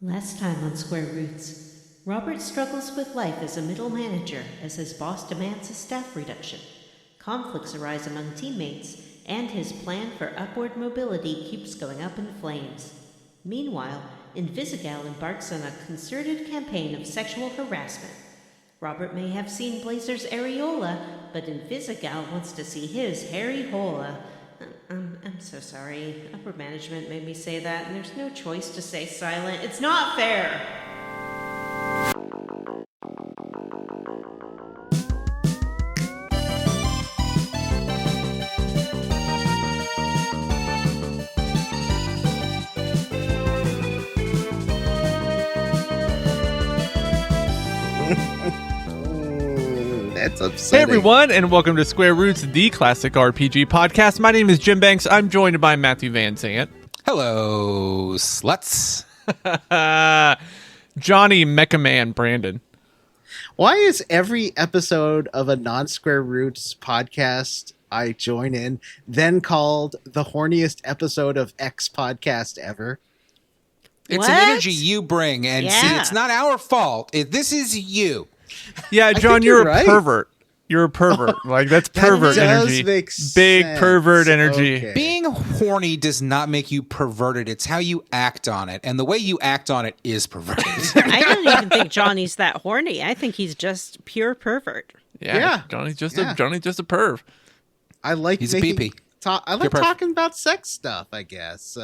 Last time on Square Roots, Robert struggles with life as a middle manager as his boss demands a staff reduction. Conflicts arise among teammates, and his plan for upward mobility keeps going up in flames. Meanwhile, Invisigal embarks on a concerted campaign of sexual harassment. Robert may have seen Blazer's areola, but Invisigal wants to see his hairy hola. I'm so sorry. Upper management made me say that, and there's no choice to stay silent. It's not fair! That's upsetting. Hey everyone, and welcome to Square Roots, the classic RPG podcast. My name is Jim Banks. I'm joined by Matthew Van Zant. Hello, sluts. Johnny Mecha Man Brandon. Why is every episode of a non-Square Roots podcast I join in then called the horniest episode of X podcast ever? It's an energy you bring, and see, it's not our fault. This is you. Yeah, John, you're right. a pervert. You're a pervert. Like, that's pervert energy. Big sense. Pervert energy. Okay. Being horny does not make you perverted. It's how you act on it, and the way you act on it is perverted. I don't even think Johnny's that horny. I think he's just pure pervert. Yeah. Johnny's just a perv. I like He's making, a pee-pee. I like talking about sex stuff, I guess.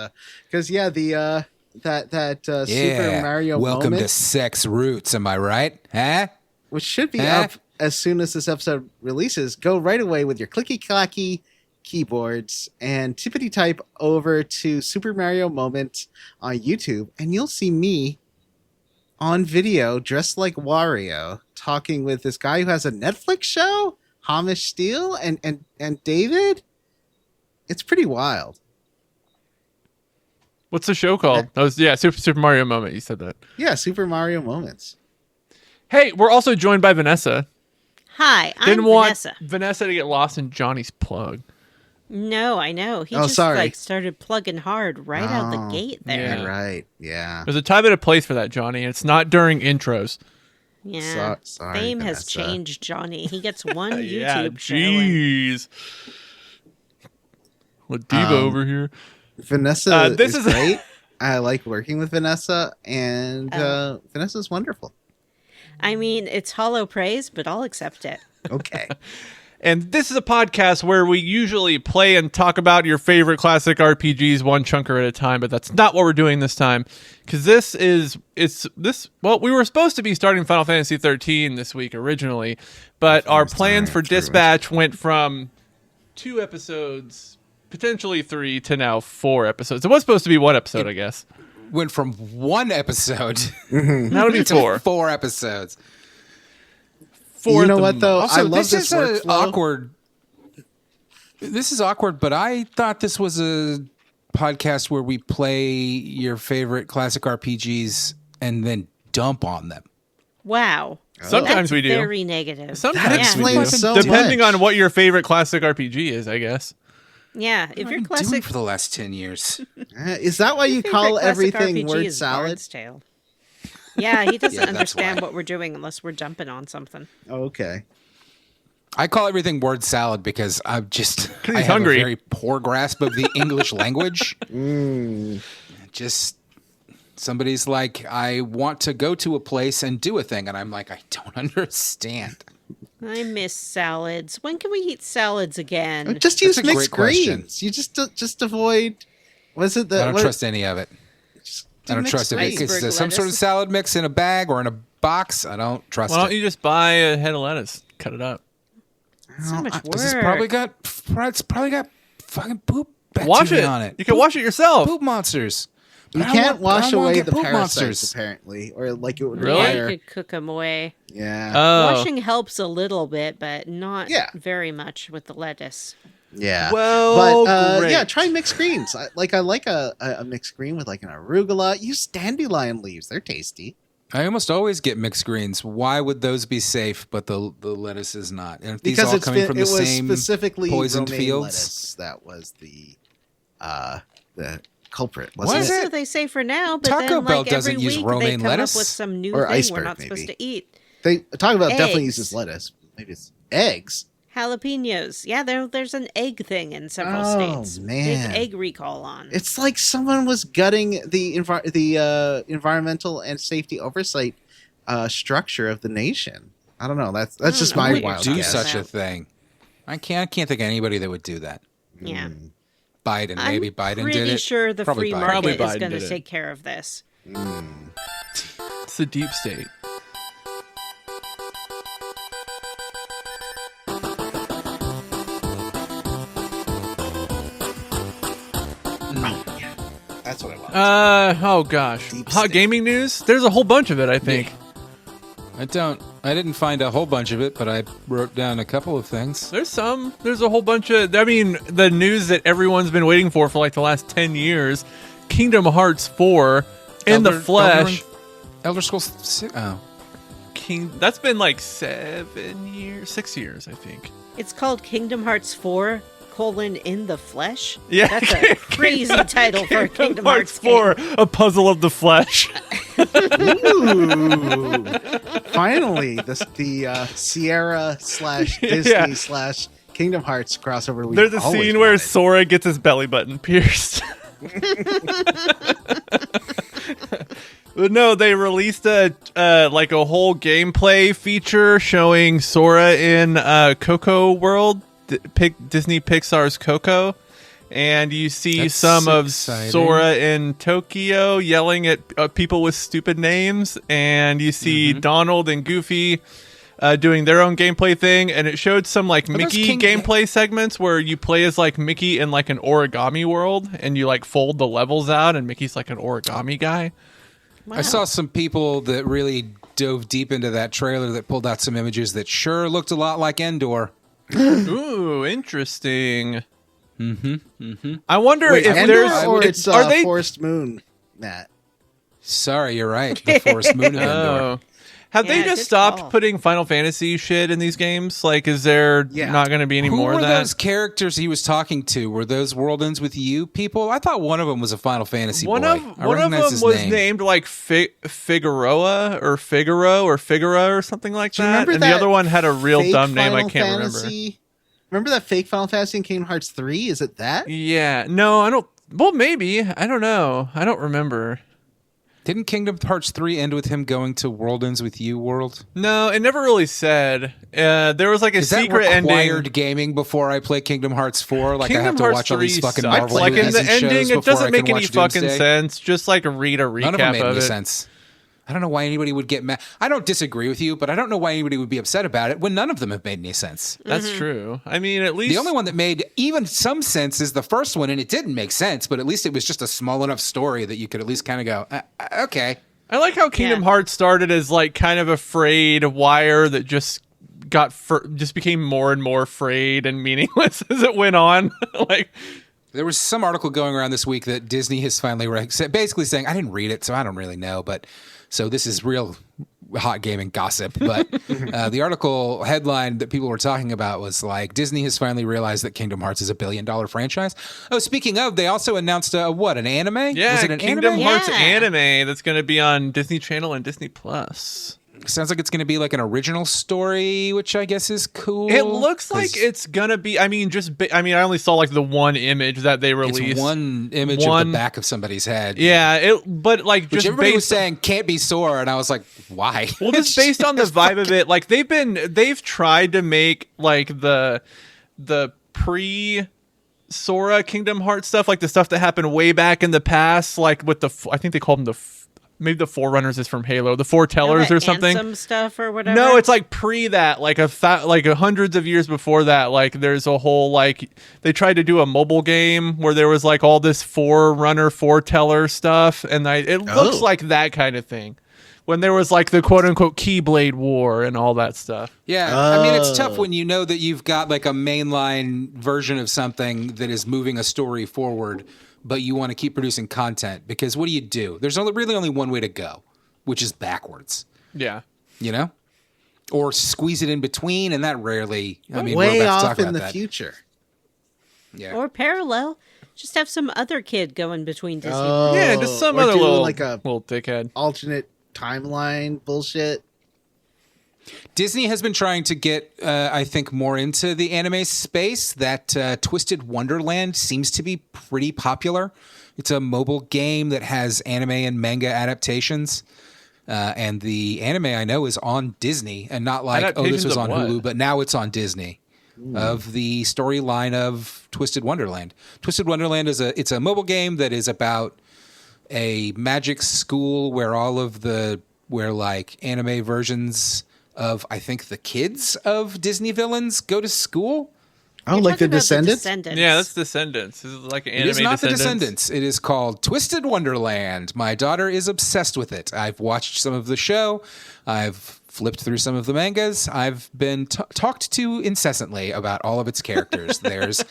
Because that Super Mario Welcome moment, to Sex Roots, am I right? Huh? which should be up as soon as this episode releases, go right away with your clicky-clacky keyboards and tippity type over to Super Mario Moment on YouTube, and you'll see me on video dressed like Wario talking with this guy who has a Netflix show, Hamish Steele, and David. It's pretty wild. What's the show called? Super Mario Moment. You said that. Yeah, Super Mario Moments. Hey, we're also joined by Vanessa. Hi, I'm Didn't want Vanessa. Vanessa to get lost in Johnny's plug. No, I know. He started plugging hard right out the gate there. Yeah. Right, yeah. There's a time and a place for that, Johnny. It's not during intros. Yeah. Sorry, Fame has Vanessa. changed Johnny. He gets one YouTube Yeah, show. And jeez. What diva over here? Vanessa this is is- great. I like working with Vanessa, and Vanessa's wonderful. I mean, it's hollow praise, but I'll accept it. Okay. And this is a podcast where we usually play and talk about your favorite classic RPGs one chunker at a time, but that's not what we're doing this time. Because we were supposed to be starting Final Fantasy 13 this week originally, but our plans for Dispatch went from 2 episodes, potentially 3, to now 4 episodes. It was supposed to be 1 episode, I guess. Went from 1 episode That'll be 4. to 4 episodes. 4 You know what, though? Also, I love this workflow. awkward. This is awkward, but I thought this was a podcast where we play your favorite classic RPGs and then dump on them. Wow. Sometimes That's we do. very negative. Sometimes That we do. explains so Depending much. on what your favorite classic RPG is, I guess. Yeah, if What your have I been doing classic for the last 10 years. Is that why you favorite call classic everything RPG word is salad? Bard's Tale. Yeah, he doesn't Yeah, that's understand why. what we're doing unless we're jumping on something. Oh, okay. I call everything word salad because I have hungry. a very poor grasp of the English language. Just somebody's like, I want to go to a place and do a thing, and I'm like, I don't understand. I miss salads. When can we eat salads again? Just use That's a mixed great question. greens. You just avoid. Was it the? I don't trust any of it. I don't trust if greens. it's Iceberg some sort of lettuce. salad mix in a bag or in a box. I don't trust Why don't it. you just buy a head of lettuce, cut it up? So much work. Because it's probably got fucking poop Wash bacteria it. on it. You can wash it yourself. Poop monsters. You But I can't wash I don't wanna away get the poop parasites, monsters. apparently, or like it would Really? Yeah, require. you could cook them away. Yeah. Oh. Washing helps a little bit, but not Yeah. very much with the lettuce. Yeah. Well, but great. yeah, try mixed greens. I like a mixed green with like an arugula. Use dandelion leaves; they're tasty. I almost always get mixed greens. Why would those be safe, but the lettuce is not? And if these Because all coming from it the was same specifically poisoned romaine fields. lettuce that was the culprit, Was wasn't That's it? what they say for now, but Taco then Bell like every doesn't use week romaine they come lettuce? up with some new Or thing iceberg, we're not maybe. supposed to eat. They Taco Bell definitely Eggs. uses lettuce. Maybe it's eggs. Jalapenos. Yeah, there's an egg thing in several Oh, states. man. Big egg recall on. It's like someone was gutting the environmental and safety oversight structure of the nation. I don't know. That's don't just know my what you're wild Do guess. such a about. thing. I can't think of anybody that would do that. Yeah. Biden, maybe Biden did Pretty it. sure the Probably free Biden. Probably market is Biden going to did it. take care of this. It's the deep state. That's what I want. Oh gosh. Deep Hot state. gaming news? There's a whole bunch of it, I think. I didn't find a whole bunch of it, but I wrote down a couple of things. There's a whole bunch of, I mean, the news that everyone's been waiting for like the last 10 years. Kingdom Hearts 4 in the flesh. Elder Scrolls 6. Oh. That's been like 6 years, I think. It's called Kingdom Hearts 4, in the flesh? Yeah. That's a crazy title for a Kingdom Hearts 4, game. a puzzle of the flesh. Ooh. Finally, the Sierra / Disney Yeah. / Kingdom Hearts crossover. There's a scene where Sora gets his belly button pierced. But no, they released a whole gameplay feature showing Sora in Coco World, Disney Pixar's Coco, and you see That's some of exciting. Sora in Tokyo yelling at people with stupid names, and you see Donald and Goofy doing their own gameplay thing, and it showed some like those Mickey gameplay segments where you play as like Mickey in like an origami world, and you like fold the levels out, and Mickey's like an origami guy. I saw some people that really dove deep into that trailer that pulled out some images that sure looked a lot like Endor. Ooh, interesting. I wonder Wait, if Endor there's or it's are they Forest Moon, Matt. Sorry, you're right. The Forest Moon of Endor. Oh. Have they Yeah, just good stopped call. putting Final Fantasy shit in these games? Like, is there Yeah. not going to be any Who more were of that? those characters he was talking to? Were those World Ends With You people? I thought one of them was a Final Fantasy One boy. of I them recognize his was name. named like Figueroa or Figaro or Figura or something like Do you that, remember and the that other one had a real fake dumb name I Final can't Fantasy? Remember that fake Final Fantasy in Kingdom Hearts 3? Is it that? remember. Yeah, no, I don't. Well, maybe I don't know. I don't remember. Didn't Kingdom Hearts 3 end with him going to World Ends With You world? No, it never really said. There was like a Is that secret required ending. gaming before I play Kingdom Hearts 4? Like I have Kingdom to Hearts watch all these 3 fucking sucked. Marvel Like in movies the and shows ending, it before doesn't I make can any watch fucking Doomsday? sense. Just like read a recap None of them made of any it. sense. I don't know why anybody would get mad. I don't disagree with you, but I don't know why anybody would be upset about it when none of them have made any sense. That's true. I mean, at least The only one that made even some sense is the first one, and it didn't make sense, but at least it was just a small enough story that you could at least kind of go, okay. I like how Kingdom Hearts started as like kind of a frayed wire that just just became more and more frayed and meaningless as it went on. Like, There was some article going around this week that Disney has finally basically saying, I didn't read it, so I don't really know, but so this is real hot gaming gossip. But the article headline that people were talking about was like, Disney has finally realized that Kingdom Hearts is $1 billion franchise. Oh, speaking of, they also announced an anime? yeah, Was it an Kingdom anime? Hearts Yeah. anime that's going to be on Disney Channel and Disney Plus. Sounds like it's going to be like an original story, which I guess is cool. It looks like 'cause it's gonna be. I mean, I only saw like the one image that they released. it's one image of the back of somebody's head. Yeah, but like Which just everybody was based. saying can't be Sora, and I was like, why? Well, just based on the vibe of it, like they've tried to make like the pre Sora Kingdom Hearts stuff, like the stuff that happened way back in the past, like with I think they called them maybe the Forerunners is from Halo, the Foretellers or something. Some stuff or whatever. No, it's like pre that, like hundreds of years before that. Like there's a whole like they tried to do a mobile game where there was like all this Forerunner, Foreteller stuff, and it looks like that kind of thing. When there was like the quote unquote Keyblade War and all that stuff. Yeah, I mean, it's tough when you know that you've got like a mainline version of something that is moving a story forward, but you want to keep producing content, because what do? There's really only one way to go, which is backwards, Yeah. you know? Or squeeze it in between, and that rarely, I mean, we're Way about to off talk in about the that. future. Yeah. Or parallel. Just have some other kid going between Disney. Yeah, just some or other do little little dickhead. alternate timeline bullshit. Disney has been trying to get, I think, more into the anime space. That Twisted Wonderland seems to be pretty popular. It's a mobile game that has anime and manga adaptations. And the anime I know is on Disney, and not like, this was on Hulu, but now it's on Disney. Of the storyline of Twisted Wonderland. Twisted Wonderland it's a mobile game that is about a magic school where anime versions of, I think, the kids of Disney villains go to school. Oh, like the Descendants? Yeah, that's Descendants. Is it like an anime? It is not Descendants? the Descendants. It is called Twisted Wonderland. My daughter is obsessed with it. I've watched some of the show. I've flipped through some of the mangas. I've been talked to incessantly about all of its characters. There's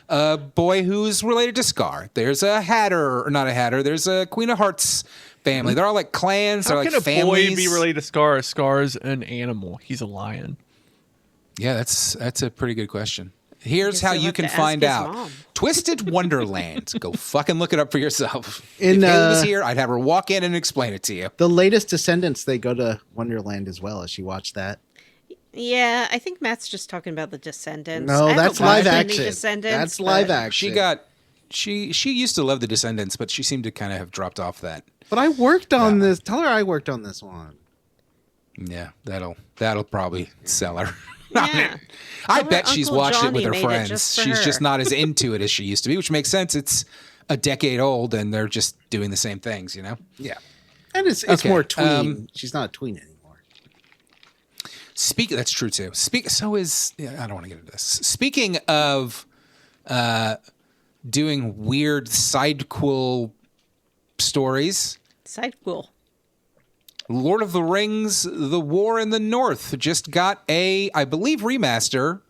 a boy who's related to Scar. There's a Hatter, or not a Hatter. There's a Queen of Hearts family. They're all like clans. How they're can like a families. boy be related to Scar? Scar's an animal. He's a lion. Yeah, that's a pretty good question. Here's Guess how you'll you have can to ask find his out. mom. Twisted Wonderland. Go fucking look it up for yourself. In, if Haley was here, I'd have her walk in and explain it to you. The latest Descendants, they go to Wonderland as well. As you watch that? Yeah, I think Matt's just talking about the Descendants. No, I haven't that's watched live any action. Descendants, That's live but- action. She used to love the Descendants, but she seemed to kind of have dropped off that. But I worked on this. Tell her I worked on this one. Yeah, that'll probably sell her. Yeah. I Tell her bet she's Uncle watched it Johnny with her made it friends. just for She's her. just not as into it as she used to be, which makes sense. It's a decade old, and they're just doing the same things, you know? Yeah. And it's Okay, more tween. She's not a tween anymore. That's true too. I don't want to get into this. Speaking of doing weird sidequel stories, Sidequel. Lord of the Rings: The War in the North just got I believe, remaster.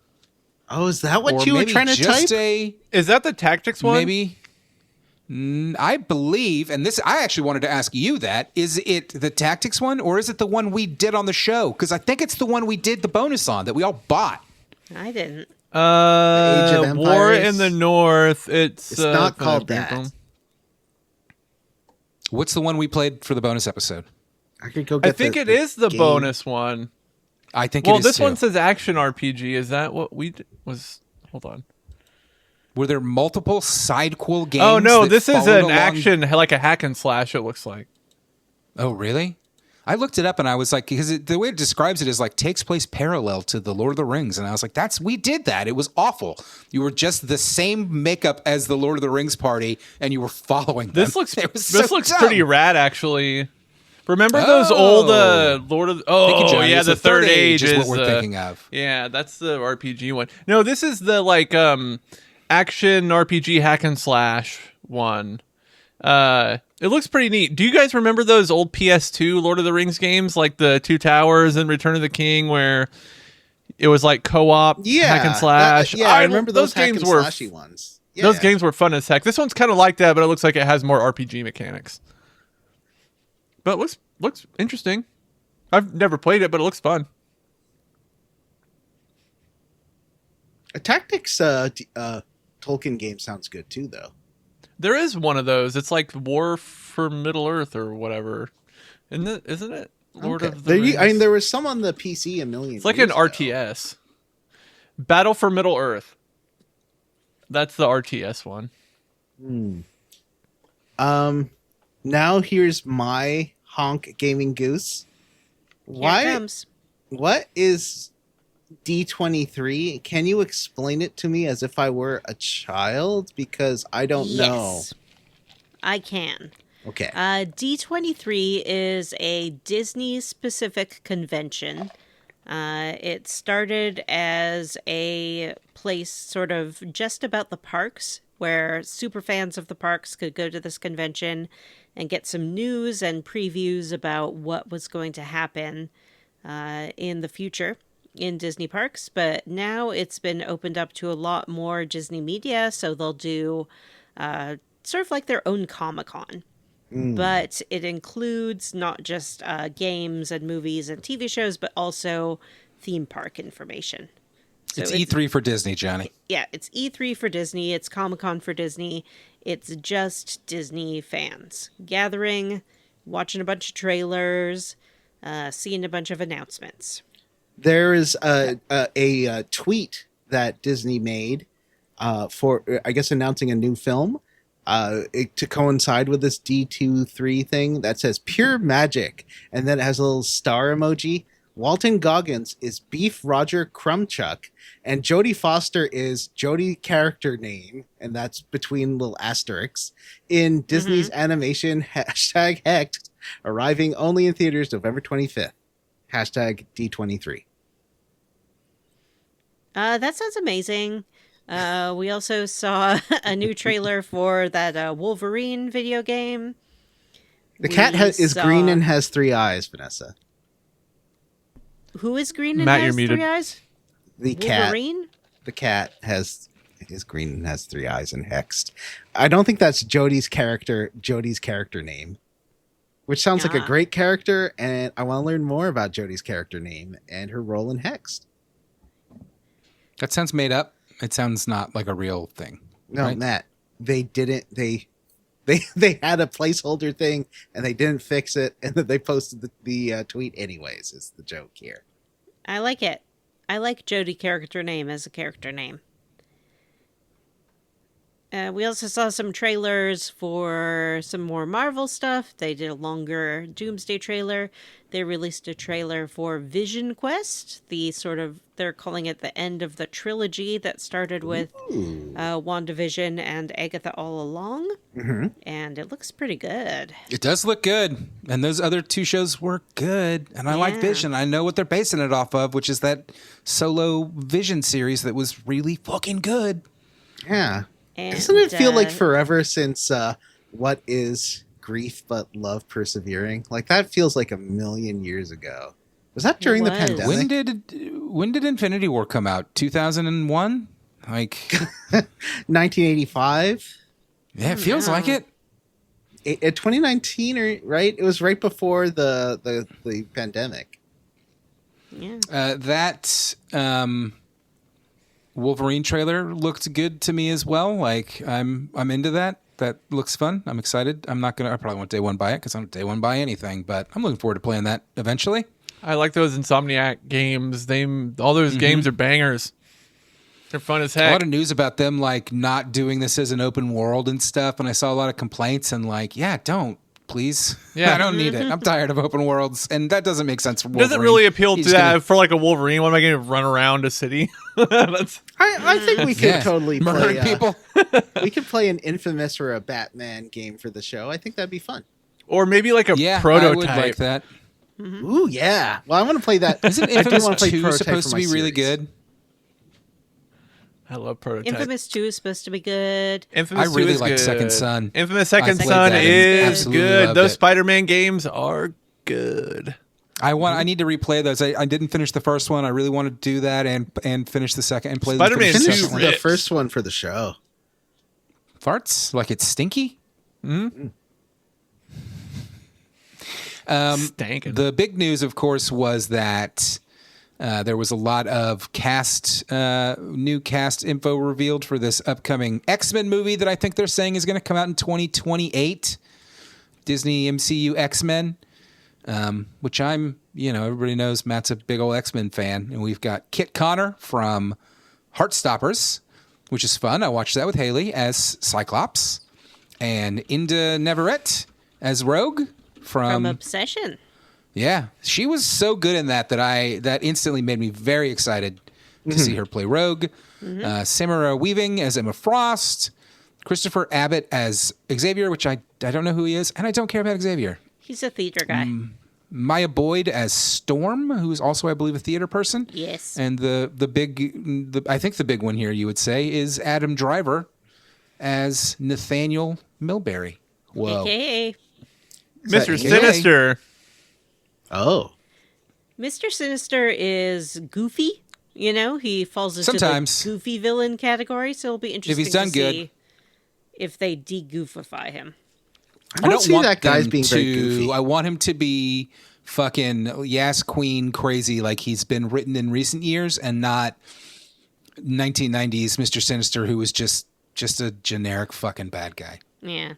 Oh, is that Or what you were maybe trying to just type? Is that the Tactics one? Maybe. I believe, and I actually wanted to ask you that. Is it the Tactics one, or is it the one we did on the show? Because I think it's the one we did the bonus on that we all bought. I didn't. Age of War Empires? in the North. It's not called that. What's the one we played for the bonus episode? I could go get I think it is the game. bonus one. I think Well, it is this too. one says action RPG. Is that what was? Hold on. Were there multiple sidequel games? Oh no, that this is followed an along? action, like a hack and slash. It looks like. Oh really? I looked it up and I was like, because the way it describes it is like takes place parallel to the Lord of the Rings, and I was like, we did that. It was awful. You were just the same makeup as the Lord of the Rings party, and you were following them. This looks so dumb. pretty rad, actually. Remember those old Lord of? Thank you, Johnny. Yeah, It's the third age is what we're thinking of. Yeah, that's the RPG one. No, this is the action RPG hack and slash one. It looks pretty neat. Do you guys remember those old PS2 Lord of the Rings games, like the Two Towers and Return of the King, where it was like co-op hack and slash? I remember those games hack and slashy ones. Yeah. Those games were fun as heck. This one's kind of like that, but it looks like it has more RPG mechanics. But it looks interesting. I've never played it, but it looks fun. A Tactics Tolkien game sounds good too, though. There is one of those. It's like War for Middle Earth or whatever. Isn't it? Lord of the Rings. There was some on the PC a million. It's like an years ago. RTS. Battle for Middle Earth. That's the RTS one. Now here's my honk gaming goose. Here it comes. What is D23? Can you explain it to me as if I were a child? Because I don't know. Yes, I can. Okay. D23 is a Disney-specific convention. It started as a place sort of just about the parks, where super fans of the parks could go to this convention and get some news and previews about what was going to happen in the future in Disney parks. But now it's been opened up to a lot more Disney media, so they'll do sort of like their own Comic-Con. But it includes not just games and movies and TV shows, but also theme park information. So it's E3 for Disney, Johnny. Yeah, it's E3 for Disney. It's Comic-Con for Disney. It's just Disney fans gathering, watching a bunch of trailers, seeing a bunch of announcements. There is a tweet that Disney made for, I guess, announcing a new film to coincide with this D23 thing that says pure magic. And then it has a little star emoji. Walton Goggins is Beef Roger Crumchuck. And Jodie Foster is Jodie character name. And that's between little asterisks. In Disney's animation, hashtag Hecht, arriving only in theaters November 25th. Hashtag D23. That sounds amazing. We also saw a new trailer for that Wolverine video game. The cat is green and has 3 eyes, Vanessa. Who is green and Matt, you're has muted. 3 eyes? The Wolverine? The cat is green and has 3 eyes and hexed. I don't think that's Jodie's character name, which sounds like a great character, and I want to learn more about Jodie's character name and her role in Hexed. That sounds made up. It sounds not like a real thing. No, right? Matt, they didn't. They had a placeholder thing, and they didn't fix it, and then they posted the tweet anyways. Is the joke here? I like it. I like Jodie character name as a character name. We also saw some trailers for some more Marvel stuff. They did a longer Doomsday trailer. They released a trailer for Vision Quest, they're calling it the end of the trilogy that started with WandaVision and Agatha All Along. And it looks pretty good. It does look good. And those other 2 shows were good. And I like Vision. I know what they're basing it off of, which is that solo Vision series that was really fucking good. Yeah. And, Doesn't it feel like forever since What Is Grief But Love Persevering? Like, that feels like a million years ago. Was that during the was. pandemic? When did Infinity War come out? 2001? Like 1985? Yeah, it feels like it. 2019, right? It was right before the pandemic. Yeah. That Wolverine trailer looked good to me as well. Like I'm into that. That looks fun. I'm excited. I probably won't day one buy it because I don't day one buy anything, but I'm looking forward to playing that eventually. I like those Insomniac games. All those games are bangers. They're fun as heck. A lot of news about them like not doing this as an open world and stuff. And I saw a lot of complaints and like, yeah, don't. Please. Yeah. I don't need it. I'm tired of open worlds. And that doesn't make sense for It Wolverine. doesn't really appeal to He's that gonna- for like a Wolverine. What am I going to run around a city? I think we could Yeah. totally Murdering play. people. We could play an Infamous or a Batman game for the show. I think that'd be fun. Or maybe like a Yeah, prototype. I would like that. Ooh, yeah. Well, I want to play that. Isn't I do Infamous want to play 2 Prototype supposed for to my be really series. good? I love prototype. Infamous 2 is supposed to be good. Infamous I 2 really is like good. Second Son. Infamous Second played Son that and is absolutely good. loved Those it. Spider-Man games are good. I need to replay those. I didn't finish the first one. I really want to do that and finish the second and play Spider-Man the Finish Two second one. the rips. first one for the show. Farts like it's stinky. Stankin'. The big news, of course, was that there was a lot of new cast info revealed for this upcoming X-Men movie that I think they're saying is going to come out in 2028. Disney MCU X-Men, which everybody knows Matt's a big old X-Men fan. And we've got Kit Connor from Heartstoppers, which is fun. I watched that with Haley as Cyclops. And Inda Neverett as Rogue From Obsession. Yeah, she was so good in that instantly made me very excited to see her play Rogue. Samara Weaving as Emma Frost. Christopher Abbott as Xavier, which I don't know who he is, and I don't care about Xavier. He's a theater guy. Maya Boyd as Storm, who is also, I believe, a theater person. Yes. And I think the big one here, you would say, is Adam Driver as Nathaniel Milbury. Whoa. AKA. Mr. AKA? Sinister. Oh. Mr. Sinister is goofy. He falls into Sometimes. the goofy villain category, so it'll be interesting done to good. see if they de-goofify him. I don't see want that guy's them being very to- goofy. I want him to be fucking Yas Queen crazy like he's been written in recent years and not 1990s Mr. Sinister who was just just a generic fucking bad guy. Yeah.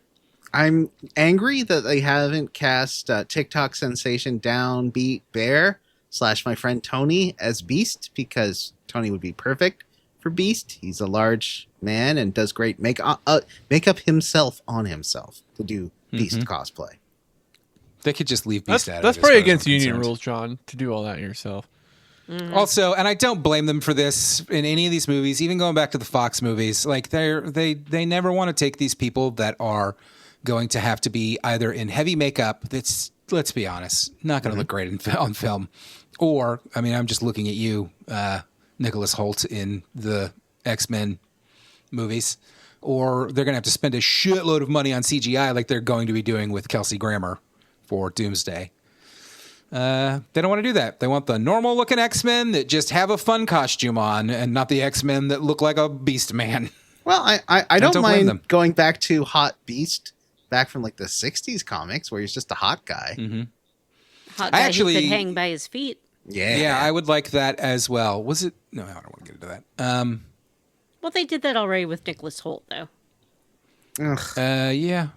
I'm angry that they haven't cast TikTok sensation Downbeat Bear / my friend Tony as Beast, because Tony would be perfect for Beast. He's a large man and does great makeup himself on himself to do Beast cosplay. They could just leave Beast out of it. That's as probably far as against I'm union concerned. rules, John, to do all that yourself. Also, and I don't blame them for this in any of these movies, even going back to the Fox movies. Like they never want to take these people that are going to have to be either in heavy makeup that's, let's be honest, not going to look great on film. Or, I mean, I'm just looking at you, Nicholas Hoult in the X-Men movies. Or they're going to have to spend a shitload of money on CGI like they're going to be doing with Kelsey Grammer for Doomsday. They don't want to do that. They want the normal looking X-Men that just have a fun costume on, and not the X-Men that look like a beast man. Well, I don't blame mind them. going back to Hot Beast back from like the 60s comics where he's just a hot guy. Hot I guy actually- who could hang by his feet. Yeah, I would like that as well. Was it? No, I don't want to get into that. Well, they did that already with Nicholas Hoult, though. Yeah.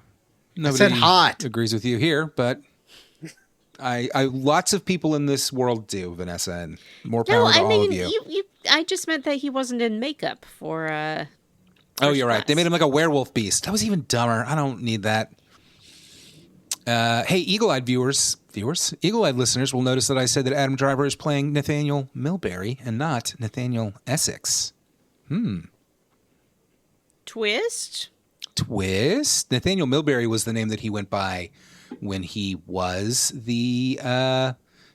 Nobody said hot. agrees with you here, but I lots of people in this world do, Vanessa, and more power No, to I all mean, of you. I just meant that he wasn't in makeup for. Oh, you're right. They class. made him like a werewolf beast. That was even dumber. I don't need that. Hey, eagle-eyed eagle-eyed listeners will notice that I said that Adam Driver is playing Nathaniel Milbury and not Nathaniel Essex. Twist. Nathaniel Milbury was the name that he went by when he was the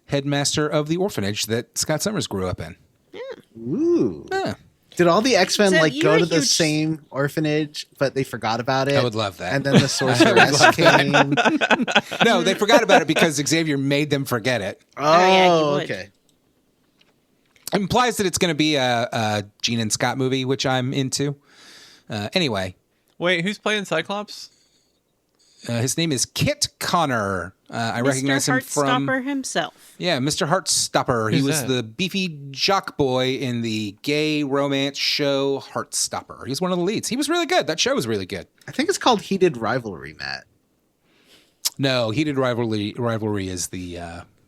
headmaster of the orphanage that Scott Summers grew up in. Ooh. Yeah. Did all the X-Men So like you're go a to the huge- same orphanage, but they forgot about it? I would love that. And then the sorceress came. No, they forgot about it because Xavier made them forget it. yeah, he would. Okay. It implies that it's going to be a Gene and Scott movie, which I'm into. Anyway, Wait, who's playing Cyclops? his name is Kit Connor. I recognize him from Heartstopper himself. Yeah, Mr. Heartstopper. He Who's was that? the beefy jock boy in the gay romance show Heartstopper. He was one of the leads. He was really good. That show was really good. I think it's called Heated Rivalry, Matt. No, Heated Rivalry is the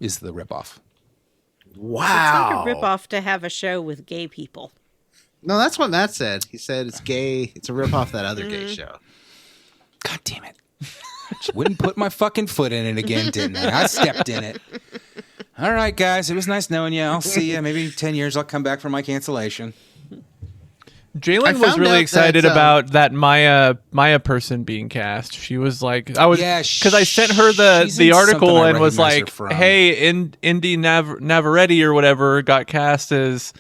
ripoff. Wow. It's like a ripoff to have a show with gay people. No, that's what Matt said. He said it's gay. It's a ripoff that other gay show. God damn it. Just wouldn't put my fucking foot in it again, didn't I? I stepped in it. All right, guys. It was nice knowing you. I'll see you. Maybe 10 years I'll come back for my cancellation. I Jalen was found really out excited that, about that Maya person being cast. She was like, because I sent her she's the in article something I and was recognize her like, from. hey, Indy Navarrete or whatever got cast as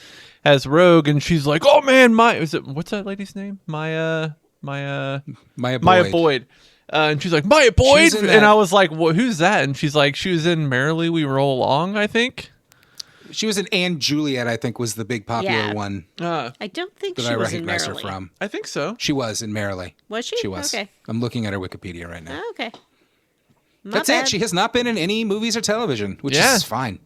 Rogue, and she's like, oh man, what's that lady's name? Maya Boyd. And she's like, Maya Boyd? in And that- I was like, who's that? And she's like, she was in Merrily We Roll Along, I think. She was in Anne Juliet, I think, was the big popular Yeah. one I don't think that she I was in recognize her Merrily. from. I think so. She was in Merrily. Was she? She was. Okay. I'm looking at her Wikipedia right now. Oh, okay. That's it. She has not been in any movies or television, which Yeah. is fine.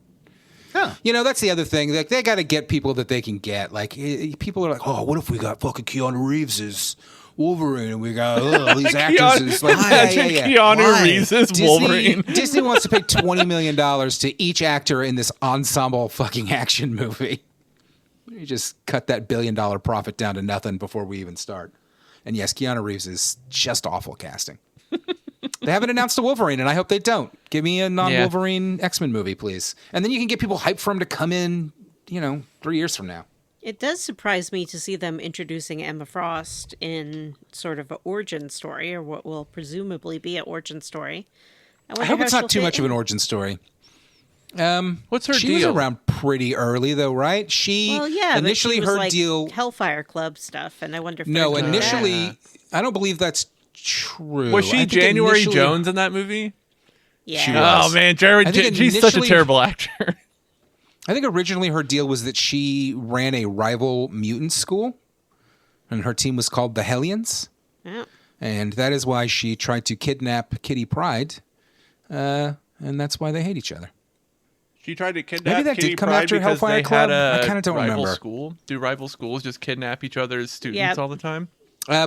Huh. You know, that's the other thing. Like, they got to get people that they can get. Like, people are like, oh, what if we got fucking Keanu Reeves as Wolverine and we got all these actors as like, Imagine Keanu Why? Reeves as Wolverine. Disney wants to pay $20 million to each actor in this ensemble fucking action movie. You just cut that $1 billion profit down to nothing before we even start. And yes, Keanu Reeves is just awful casting. They haven't announced a Wolverine, and I hope they don't. Give me a non-Wolverine X-Men movie, please. And then you can get people hyped for him to come in, 3 years from now. It does surprise me to see them introducing Emma Frost in sort of an origin story, or what will presumably be an origin story. I hope it's not too much of an origin story. What's her She deal? was around pretty early, though, right? Well, yeah, initially but she was her like deal. Hellfire Club stuff, and I wonder if No, they're doing initially, that. I don't believe that's true. Was I she think January initially- Jones in that movie? Yeah. She was. Oh man, I think she's such a initially- terrible actor. I think originally her deal was that she ran a rival mutant school, and her team was called the Hellions, Yeah. and that is why she tried to kidnap Kitty Pryde, and that's why they hate each other. She tried to kidnap Maybe that did Kitty come Pryde after because Hellfire they Club? had a I kinda don't rival remember. school. Do rival schools just kidnap each other's students Yeah. all the time?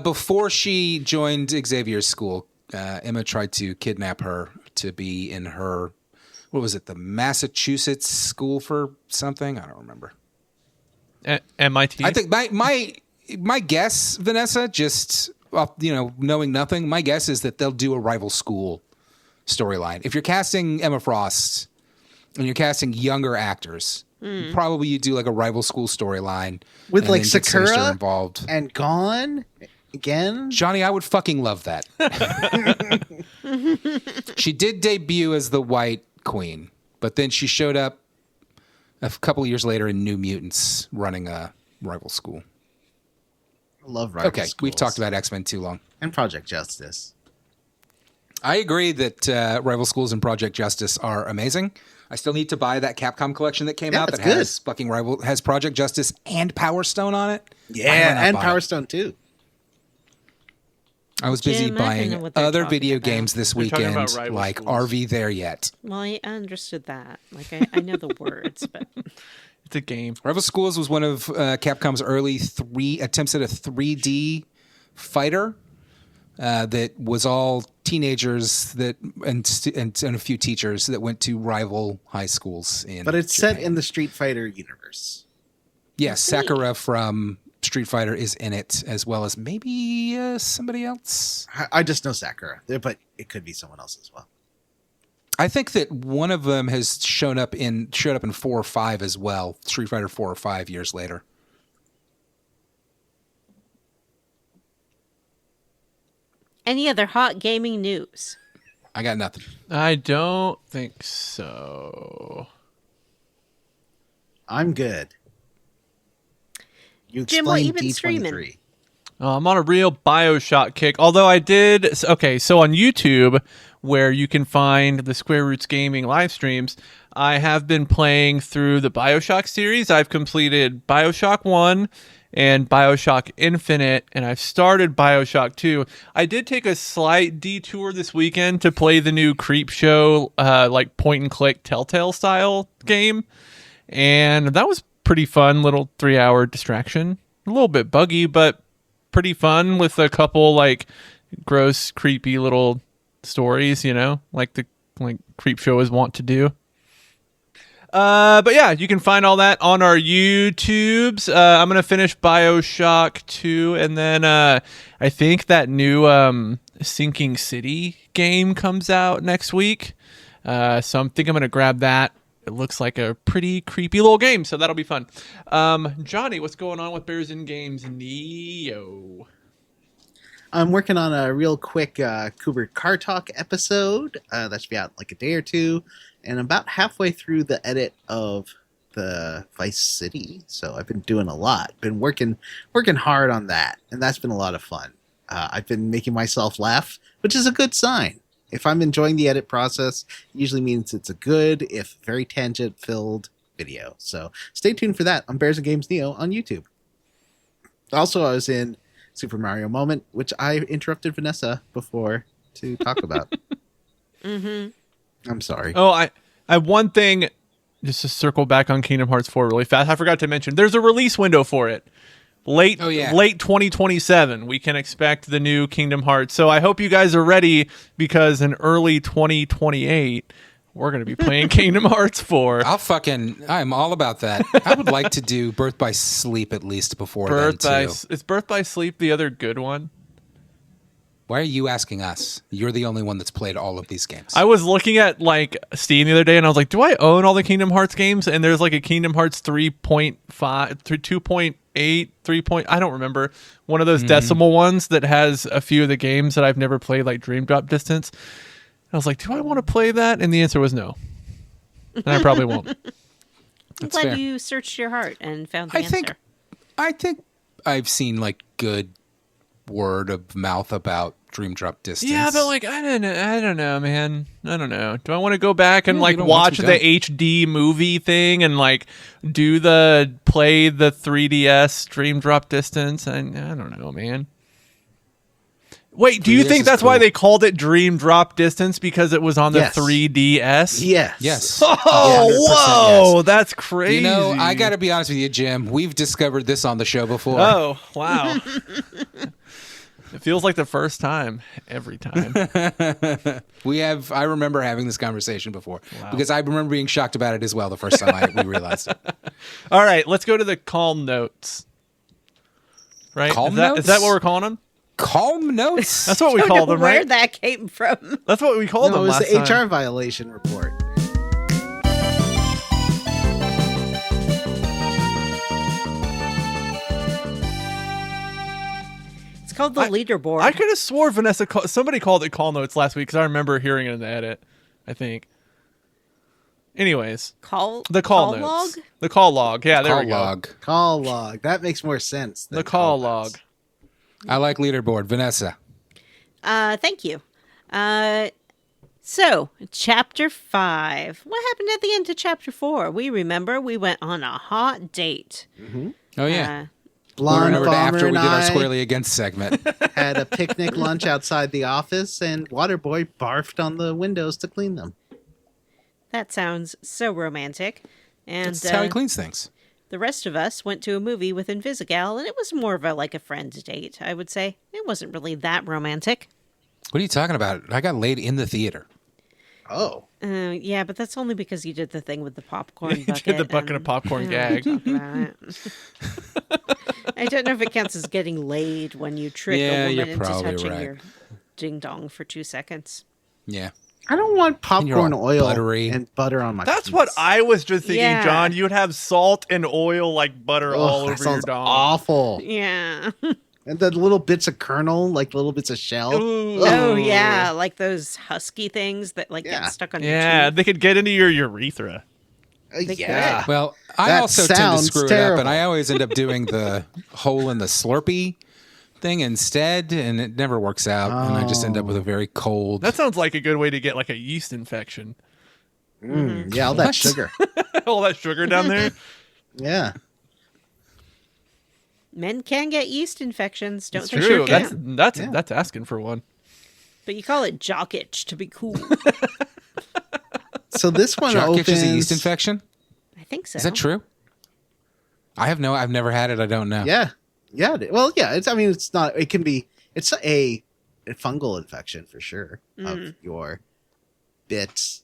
Before she joined Xavier's school, Emma tried to kidnap her to be in her, what was it, the Massachusetts school for something? I don't remember. MIT? I think my guess, Vanessa, just knowing nothing, my guess is that they'll do a rival school storyline. If you're casting Emma Frost and you're casting younger actors, probably you do like a rival school storyline with like then get Sinister Sakura involved and Gone again. Johnny, I would fucking love that. She did debut as the White Queen, but then she showed up a couple of years later in New Mutants running a rival school. I love rival Okay, schools. we've talked about X-Men too long. And Project Justice. I agree that Rival Schools and Project Justice are amazing. I still need to buy that Capcom collection that came out that has fucking has Project Justice and Power Stone on it. Yeah, and Power Stone too. I was busy Jim, I don't know buying what they're other talking video about. games this They're talking weekend, about Rival like Schools. Are We There Yet? Well, I understood that. Like, I know the words, but It's a game. Rival Schools was one of Capcom's early attempts at a 3D fighter that was all teenagers and a few teachers that went to rival high schools in But it's Japan. set in the Street Fighter universe. Yes, Sakura from Street Fighter is in it, as well as maybe somebody else. I just know Sakura, but it could be someone else as well. I think that one of them has showed up in 4 or 5 as well. Street Fighter 4 or 5 years later. any other hot gaming news? I got nothing. I don't think so. I'm good. You Jim, what explain you been D23. streaming? I'm on a real BioShock kick. Although I did... Okay, so on YouTube, where you can find the Square Roots Gaming live streams, I have been playing through the BioShock series. I've completed BioShock 1 and BioShock Infinite, and I've started BioShock 2. I did take a slight detour this weekend to play the new Creepshow, like point-and-click Telltale style game, and that was pretty fun, little 3-hour distraction. A little bit buggy, but pretty fun with a couple like gross, creepy little stories, like Creepshow is wont to do. But yeah, you can find all that on our YouTubes. I'm going to finish BioShock 2, and then I think that new Sinking City game comes out next week. So I think I'm going to grab that. It looks like a pretty creepy little game, so that'll be fun. Johnny, what's going on with Bears in Games Neo? I'm working on a real quick Kubrick Car Talk episode. That should be out in like a day or two. And I'm about halfway through the edit of the Vice City. So I've been doing a lot. Been working hard on that. And that's been a lot of fun. I've been making myself laugh, which is a good sign. If I'm enjoying the edit process, it usually means it's a good, if very tangent-filled video. So stay tuned for that on Bears and Games Neo on YouTube. Also, I was in Super Mario Moment, which I interrupted Vanessa before to talk about. I'm sorry. Oh, I have one thing, just to circle back on Kingdom Hearts 4 really fast. I forgot to mention, there's a release window for it. Late 2027, we can expect the new Kingdom Hearts. So I hope you guys are ready, because in early 2028, we're going to be playing Kingdom Hearts 4. I'm all about that. I would like to do Birth by Sleep at least before then too. Is Birth by Sleep the other good one? Why are you asking us? You're the only one that's played all of these games. I was looking at like Steam the other day, and I was like, do I own all the Kingdom Hearts games? And there's like a Kingdom Hearts 3.5, 2.8, 3. I don't remember. One of those decimal ones that has a few of the games that I've never played, like Dream Drop Distance. I was like, do I want to play that? And the answer was no. And I probably won't. I'm glad you searched your heart and found the answer. I think I've seen like good word of mouth about Dream Drop Distance. Yeah, but like I don't know, man. I don't know. Do I want to go back and like you don't watch want the HD movie thing and like play the 3DS Dream Drop Distance? I don't know, man. Wait, do you think that's why they called it Dream Drop Distance, because it was on the 3DS? Yes. Oh, whoa, yes. That's crazy. I got to be honest with you, Jim. We've discovered this on the show before. Oh, wow. It feels like the first time every time. I remember having this conversation before because I remember being shocked about it as well the first time we realized it. All right, let's go to the calm notes. Right? Calm Is notes? that what we're calling them? Calm notes? That's what we I don't called know them, where right? that came from. That's what we called No, them it was last the time. HR violation report. It's called the leaderboard. I could have swore Vanessa somebody called it call notes last week because I remember hearing it in the edit. I think. Anyways, the call notes. log? The call log. Yeah, there Call we go. log. Call log. That makes more sense. Than The call notes. log. I like leaderboard. Vanessa. Thank you. So, chapter 5. What happened at the end of chapter 4? We remember we went on a hot date. Oh, yeah. We Blonde remembered Bomber after we and did our I Squarely Against segment. had a picnic lunch outside the office, and Waterboy barfed on the windows to clean them. That sounds so romantic. And That's how he cleans things. the rest of us went to a movie with Invisigal, and it was more of a friend date, I would say. It wasn't really that romantic. What are you talking about? I got laid in the theater. Oh. Yeah, but that's only because you did the thing with the popcorn You bucket. did the bucket of and- popcorn I gag. don't wanna talk about it. I don't know if it counts as getting laid when you trick Yeah, a woman you're into probably touching right. your ding dong for 2 seconds. Yeah. I don't want And you're popcorn all oil buttery. and butter on my That's peas. what I was just thinking, Yeah. John. You would have salt and oil like butter all Ugh, that over your sounds dong. awful. Yeah. And the little bits of kernel, like little bits of shell. Ooh. Oh, yeah. Like those husky things that Yeah. get stuck on Yeah, your tooth. they could get into your urethra. They Yeah. Well, I That also tend to sounds screw it up, terrible. and I always end up doing the hole in the Slurpee thing instead, and it never works out, and I just end up with a very cold. That sounds like a good way to get like a yeast infection. Yeah, all that What? sugar. All that sugar down there. Yeah. Men can get yeast infections. Don't It's they? true. Sure can. That's asking for one. But you call it jock itch to be cool. So this one Jock opens. itch is a yeast infection? I think so. Is that true? I've never had it. I don't know. Yeah. Yeah. Well, yeah. It's not. It can be. It's a fungal infection for sure of your bits.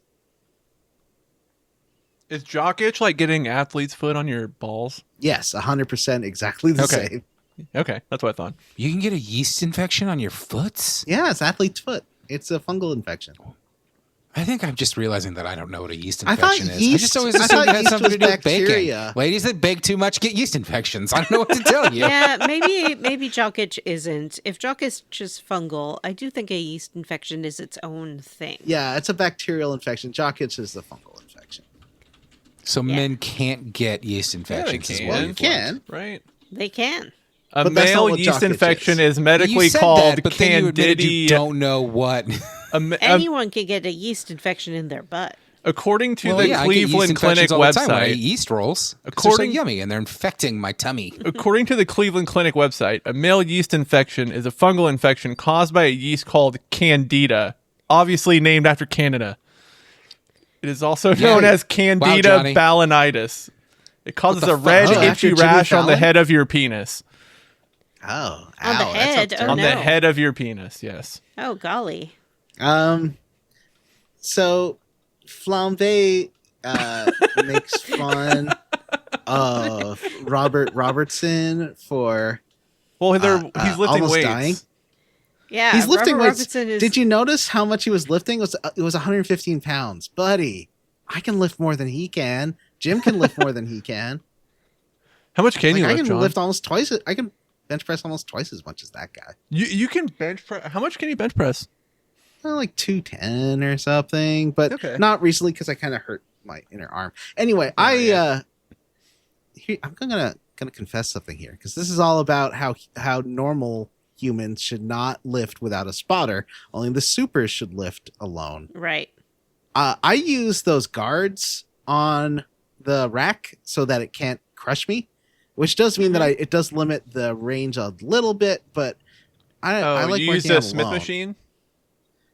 Is jock itch like getting athlete's foot on your balls? Yes, 100% exactly the Okay. same. Okay, that's what I thought. You can get a yeast infection on your foots? Yeah, it's athlete's foot. It's a fungal infection. I think I'm just realizing that I don't know what a yeast I thought infection is. I yeast- just always I assumed thought it had yeast something was to do with bacteria. baking. Ladies that bake too much get yeast infections. I don't know what to tell you. Yeah, maybe jock itch isn't. If jock itch is fungal, I do think a yeast infection is its own thing. Yeah, it's a bacterial infection. Jock itch is the fungal infection. So men can't get yeast infections. is can. what Well, you you've learned. can. Right. They can. A But that's not male what yeast jock itch infection is. is medically You said called that, but then you admitted candida. you don't know what. Anyone can get a yeast infection in their butt. According to Well, the yeah, I get yeast Cleveland Clinic infections all the time when I eat website, yeast rolls. 'Cause they're so According- yummy and they're infecting my tummy. according to the Cleveland Clinic website, a male yeast infection is a fungal infection caused by a yeast called Candida, obviously named after Canada. It is also known as Candida Johnny. balanitis. It causes the a red, fuck? Oh, itchy after Jimmy rash on the Fallon? head of your penis. Oh, On the ow, that sounds head? terrible. Oh, On the no. head of your penis, yes. Oh, golly. So Flambe makes fun of Robert Robertson for Well, he's lifting almost weights. dying. Yeah, He's lifting Robert weights. Robertson is... Did you notice how much he was lifting? It was 115 pounds, buddy. I can lift more than he can. Jim can lift more than he can. How much can Like, you I lift, can John? lift almost twice. I can bench press almost twice as much as that guy. You can bench press. How much can you bench press? Like 210 or something, but Okay. not recently because I kind of hurt my inner arm. Anyway, yeah. I'm gonna confess something here because this is all about how normal humans should not lift without a spotter. Only the supers should lift alone. Right. I use those guards on the rack so that it can't crush me, which does mean that it does limit the range a little bit, but I like you used working a out Smith alone. machine?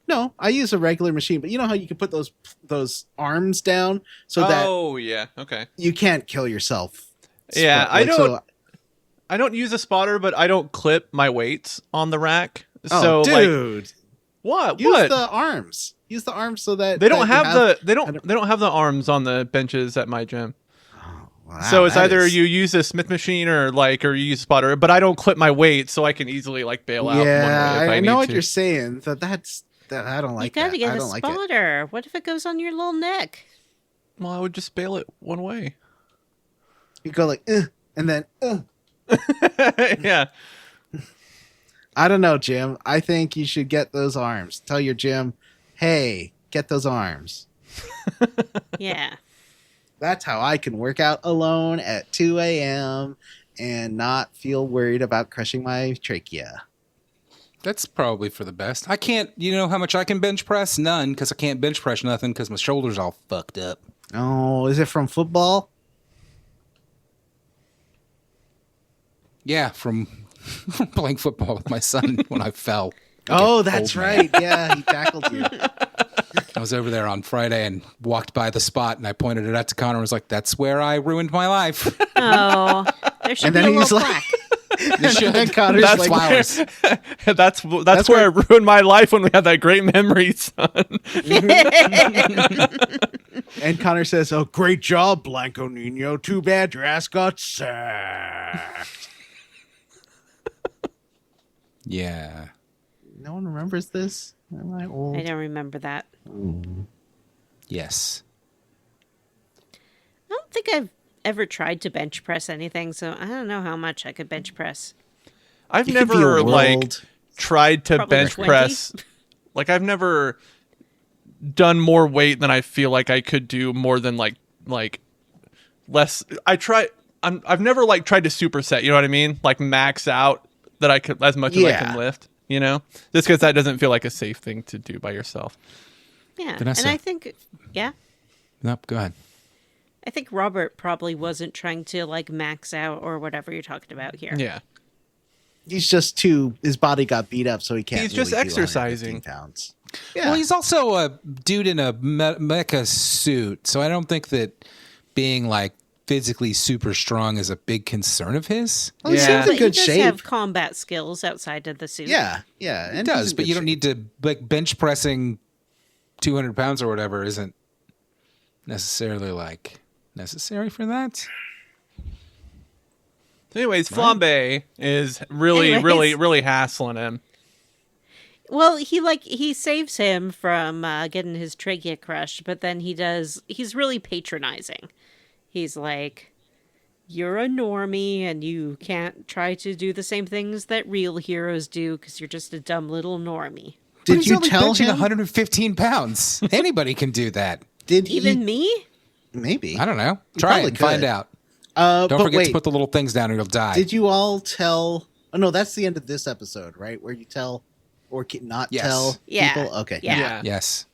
No, I use a regular machine, but you know how you can put those arms down so that Oh, yeah. Okay. you can't kill yourself. Yeah, I I don't use a spotter, but I don't clip my weights on the rack. Oh, So like, dude. what? Use What? the arms. Use the arms so that They don't that have you they don't have the arms on the benches at my gym. Wow, So it's that either is- you use a Smith machine or you use spotter, but I don't clip my weight, so I can easily like bail out one way if I I need know what to. you're saying. That I don't like you gotta that. get I a don't like it. spotter. What if it goes on your little neck? Well, I would just bail it one way. You go like, and then, Yeah. I don't know, Jim. I think you should get those arms. Tell your gym, hey, get those arms. Yeah. That's how I can work out alone at 2 a.m. and not feel worried about crushing my trachea. That's probably for the best. I can't, you know how much I can bench press? None, because I can't bench press nothing because my shoulder's all fucked up. Oh, is it from football? Yeah, from playing football with my son when I fell. like Oh, an that's old man. right. Yeah, he tackled you. I was over there on Friday and walked by the spot, and I pointed it out to Connor and was like, that's where I ruined my life. Oh, there should And be a then he's little like- plaque. You should. And Connor's That's like, flowers. That's where I ruined my life when we had that great memory, son. and Connor says, "Oh, great job, Blanco Nino. Too bad your ass got sacked." Yeah. No one remembers this. Am I old? I don't remember that. Yes. I don't think I've ever tried to bench press anything, so I don't know how much I could bench press. I've You could be a never like world- tried to Probably bench 20. press. Like I've never done more weight than I feel like I could do more than like less. I've never like tried to superset. You know what I mean? Like max out that I could as much as I Yeah. can lift. You know, just because that doesn't feel like a safe thing to do by yourself. Yeah, Vanessa. and I think, yeah, Nope, go ahead. I think Robert probably wasn't trying to like max out or whatever you're talking about here. Yeah. He's just too. His body got beat up, so he can't. He's really just do exercising. 115 pounds. Yeah. Well, he's also a dude in a mecha suit, so I don't think that being like physically super strong is a big concern of his. Well, he Yeah. seems But in good he does shape. have combat skills outside of the suit. Yeah. It And does, he's in but good you don't shape. need to like bench pressing 200 pounds or whatever isn't necessarily like necessary for that. So anyways, Flambe is really, Anyways. really, really hassling him. Well, he saves him from getting his trachea crushed, but then he's really patronizing. He's like, you're a normie and you can't try to do the same things that real heroes do because you're just a dumb little normie. But Did he's you only tell benching him? 115 pounds. Anybody can do that. Did he? Even me? Maybe. I don't know. You Try it probably and find could. out. Don't Don't forget wait, to put the little things down or you'll die. Did you all tell? Oh no, that's the end of this episode, right? Where you tell or not Yes. tell Yeah. people. Okay. Yeah. Yes.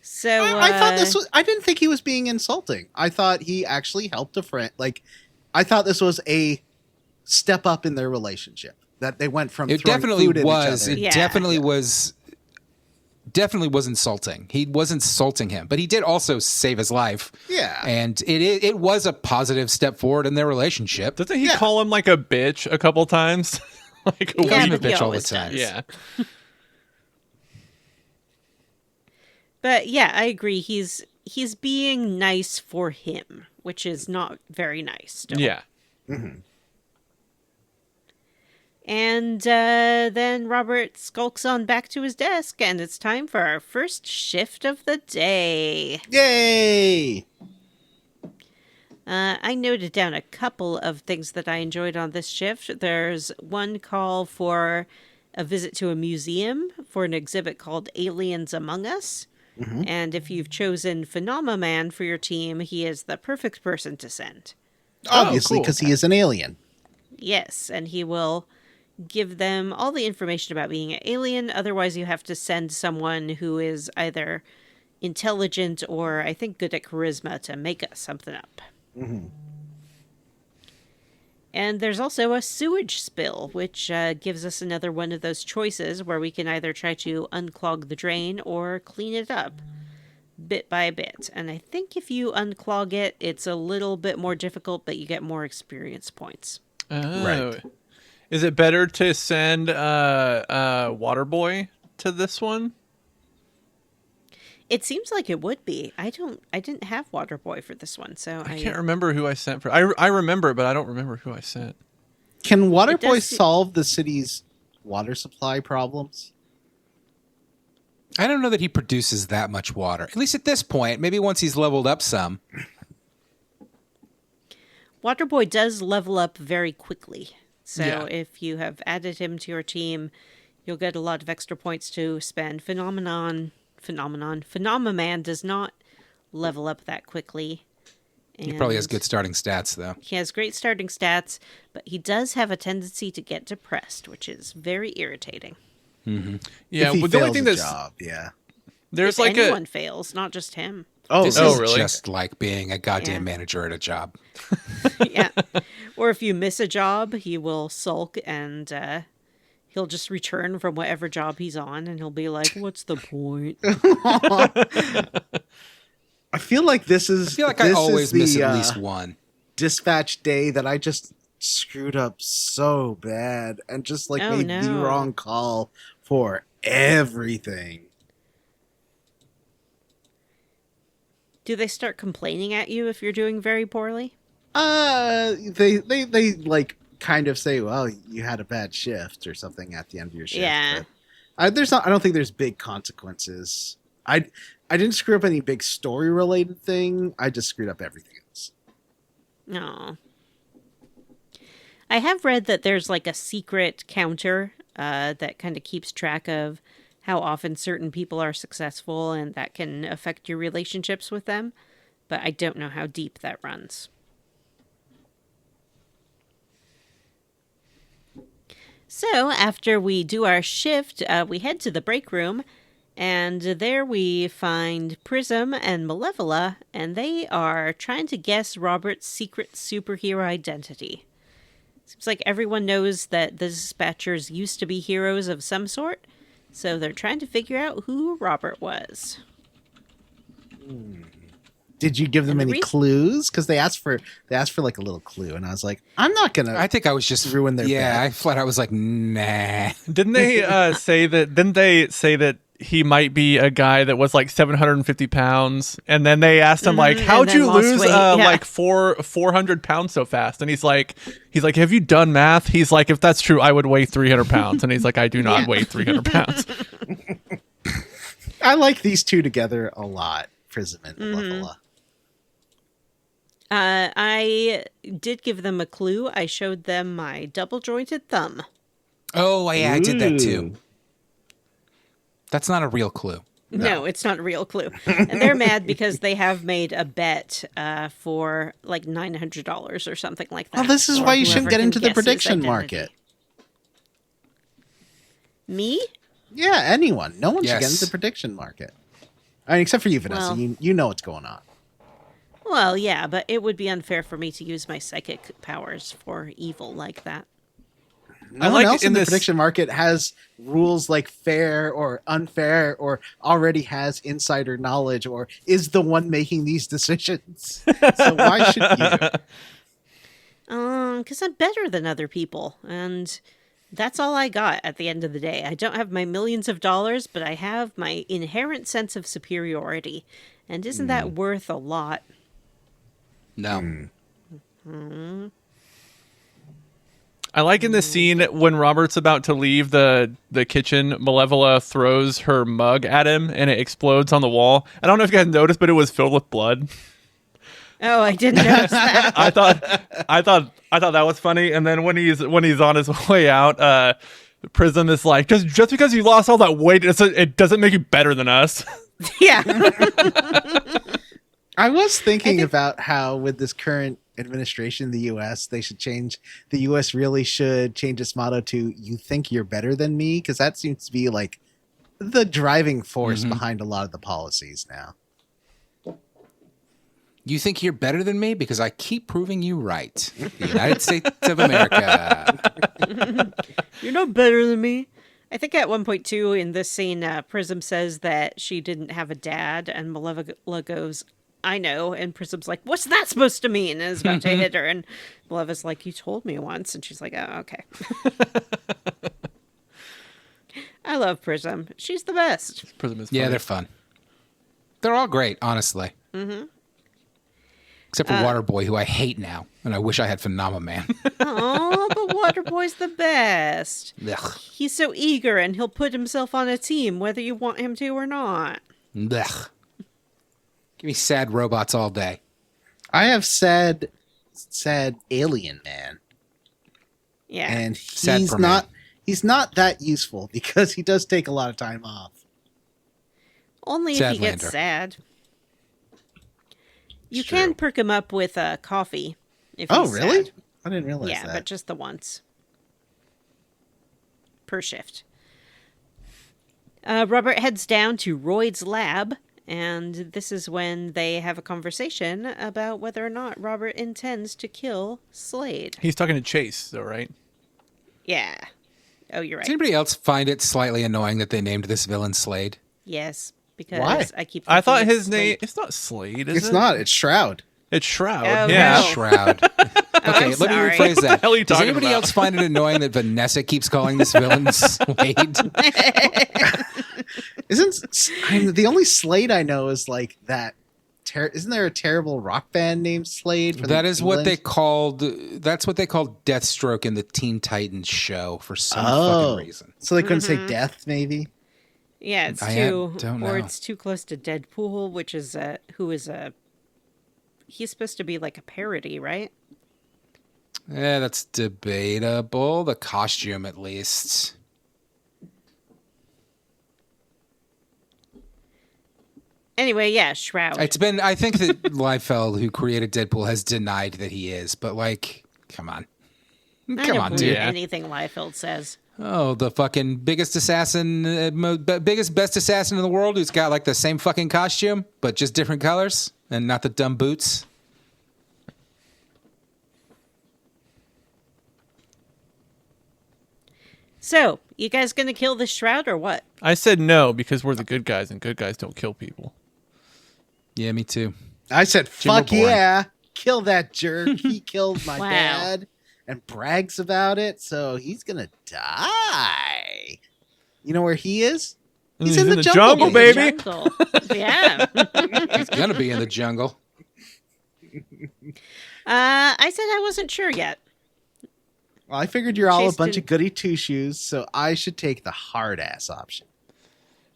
So I thought this was. I didn't think he was being insulting. I thought he actually helped a friend. Like, I thought this was a step up in their relationship. That they went from It throwing definitely food at was. each It other. Yeah. definitely was insulting. He was insulting him, but he did also save his life. Yeah. And it was a positive step forward in their relationship. Doesn't he Yeah. call him like a bitch a couple times? Like a He calls Yeah, him a but he bitch all the always time. does. yeah. But yeah, I agree. He's being nice for him, which is not very nice. Still. Yeah. And then Robert skulks on back to his desk, and it's time for our first shift of the day. Yay! I noted down a couple of things that I enjoyed on this shift. There's one call for a visit to a museum for an exhibit called Aliens Among Us. And if you've chosen Phenomenon for your team, he is the perfect person to send. Obviously, cool. because he is an alien. Yes, and he will give them all the information about being an alien. Otherwise, you have to send someone who is either intelligent or, I think, good at charisma to make us something up. And there's also a sewage spill, which gives us another one of those choices where we can either try to unclog the drain or clean it up bit by bit. And I think if you unclog it, it's a little bit more difficult, but you get more experience points. Oh. Right. Is it better to send Waterboy to this one? It seems like it would be. I didn't have Waterboy for this one, so I can't remember who I sent for. I remember, but I don't remember who I sent. Can Waterboy does solve the city's water supply problems? I don't know that he produces that much water. At least at this point. Maybe once he's leveled up some. Waterboy does level up very quickly. So Yeah. if you have added him to your team, you'll get a lot of extra points to spend. Phenomenon does not level up that quickly. He probably has And good starting stats, though. He has great starting stats, but he does have a tendency to get depressed, which is very irritating. Yeah, if he but the only fails thing a that's job, yeah. there's If like anyone fails, not just him. Oh, This Oh, is really? just like being a goddamn Yeah. manager at a job. Yeah. Or if you miss a job, he will sulk and he'll just return from whatever job he's on and he'll be like, "What's the point?" I feel like this I is. feel like this I always is the, miss at least one. dispatch day that I just screwed up so bad and just like Oh, made the no. wrong call for everything. Do they start complaining at you if you're doing very poorly? They like kind of say, "Well, you had a bad shift" or something at the end of your shift. Yeah. But I don't think there's big consequences. I didn't screw up any big story related thing. I just screwed up everything else. No. I have read that there's like a secret counter that kind of keeps track of how often certain people are successful and that can affect your relationships with them, but I don't know how deep that runs. So after we do our shift, we head to the break room, and there we find Prism and Malevola, and they are trying to guess Robert's secret superhero identity. Seems like everyone knows that the dispatchers used to be heroes of some sort, so they're trying to figure out who Robert was. Did you give them And the any reason- clues? Because they asked for like a little clue, and I was like, I'm not gonna. I think I was just ruin their Yeah, bet. I flat out was like, nah. Didn't they say that? Didn't they say that he might be a guy that was like 750 pounds? And then they asked him like, Mhm, "How'd and then you lost lose weight, yeah. like 400 pounds so fast?" And he's like, "Have you done math?" He's like, "If that's true, I would weigh 300 pounds." And he's like, "I do not Yeah. weigh 300 pounds." I like these two together a lot, Prism and Mm-hmm. Malevola. I did give them a clue. I showed them my double-jointed thumb. Oh, yeah, I did that Ooh. too. That's not a real clue. No, it's not a real clue. And they're mad because they have made a bet for like $900 or something like that. Well, this is for why you shouldn't whoever get can into the guess his prediction identity. market. Me? Yeah, anyone. No one should get Yes. into the prediction market. I mean, except for you, Vanessa. Well- You know what's going on. Well, yeah, but it would be unfair for me to use my psychic powers for evil like that. No I one like else in in the this- prediction market has rules like fair or unfair or already has insider knowledge or is the one making these decisions. So why should you? Because I'm better than other people, and that's all I got at the end of the day. I don't have my millions of dollars, but I have my inherent sense of superiority. And isn't that worth a lot? No. I like in the scene when Robert's about to leave the kitchen, Malevola throws her mug at him and it explodes on the wall. I don't know if you guys noticed, but it was filled with blood. Oh, I didn't notice that. I thought that was funny. And then when he's on his way out, Prism is like, just because you lost all that weight, it doesn't make you better than us. Yeah. I was thinking about how with this current administration in the U.S., they should change. The U.S. really should change its motto to "You think you're better than me," because that seems to be like the driving force behind a lot of the policies now. You think you're better than me because I keep proving you right. The United States of America. You're no better than me. I think at one point, too, in this scene, Prism says that she didn't have a dad, and Malevola goes, I know. And Prism's like, what's that supposed to mean? And is about to hit her. And Maleva's like, you told me once. And she's like, oh, okay. I love Prism. She's the best. Prism is funny. Yeah, they're fun. They're all great, honestly. Mm-hmm. Except for Waterboy, who I hate now, and I wish I had Phenomena Man. Oh, but Waterboy's the best. Ugh. He's so eager, and he'll put himself on a team, whether you want him to or not. Ugh. Give me sad robots all day. I have said Alien Man, Yeah. and Sad he's for me. he's not that useful because he does take a lot of time off. Only if Sad he gets Lander. sad. You True. can perk him up with coffee if Oh, he's really? sad. I didn't realize Yeah, that. but just the once. Per shift. Robert heads down to Royd's lab, and this is when they have a conversation about whether or not Robert intends to kill Slade. He's talking to Chase, though, right? Yeah. Oh, you're Does right. anybody else find it slightly annoying that they named this villain Slade? Yes, because Why? I keep. I thought thinking his it's name... Slade. It's not Slade, is It's it? not. It's Shroud. It's Shroud. Oh, yeah. no. Shroud. Okay, let me sorry. rephrase that. hell are you Does talking anybody about? else find it annoying that Vanessa keeps calling this villain Slade? The only Slade I know is like that. Isn't there a terrible rock band named Slade? That is what they England? called. That's what they called Deathstroke in the Teen Titans show for some Oh, fucking reason. so they couldn't say Death, maybe. Yeah, it's I too, don't or know. it's too close to Deadpool, which is he's supposed to be like a parody, right? Yeah, that's debatable. The costume, at least. Anyway, yeah, Shroud. It's been. I think that Liefeld, who created Deadpool, has denied that he is. But like, come on, I come don't on, believe dude. anything Liefeld says. Oh, the fucking biggest assassin, best assassin in the world, who's got like the same fucking costume, but just different colors, and not the dumb boots. So, you guys gonna kill the Shroud or what? I said no because we're the good guys, and good guys don't kill people. Yeah, me too. I said, Jim fuck Reborn. yeah. Kill that jerk. He killed my Wow. dad and brags about it, so he's going to die. You know where he is? He's in the jungle, In the baby. jungle. Yeah. He's gonna be in the jungle. I said I wasn't sure yet. Well, I figured you're all Chase a bunch didn't- of goody two-shoes, so I should take the hard-ass option.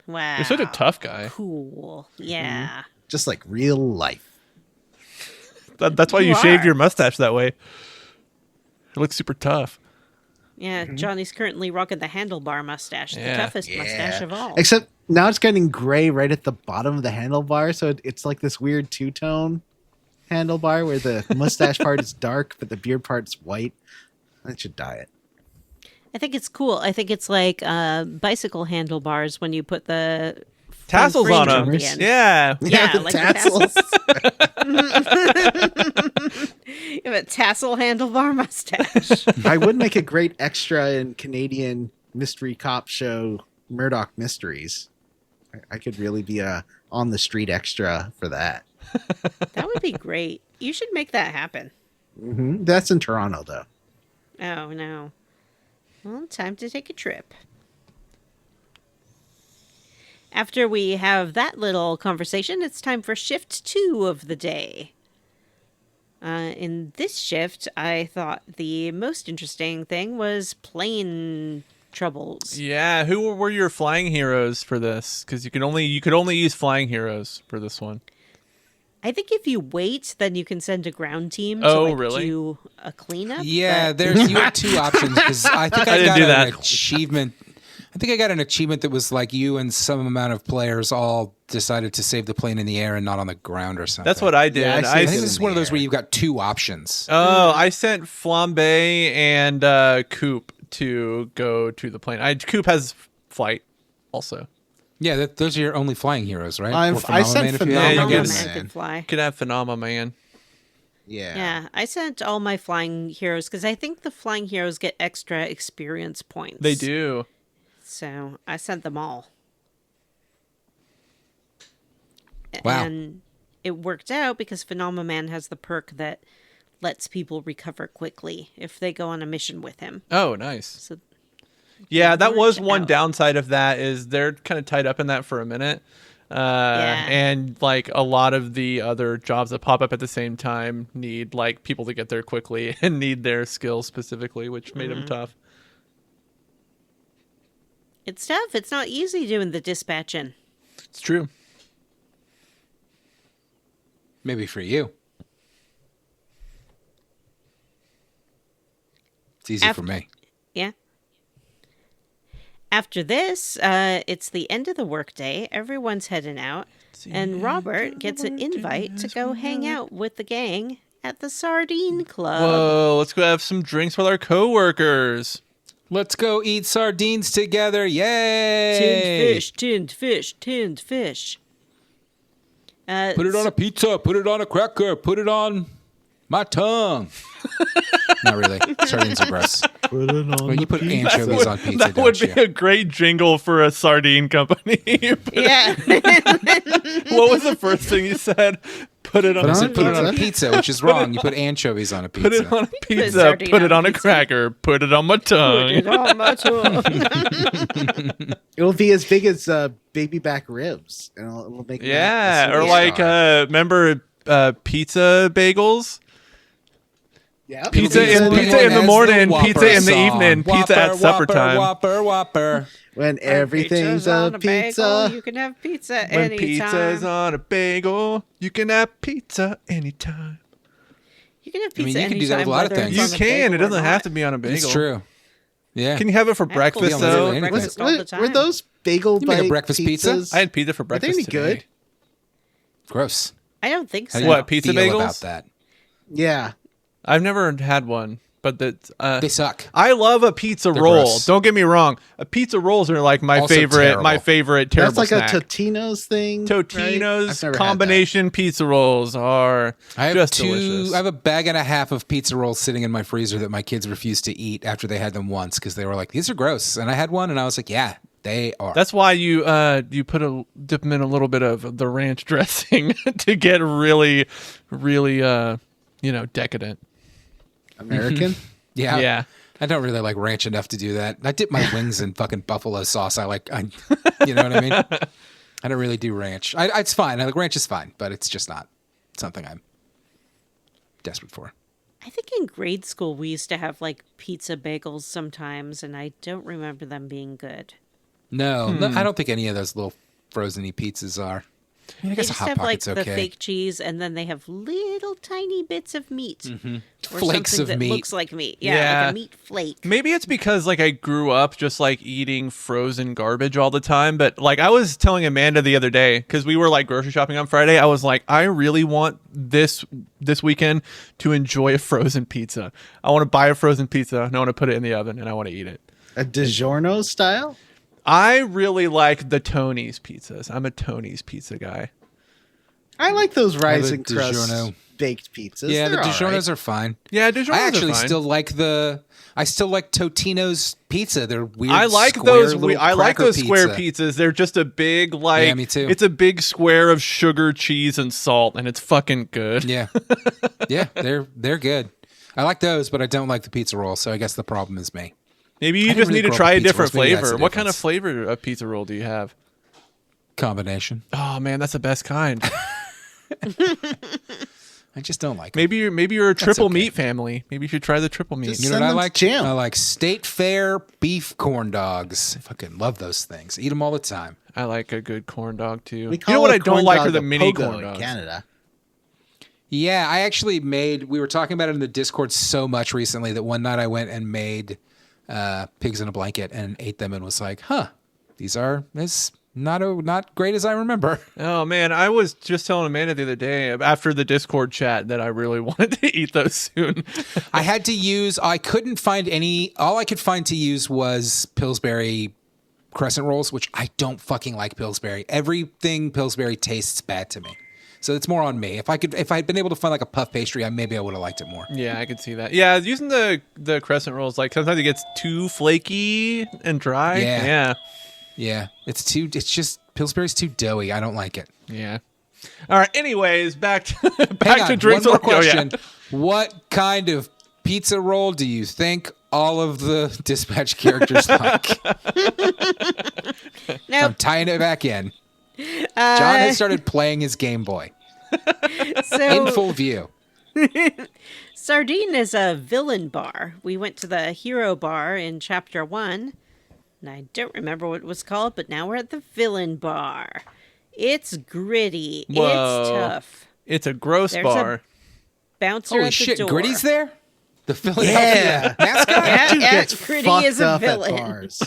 Wow. You're such a tough guy. Cool. Yeah. Just like real life. That's why You you shaved are. your mustache that way. It looks super tough. Yeah, Johnny's currently rocking the handlebar mustache, the Yeah. toughest mustache of all. Except now it's getting gray right at the bottom of the handlebar, so it's like this weird two-tone handlebar where the mustache part is dark, but the beard part's white. I should dye it. I think it's cool. I think it's like bicycle handlebars when you put the Tassels frame on at them. the end. Yeah. Yeah, the like tassels. You have a tassel handlebar mustache. I would make a great extra in Canadian mystery cop show, Murdoch Mysteries. I could really be a on the street extra for that. That would be great. You should make that happen. That's in Toronto, though. Oh, no. Well, time to take a trip. After we have that little conversation, it's time for shift 2 of the day. In this shift, I thought the most interesting thing was plane troubles. Yeah. Who were your flying heroes for this? Because you could only use flying heroes for this one. I think if you wait, then you can send a ground team to Oh, like, really? do a cleanup. Yeah, but- you have two options because I think I I, didn't got do an that. achievement. I think I got an achievement that was like you and some amount of players all decided to save the plane in the air and not on the ground or something. That's what I did. Yeah, I see. I think in this is the one of those air. where you've got two options. Oh, I sent Flambe and Coop to go to the plane. Coop has flight also. Yeah, those are your only flying heroes, right? I Or sent Phenomenon if you Phenomenon. have Yeah, them. you Phenomenon get- Man could fly. Could have Phenomena Man. Yeah. Yeah, I sent all my flying heroes because I think the flying heroes get extra experience points. They do. So I sent them all. Wow. And it worked out because Phenomenon has the perk that lets people recover quickly if they go on a mission with him. Oh, nice. So Yeah, that was worked one out. downside of that is they're kind of tied up in that for a minute. And like a lot of the other jobs that pop up at the same time need like people to get there quickly and need their skills specifically, which made them tough. It's tough. It's not easy doing the dispatching. It's true. Maybe for you. It's easy for me. Yeah. After this, it's the end of the workday. Everyone's heading out. And Robert gets an invite to go hang out with the gang at the Sardine Club. Whoa, let's go have some drinks with our coworkers. Let's go eat sardines together. Yay! Tinned fish, tinned fish, tinned fish. Put it on a pizza. Put it on a cracker. Put it on my tongue. Not really. Sardines are gross. Put it on When you put anchovies on pizza, That don't would be you? a great jingle for a sardine company. Yeah. What was the first thing you said? Put it on I a said put it on a pizza? pizza, which is wrong. You put anchovies on a pizza. Put it on a pizza. sardine Put it on on a pizza. cracker. Put it on my tongue. Put it on my tongue. It will be as big as baby back ribs, and it'll make Yeah, that or a like remember pizza bagels? yeah, Pizza it'll be in pizza in the As morning, Whopper pizza in the song. evening, pizza at Whopper, supper Whopper, time. Whopper, Whopper. when everything's Pizza's a on bagel, pizza. you can have pizza When anytime. pizza's on a bagel, you can have pizza anytime. You can have I mean, pizza you can do that with anytime, a lot of whether things. it's You on a can. bagel It doesn't or have not. to be on a bagel. It's true. Yeah. Can you have it for That's breakfast cool. though? Yeah, Breakfast all the time. Were those bagel You make a bite breakfast pizza? pizzas? I had pizza for Are they breakfast any today. good? Gross. I don't think How so. do you What, pizza feel bagels? about that? Yeah, I've never had one, but that They suck. I love a pizza They're roll. gross. Don't get me wrong. Pizza rolls are like my Also favorite. terrible. My favorite terrible that's like snack. a Totino's thing. right? I've Totino's never had combination pizza rolls are I have just two. delicious. I have a bag and a half of pizza rolls sitting in my freezer that my kids refused to eat after they had them once because they were like, "These are gross." And I had one, and I was like, "Yeah, they are." That's why you dip them in a little bit of the ranch dressing to get really, really decadent. American. yeah. Yeah. I don't really like ranch enough to do that. I dip my wings in fucking buffalo sauce. You know what I mean? I don't really do ranch. It's fine. I like ranch is fine, but it's just not something I'm desperate for. I think in grade school we used to have like pizza bagels sometimes, and I don't remember them being good. No, I don't think any of those little frozen-y pizzas are. I They guess a just Hot have like Pocket's the okay. fake cheese, and then they have little tiny bits of meat, or Flakes something of that meat. looks like meat. Yeah, Yeah. like a meat flake. Maybe it's because like I grew up just like eating frozen garbage all the time. But like I was telling Amanda the other day because we were like grocery shopping on Friday. I was like, I really want this weekend to enjoy a frozen pizza. I want to buy a frozen pizza and I want to put it in the oven and I want to eat it. A DiGiorno style. I really like the Tony's pizzas. I'm a Tony's pizza guy. I like those rising DiGiorno. crust baked pizzas. Yeah, the They're all DiGiornos right. are fine. Yeah, DiGiorno's I are actually fine. still like Totino's pizza. They're weird. I like square those. little I like cracker those square pizza. pizzas. They're just a big like. Yeah, me too. It's a big square of sugar, cheese, and salt, and it's fucking good. Yeah, yeah, they're good. I like those, but I don't like the pizza roll. So I guess the problem is me. Maybe you didn't just really need to grow up try a with pizza different rolls. Maybe that's flavor. the What kind of difference. flavor of pizza roll do you have? Combination. Oh man, that's the best kind. I just don't like. Maybe you're a triple okay. meat family. Maybe you should try the triple meat. Just You know Send what I them like? jam. I like State Fair beef corn dogs. I fucking love those things. Eat them all the time. I like a good corn dog too. We You call know what a I don't corn like dog are the a mini pogo corn in dogs. Canada. Yeah, I actually made. We were talking about it in the Discord so much recently that one night I went and made pigs in a blanket and ate them and was like, "Huh, these are as not great as I remember." Oh man, I was just telling Amanda the other day after the Discord chat that I really wanted to eat those soon. I had to use. I couldn't find any. All I could find to use was Pillsbury crescent rolls, which I don't fucking like Pillsbury. Everything Pillsbury tastes bad to me. So it's more on me. If I had been able to find like a puff pastry, maybe I would have liked it more. Yeah, I could see that. Yeah, using the crescent rolls, like sometimes it gets too flaky and dry. Yeah. Yeah. Yeah, it's just Pillsbury's too doughy. I don't like it. Yeah. All right. Anyways, back to Hang on, drinks. one more Oh, yeah. question. What kind of pizza roll do you think all of the dispatch characters like? Nope. I'm tying it back in. John has started playing his Game Boy in So full view. Sardine is a villain bar. We went to the hero bar in chapter 1, and I don't remember what it was called, but now we're at the villain bar. It's gritty. Whoa. It's tough. It's a gross There's bar. Bouncer Holy at the shit, door. Gritty's there? The Philadelphia mascot? Yeah, Dude gets Gritty fucked is a up at villain. bars.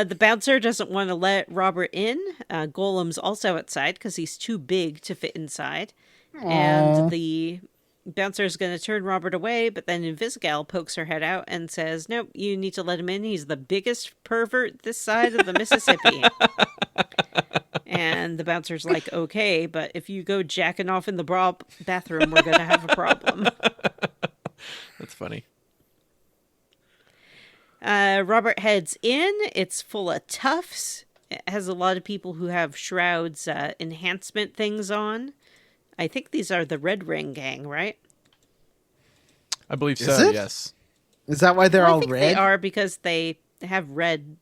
The bouncer doesn't want to let Robert in. Golem's also outside because he's too big to fit inside. And the bouncer is going to turn Robert away, but then Invisigal pokes her head out and says, nope, you need to let him in. He's the biggest pervert this side of the Mississippi. And the bouncer's like, okay, but if you go jacking off in the bathroom, we're going to have a problem. That's funny. Robert heads in. It's full of toughs. It has a lot of people who have Shroud's enhancement things on. I think these are the Red Ring gang, right? I believe Is so. it? Yes. Is that why they're Well, I all think red? they are because they have red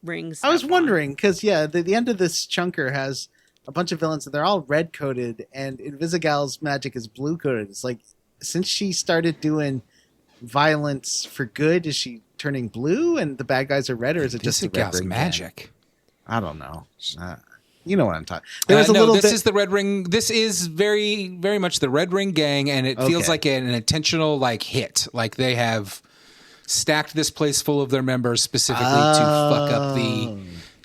rings. I was stuff on. wondering because the end of this chunker has a bunch of villains and they're all red coated, and Invisigal's magic is blue coated. It's like since she started doing violence for good, is she turning blue and the bad guys are red, or is it just the red Gal's ring magic. gang? I don't know. You know what I'm talking. There was a No, little this bit. is the Red Ring. This is very, very much the Red Ring gang, and it feels Okay. like an intentional hit. Like they have stacked this place full of their members specifically to fuck up the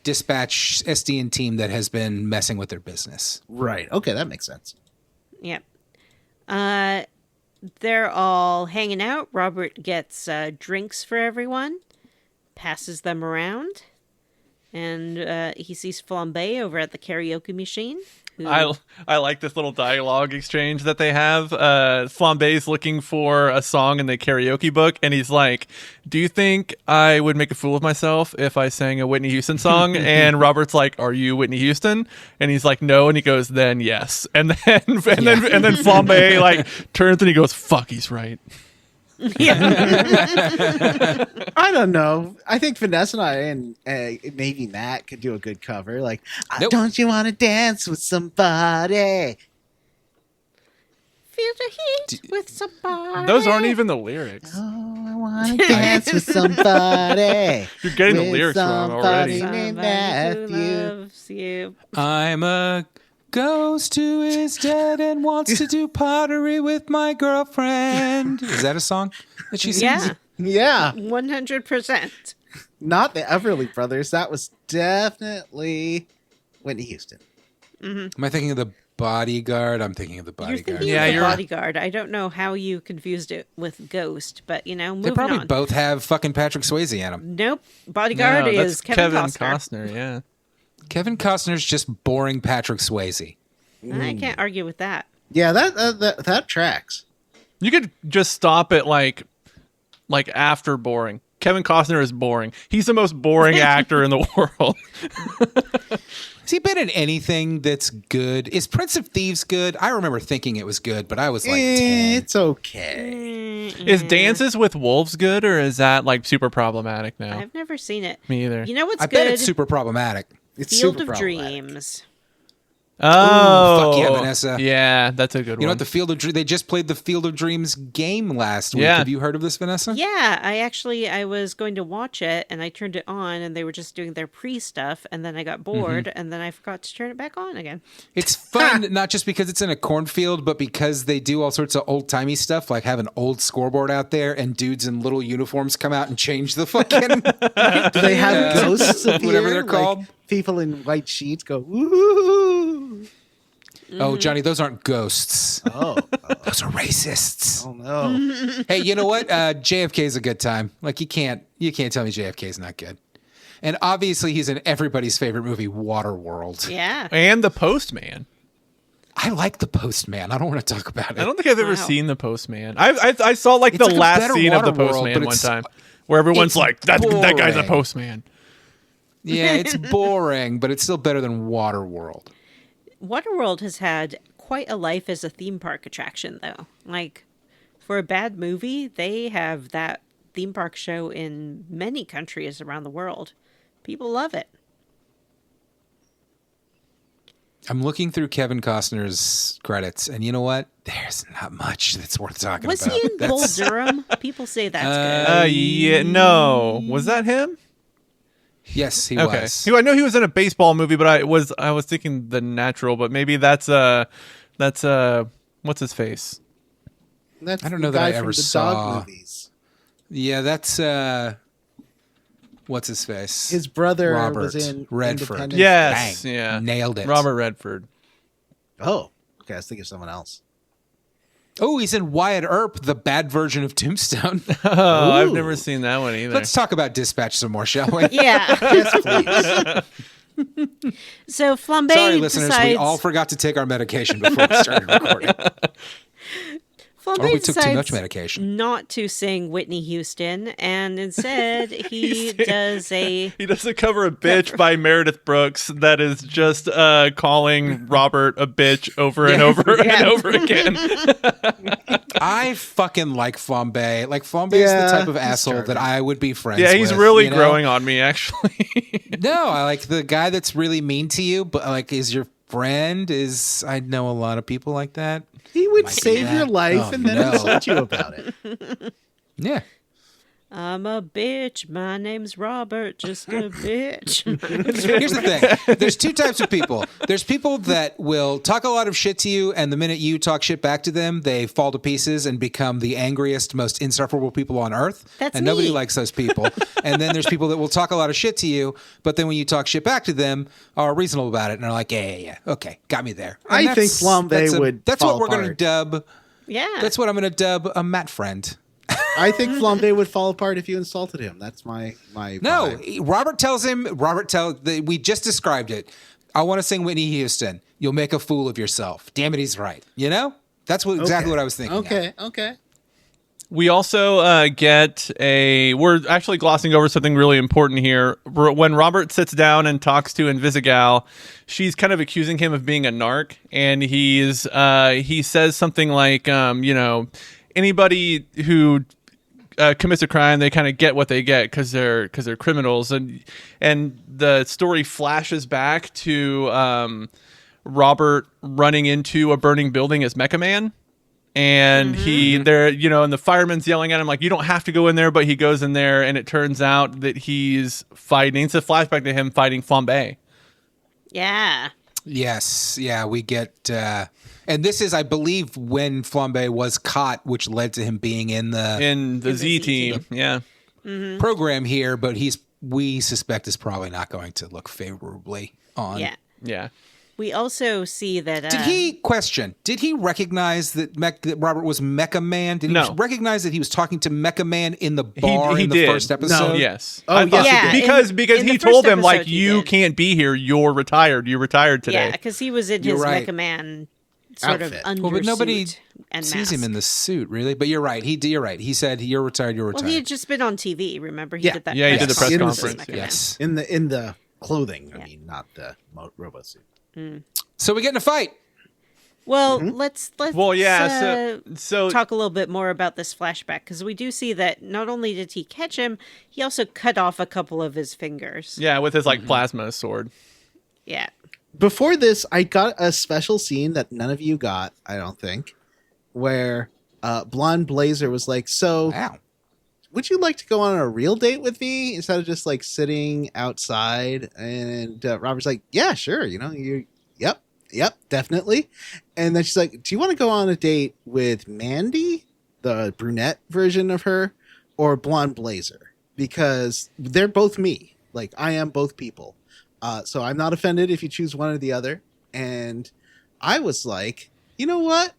dispatch SDN team that has been messing with their business. Right. Okay, that makes sense. Yep. They're all hanging out. Robert gets drinks for everyone, passes them around, and he sees Flambe over at the karaoke machine. who- I like this little dialogue exchange that they have. Flambe's looking for a song in the karaoke book, and he's like, do you think I would make a fool of myself if I sang a Whitney Houston song? And Robert's like, are you Whitney Houston? And he's like, no. And he goes, then yes. And then Flambe like turns and he goes, fuck, he's right. I don't know. I think Vanessa and I and maybe Matt could do a good cover. Like, Nope. don't you want to dance with somebody? Feel the heat with somebody. Those aren't even the lyrics. Oh, I want to dance with somebody. You're getting the With lyrics wrong already. somebody named Somebody who Matthew. loves you. I'm a ghost who is dead and wants to do pottery with my girlfriend. Is that a song that she sings? Yeah, Yeah, 100%. not the Everly Brothers. That was definitely Whitney Houston. Am I thinking of the Bodyguard? I'm thinking of the You're Bodyguard. thinking Yeah, of the you're- Bodyguard. I don't know how you confused it with Ghost, but They moving probably on. both have fucking Patrick Swayze in them. Nope. Bodyguard No, is that's Kevin Costner. Yeah. Kevin Costner's just boring Patrick Swayze. I can't argue with that. Yeah, that tracks. You could just stop it like after boring. Kevin Costner is boring. He's the most boring actor in the world. Has he been in anything that's good? Is Prince of Thieves good? I remember thinking it was good, but I was like 10. It's okay. Is Dances with Wolves good, or is that like super problematic now? I've never seen it. Me either. You know what's I good? bet it's super problematic. It's Field super of problematic. Dreams. Oh, fuck yeah, Vanessa. Yeah, that's a good You know one. what? They just played the Field of Dreams game last week. Yeah. Have you heard of this, Vanessa? Yeah, I was going to watch it and I turned it on and they were just doing their pre-stuff and then I got bored and then I forgot to turn it back on again. It's fun, not just because it's in a cornfield, but because they do all sorts of old-timey stuff, like have an old scoreboard out there and dudes in little uniforms come out and change the fucking... Do they have ghosts appear? Whatever they're Like, called. people in white sheets go, woo! Oh, Johnny, those aren't ghosts. Oh, Those are racists. oh no. Hey, you know what? JFK is a good time. Like you can't tell me JFK is not good. And obviously, he's in everybody's favorite movie, Waterworld. Yeah. And The Postman. I like The Postman. I don't want to talk about it. I don't think I've ever Wow. seen The Postman. I saw like It's the like a last better scene of The Waterworld, Postman but one it's- time, where everyone's it's like, that guy's a boring. postman. Yeah, it's boring, but it's still better than Waterworld. Waterworld has had quite a life as a theme park attraction, though. Like, for a bad movie, they have that theme park show in many countries around the world. People love it. I'm looking through Kevin Costner's credits, and you know what? There's not much that's worth talking Was about. he in Bull Durham? People say that's good. Yeah, no. Was that him? Yes, he Okay. was. I know he was in a baseball movie, but I was thinking The Natural, but maybe that's what's his face? That's I don't the know that guy I from ever the saw- dog movies. Yeah, that's what's his face? His brother Robert was in Redford. Independence Yes, Bang. yeah, Nailed it. Robert Redford. Oh, okay. I was thinking of someone else. Oh, he's in Wyatt Earp, the bad version of Tombstone. Oh, I've Ooh. never seen that one either. Let's talk about Dispatch some more, shall we? Yeah. Yes, please. So Flambe Sorry, listeners, decides... we all forgot to take our medication before we started recording. Flambe Or we took too decides much medication. not to sing Whitney Houston, and instead he does a... He does a cover of "Bitch" by Meredith Brooks that is just calling Robert a bitch over and over and over again. I fucking like Flambe. Like, Flambe is the Yeah, type of he's asshole that charming. I would be friends Yeah, with. he's really you know? growing on me, actually. No, I like the guy that's really mean to you, but like is your friend. I know a lot of people like that. He would Might be save your that. life Oh, and then no. insult you about it. Yeah. I'm a bitch. My name's Robert. Just a bitch. Here's the thing. There's two types of people. There's people that will talk a lot of shit to you, and the minute you talk shit back to them, they fall to pieces and become the angriest, most insufferable people on earth. That's and nobody me. likes those people. And then there's people that will talk a lot of shit to you, but then when you talk shit back to them, are reasonable about it and are like, yeah, okay, got me there. And I think Flambe would That's fall what we're going to apart. dub. Yeah. That's what I'm going to dub a Matt friend. I think Flambe would fall apart if you insulted him. That's my No, vibe. Robert tells him. We just described it. I want to sing Whitney Houston. You'll make a fool of yourself. Damn it, he's right. You know, that's exactly what I was thinking. Okay. We also we're actually glossing over something really important here. When Robert sits down and talks to Invisigal, she's kind of accusing him of being a narc, and he says something like, anybody who commits a crime, they kind of get what they get because they're criminals, and the story flashes back to Robert running into a burning building as Mecha Man. And and the fireman's yelling at him like, you don't have to go in there, but he goes in there, and it turns out that he's fighting. It's a flashback to him fighting Flambe. Yeah. Yes. Yeah. We get. And this is, I believe, when Flambe was caught, which led to him being in the Z team. Yeah. program here. But we suspect is probably not going to look favorably on. Yeah. Yeah. We also see that... Did he recognize that Robert was Mecha Man? Did he No. recognize that he was talking to Mecha Man in the bar he in the did. first episode? No. Yes. Oh, I thought- yes, he did. because in he the told first him like, episode he you did. can't be here. You're retired. You retired today. Yeah, because he was in You're his right. Mecha Man sort Outfit. of undersuit Well, but nobody and sees him mask. in the suit, really. But you're right. You're right. He said, "You're retired. You're Well, retired." he had just been on TV. Remember, he Yeah. did that. Yeah, he did the press Yes. conference. Mecha Man. Yes. In the clothing. I Yeah. mean, not the robo suit. So we get in a fight. Well, let's Well, yeah. So talk a little bit more about this flashback, because we do see that not only did he catch him, he also cut off a couple of his fingers. yeah, with his like plasma sword. Yeah. Before this, I got a special scene that none of you got, I don't think, where Blonde Blazer was like, so Wow. would you like to go on a real date with me instead of just like sitting outside? And Robert's like, yeah, sure. Yep, definitely. And then she's like, do you want to go on a date with Mandy, the brunette version of her, or Blonde Blazer? Because they're both me. Like, I am both people. So I'm not offended if you choose one or the other. And I was like, you know what?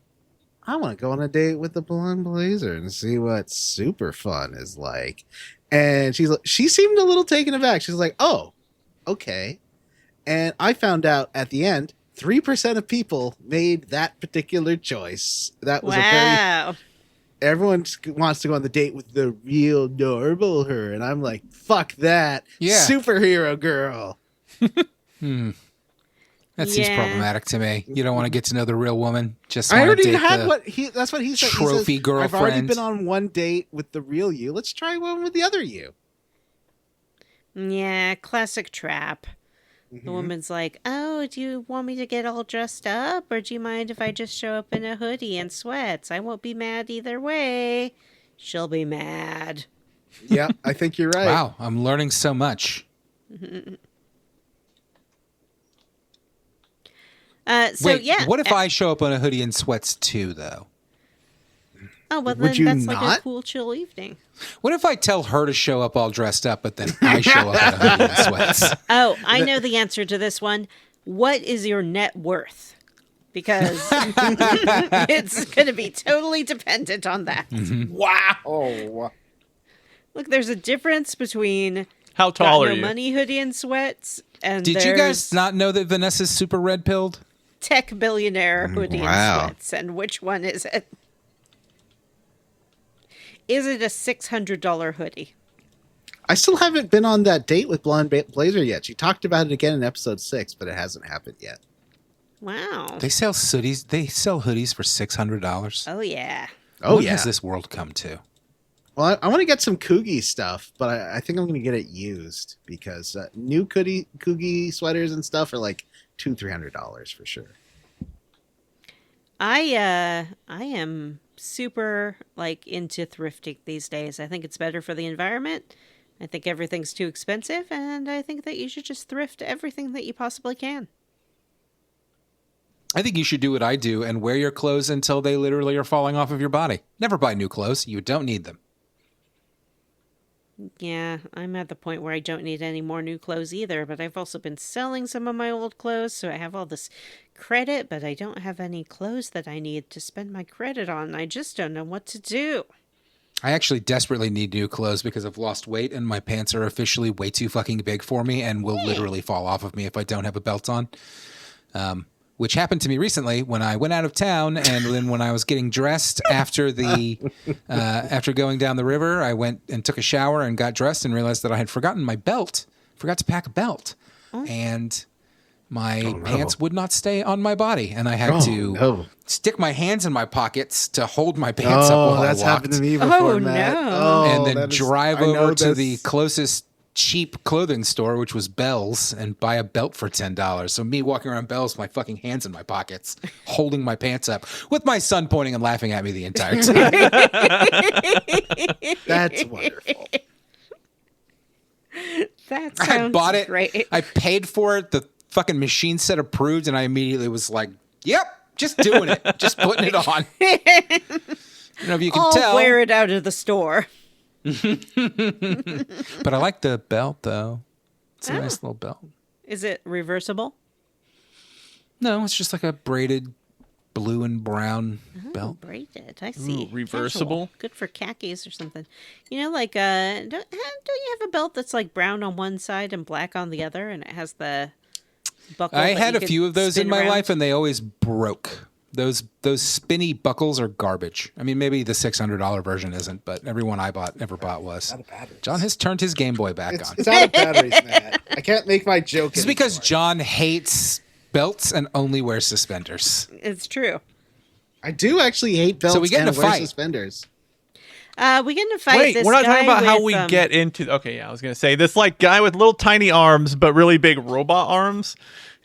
I want to go on a date with the Blonde Blazer and see what super fun is like. And she seemed a little taken aback. She's like, oh, okay. And I found out at the end, 3% of people made that particular choice. That was Wow. everyone wants to go on the date with the real normal her. And I'm like, fuck that. Yeah. Superhero girl. That seems problematic to me. You don't want to get to know the real woman. Just I want to already date had the what he. That's what he said. trophy he says, girlfriend. I've already been on one date with the real you. Let's try one with the other you. Yeah, classic trap. The woman's like, "Oh, do you want me to get all dressed up, or do you mind if I just show up in a hoodie and sweats? I won't be mad either way." She'll be mad. Yeah, I think you're right. Wow, I'm learning so much. Wait, yeah. what if I show up on a hoodie and sweats too, though? Oh, well, Would then you that's like not? a cool, chill evening. What if I tell her to show up all dressed up, but then I show up in a hoodie and sweats? Oh, I know the answer to this one. What is your net worth? Because it's going to be totally dependent on that. Wow. Look, there's a difference between How tall got are no you? money hoodie and sweats, and Did you guys there's not know that Vanessa's super red pilled? tech billionaire hoodie Wow. and sweats. And which one is it? Is it a $600 hoodie? I still haven't been on that date with Blonde Blazer yet. She talked about it again in episode 6, but it hasn't happened yet. Wow. They sell hoodies. They sell hoodies for $600. Oh, yeah. Oh, What yeah. has this world come to? Well, I want to get some Coogie stuff, but I think I'm going to get it used because new Coogie sweaters and stuff are like $200-$300 for sure. I am super into thrifting these days. I think it's better for the environment. I think everything's too expensive, and I think that you should just thrift everything that you possibly can. I think you should do what I do and wear your clothes until they literally are falling off of your body. Never buy new clothes. You don't need them. Yeah, I'm at the point where I don't need any more new clothes either, but I've also been selling some of my old clothes, so I have all this credit, but I don't have any clothes that I need to spend my credit on. I just don't know what to do. I actually desperately need new clothes because I've lost weight and my pants are officially way too fucking big for me and will literally fall off of me if I don't have a belt on. Which happened to me recently when I went out of town, and then when I was getting dressed after after going down the river, I went and took a shower and got dressed and realized that I had forgotten my belt. Forgot to pack a belt, and my pants would not stay on my body, and I had to stick my hands in my pockets to hold my pants up while that's I walked, happened to me before, Oh, Matt. no. Oh, and then that is- drive I know over to this. the closest cheap clothing store, which was Bell's, and buy a belt for $10. So me walking around Bell's with my fucking hands in my pockets, holding my pants up, with my son pointing and laughing at me the entire time. That's wonderful. That I sounds bought it. great. I paid for it. The fucking machine said approved, and I immediately was like, "Yep, just doing it, just putting it on." I don't know if you can I'll tell, wear it out of the store. but I like the belt though. It's a nice little belt. Is it reversible? No, it's just like a braided blue and brown belt. Braided. I see. reversible? Casual. Good for khakis or something. You know, don't you have a belt that's like brown on one side and black on the other, and it has the buckle? I that had you a can few of those in spin my around? life, and they always broke. Those spinny buckles are garbage. I mean, maybe the $600 version isn't, but every one I ever bought was. John has turned his Game Boy back on. It's out of batteries, Matt. I can't make my joke. This is because John hates belts and only wears suspenders. It's true. I do actually hate belts So we get in and a wear fight. suspenders. We get in a fight. Wait, this we're not talking guy about how with, we get into. Okay, yeah, I was gonna say this guy with little tiny arms but really big robot arms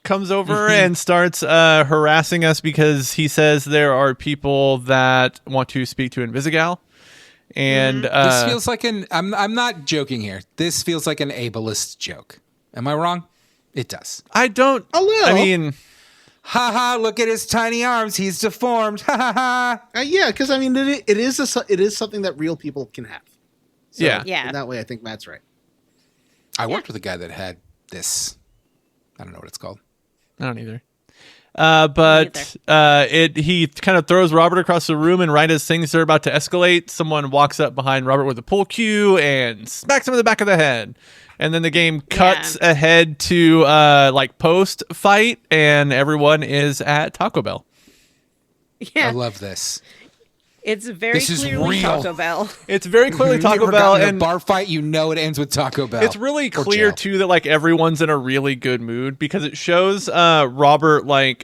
comes over and starts harassing us because he says there are people that want to speak to Invisigal, and This feels like I'm not joking here. This feels like an ableist joke. Am I wrong? It does. I don't. A little. I mean, Ha ha! Look at his tiny arms. He's deformed. Ha ha ha! Yeah, because I mean, it is something that real people can have. So, Yeah. Yeah. In that way, I think Matt's right. I worked with a guy that had this. I don't know what it's called. I don't either. But he kind of throws Robert across the room, and right as things are about to escalate, someone walks up behind Robert with a pull cue and smacks him in the back of the head. And then the game cuts ahead to post fight, and everyone is at Taco Bell. Yeah. I love this. It's very This is clearly real. Taco Bell. It's very clearly If Taco you've Bell, gotten in a and bar fight, you know it ends with Taco Bell. it's really Or clear jail. too that like everyone's in a really good mood because it shows Robert like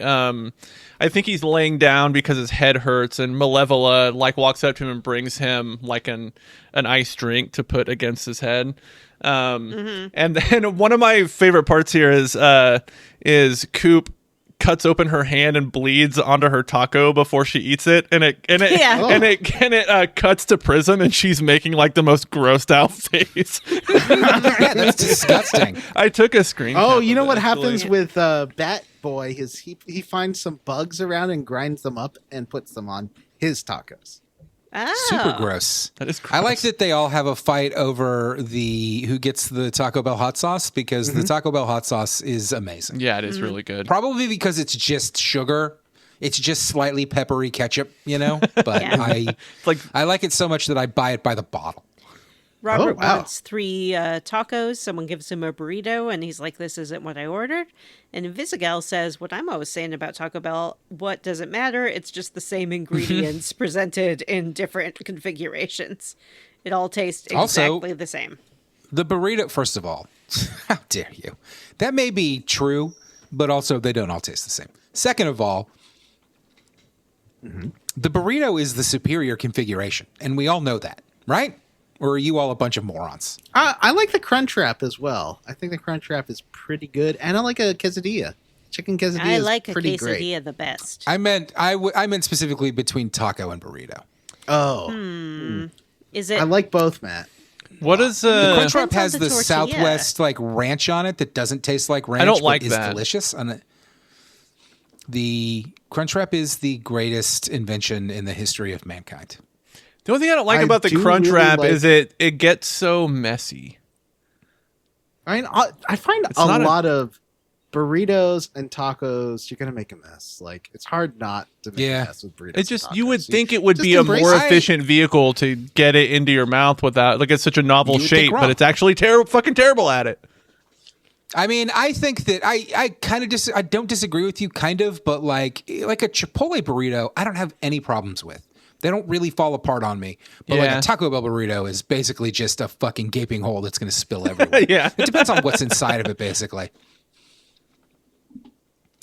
I think he's laying down because his head hurts, and Malevola like walks up to him and brings him like an ice drink to put against his head. And then one of my favorite parts here is Coop cuts open her hand and bleeds onto her taco before she eats it, and it Yeah. and it cuts to Prism, and she's making like the most grossed out face. Yeah, that's disgusting. I took a screen. Oh, cap you of know it, what actually. happens with Bat Boy is he finds some bugs around and grinds them up and puts them on his tacos. Oh. Super gross. That is I like gross. that they all have a fight over who gets the Taco Bell hot sauce, because the Taco Bell hot sauce is amazing. Yeah, it is really good. Probably because it's just sugar. It's just slightly peppery ketchup, you know? But Yeah. like- I like it so much that I buy it by the bottle. Robert Oh, wow. wants 3 tacos. Someone gives him a burrito, and he's like, "This isn't what I ordered." And Visigal says, "What I'm always saying about Taco Bell, what does it matter? It's just the same ingredients presented in different configurations. It all tastes Also- exactly the same." The burrito, first of all, how dare you? That may be true, but also they don't all taste the same. Second of all, the burrito is the superior configuration, and we all know that, right? Or are you all a bunch of morons? I like the Crunch Wrap as well. I think the Crunch Wrap is pretty good, and I like a quesadilla. Chicken quesadilla I is like a pretty quesadilla great. the best. I meant specifically between taco and burrito. Oh, Is it? I like both, Matt. What is Crunch Wrap Depends on has the the tortilla. Southwest like ranch on it that doesn't taste like ranch. don't like but is that. delicious. And the Crunch Wrap is the greatest invention in the history of mankind. the only thing I don't like I about the do Crunch really Wrap like- is it gets so messy. I mean, I find It's a not a- lot of burritos and tacos, you're gonna make a mess. Like, it's hard not to make Yeah. a mess with burritos. It just and you would tacos. think it would just be a embrace more it. efficient vehicle to get it into your mouth without like it's such a novel You would think shape, wrong. but it's actually fucking terrible at it. I mean, I think that I kind of I don't disagree with you, kind of, but like a Chipotle burrito, I don't have any problems with. They don't really fall apart on me. But like Yeah. a Taco Bell burrito is basically just a fucking gaping hole that's going to spill everywhere. Yeah. It depends on what's inside of it, basically.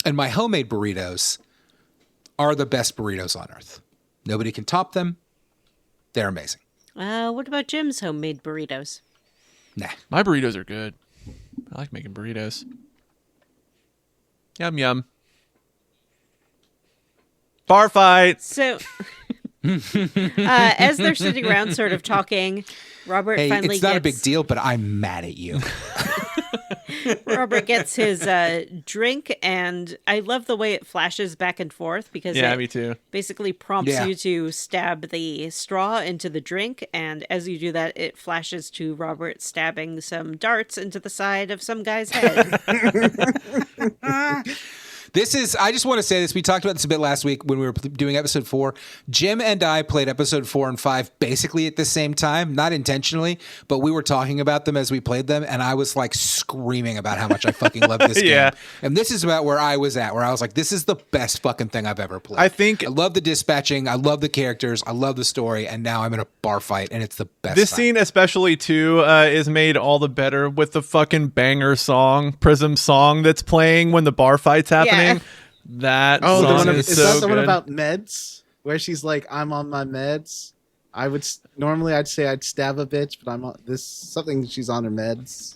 And my homemade burritos are the best burritos on earth. Nobody can top them. They're amazing. What about Jim's homemade burritos? Nah. My burritos are good. I like making burritos. Yum yum. Bar fight. So, as they're sitting around, sort of talking, Robert Hey, finally it's not gets a big deal, but I'm mad at you. Robert gets his drink, and I love the way it flashes back and forth because Yeah, it me too. basically prompts Yeah. you to stab the straw into the drink, and as you do that, it flashes to Robert stabbing some darts into the side of some guy's head. I just want to say this. We talked about this a bit last week when we were doing episode 4. Jim and I played episode 4 and 5 basically at the same time, not intentionally, but we were talking about them as we played them. And I was like screaming about how much I fucking love this Yeah. game. And this is about where I was at, where I was like, this is the best fucking thing I've ever played. I think- I love the dispatching. I love the characters. I love the story. And now I'm in a bar fight and it's the best. This fight. scene especially too is made all the better with the fucking banger song, Prism song that's playing when the bar fight's happening. That Oh, the song one is is so that the one good. about meds where she's like, "I'm on my meds." I would normally I'd say I'd stab a bitch, but I'm on this something. She's on her meds.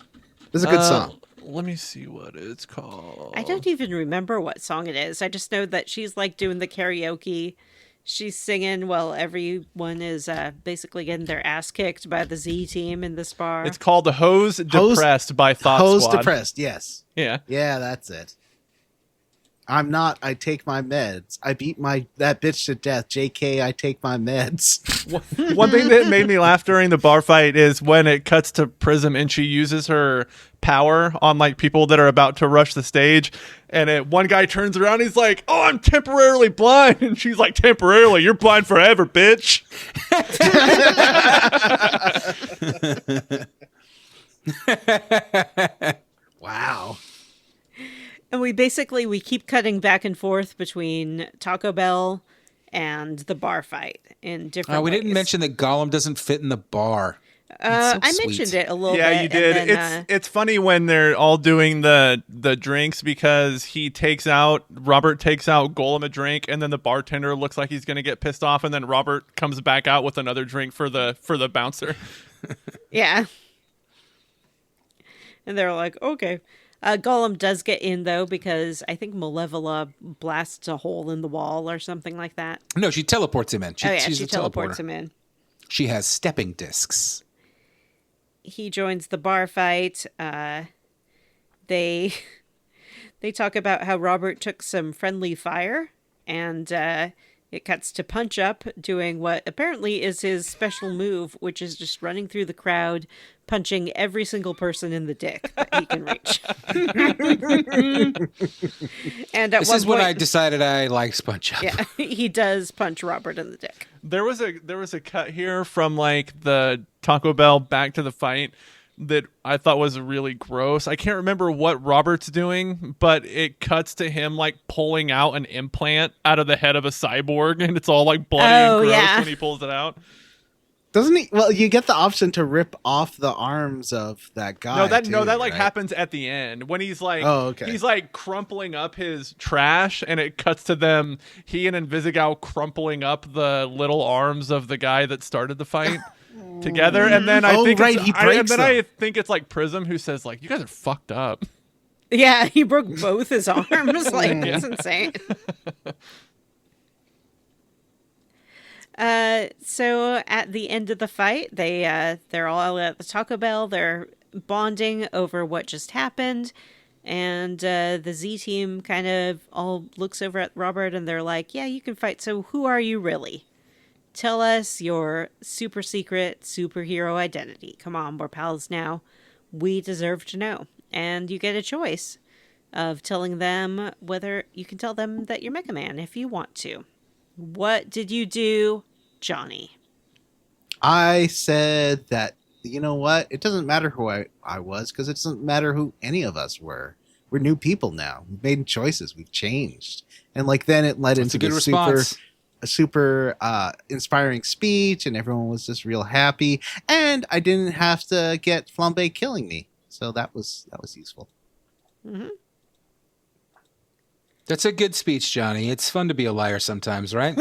This is a good song. Let me see what it's called. I don't even remember what song it is. I just know that she's like doing the karaoke. She's singing while everyone is basically getting their ass kicked by the Z team in this bar. It's called "The Hose Depressed" by Thought Hose Squad. depressed. Yes. Yeah. Yeah, that's it. I'm not. I take my meds. I beat that bitch to death. JK, I take my meds. One thing that made me laugh during the bar fight is when it cuts to Prism and she uses her power on like people that are about to rush the stage, and one guy turns around, he's like, "Oh, I'm temporarily blind," and she's like, "Temporarily? You're blind forever, bitch." Wow. And we keep cutting back and forth between Taco Bell and the bar fight in different We ways. didn't mention that Gollum doesn't fit in the bar. I mentioned it a little bit. Yeah, you did. And then, It's funny when they're all doing the drinks because Robert takes out Golem a drink, and then the bartender looks like he's gonna get pissed off, and then Robert comes back out with another drink for the bouncer. yeah. And they're like, okay. Gollum does get in, though, because I think Malevola blasts a hole in the wall or something like that. No, she teleports him in. She's she a teleports teleporter. him in. She has stepping discs. He joins the bar fight. They talk about how Robert took some friendly fire, and it cuts to Punch Up doing what apparently is his special move, which is just running through the crowd, punching every single person in the dick that he can reach. And at This one is when I point, decided I liked Punch Up. yeah, he does punch Robert in the dick. There was a cut here from like the Taco Bell back to the fight that I thought was really gross. I can't remember what Robert's doing, but it cuts to him like pulling out an implant out of the head of a cyborg, and it's all like bloody and gross when he pulls it out. Doesn't he? Well, you get the option to rip off the arms of that guy. No, that like right? happens at the end when he's like, okay. he's like crumpling up his trash, and it cuts to them, he and Invisigal crumpling up the little arms of the guy that started the fight together, and then I think I think it's like Prism who says like, you guys are fucked up. Yeah, he broke both his arms. Like, that's insane. So at the end of the fight, they're all at the Taco Bell. They're bonding over what just happened, and the Z team kind of all looks over at Robert, and they're like, "Yeah, you can fight. So who are you really? Tell us your super secret superhero identity. Come on, we're pals now. We deserve to know." And you get a choice of telling them whether you can tell them that you're Mega Man if you want to. What did you do, Johnny? I said that, you know what? It doesn't matter who I was, because it doesn't matter who any of us were. We're new people now. We've made choices. We've changed. And like then it led That's into a good a response. super inspiring speech, and everyone was just real happy. And I didn't have to get Flambe killing me. So that was useful. Mm-hmm. That's a good speech, Johnny. It's fun to be a liar sometimes, right?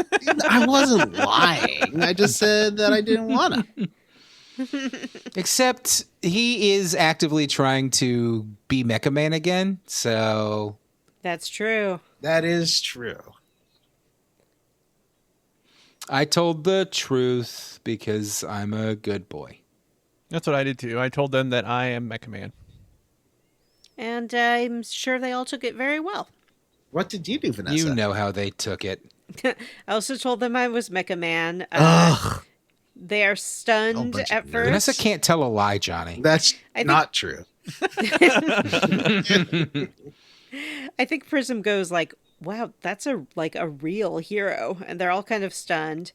I wasn't lying. I just said that I didn't want to. Except he is actively trying to be Mecha Man again, so... That's true. That is true. I told the truth because I'm a good boy. That's what I did too. I told them that I am Mecha Man. And I'm sure they all took it very well. What did you do, Vanessa? You know how they took it. I also told them I was Mecha Man. Ugh. They are stunned bunch at of nerds. first. Vanessa can't tell a lie, Johnny. That's I think- not true. I think Prism goes like, "Wow, that's a real hero," and they're all kind of stunned.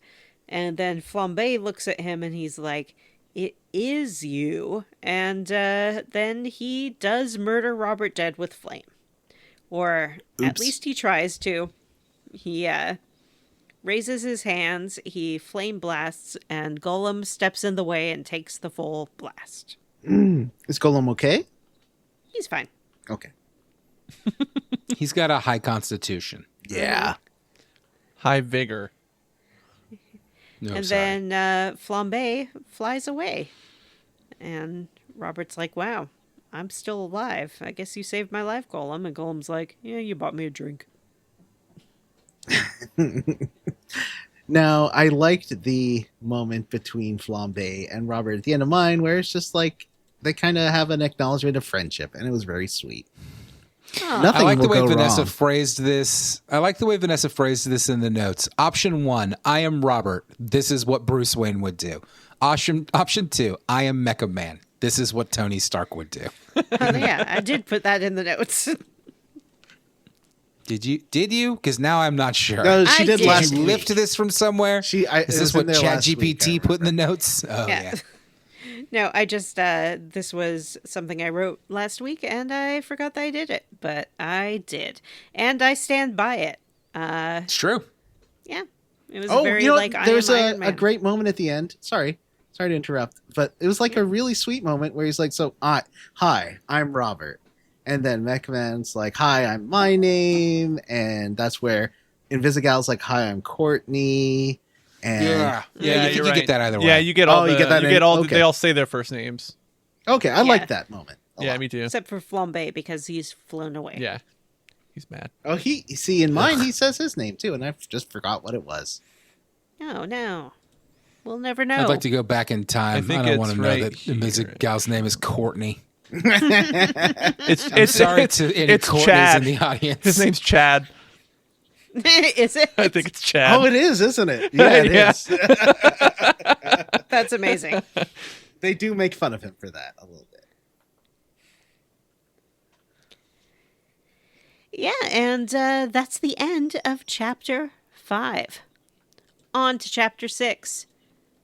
And then Flambe looks at him and he's like, "It is you." And then he does murder Robert dead with flame, or at Oops. least he tries to. He raises his hands, he flame blasts, and Golem steps in the way and takes the full blast. Is Golem okay? He's fine. Okay. He's got a high constitution. Yeah. High vigor. No, And sorry. then Flambe flies away. And Robert's like, "Wow, I'm still alive. I guess you saved my life, Golem." And Golem's like, "Yeah, you bought me a drink." Now, I liked the moment between Flambe and Robert at the end of mine, where it's just like they kind of have an acknowledgement of friendship, and it was very sweet. Oh, Nothing I like the will way go Vanessa wrong. phrased this. I like the way Vanessa phrased this in the notes. Option 1, I am Robert. This is what Bruce Wayne would do. Option 2, I am Mecha Man. This is what Tony Stark would do. yeah, I did put that in the notes. Did you? Because now I'm not sure. No, she I did did. last Did you week. lift this from somewhere? Is Is this what ChatGPT put in the notes? Oh, yeah. No, I just, this was something I wrote last week, and I forgot that I did it. But I did. And I stand by it. It's true. Yeah, It was Oh, very you know, like I there's am Iron a Man. great moment at the end. Sorry to interrupt, but it was like a really sweet moment where he's like, "So, hi, I'm Robert," and then Mech Man's like, "Hi, I'm my name," and that's where Invisigal's like, "Hi, I'm Courtney," and Yeah, Yeah, you think you're you right. get that either way. Yeah, you get all Oh, the, you get that you in- get all okay. they all say their first names. okay, I Yeah. like that moment. a Yeah, lot. me too. Except for Flambe because he's flown away. Yeah, he's mad. Oh, in mine he says his name too, and I just forgot what it was. No. We'll never know. I'd like to go back in time. I I, think don't want it's to know right that here, the gal's name is Courtney. It's I'm sorry it's, to any it's Courtneys Chad. in the audience. His name's Chad. Is it? I think it's Chad. Oh, it is, isn't it? Yeah, it Yeah. is. That's amazing. They do make fun of him for that a little bit. Yeah, and that's the end of chapter 5. On to chapter 6.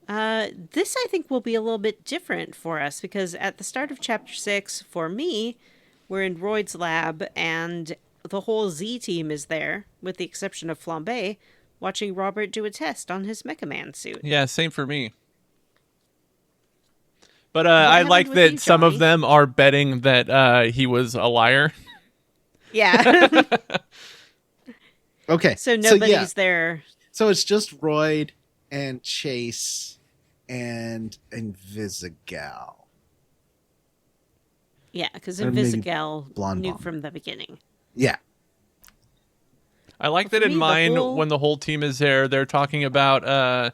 This, I think, will be a little bit different for us because at the start of chapter 6, for me, we're in Royd's lab and the whole Z team is there, with the exception of Flambe, watching Robert do a test on his Mecha Man suit. Yeah, same for me. But What I happened like with that you, some of Johnny? them are betting that he was a liar. Yeah. Okay, So nobody's yeah. there. So it's just Royd and Chase and Invisigal. Yeah, because Or maybe Invisigal Blonde knew Bomb. from the beginning. Yeah. I like Well, that for in me, the mine whole- when the whole team is there. They're talking about.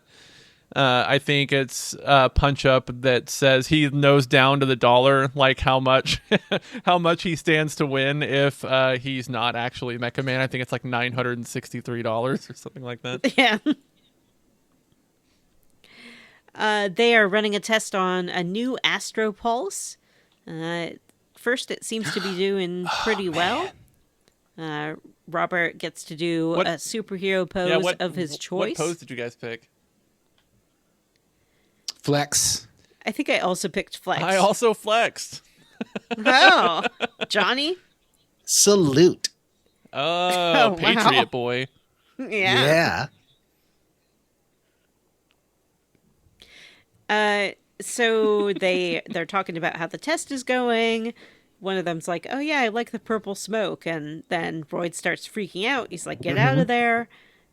I think it's Punch Up that says he knows down to the dollar, like how much he stands to win if he's not actually Mecha Man. I think it's like $963 or something like that. Yeah. They are running a test on a new Astro Pulse. First, it seems to be doing pretty well. Robert gets to do What- a superhero pose of his choice. What pose did you guys pick? Flex. I think I also picked Flex. I also flexed. Oh, Johnny? Salute. Oh, wow. Patriot boy. Yeah. So they're talking about how the test is going. One of them's like, "Oh yeah, I like the purple smoke," and then Royd starts freaking out. He's like, "Get out of there!"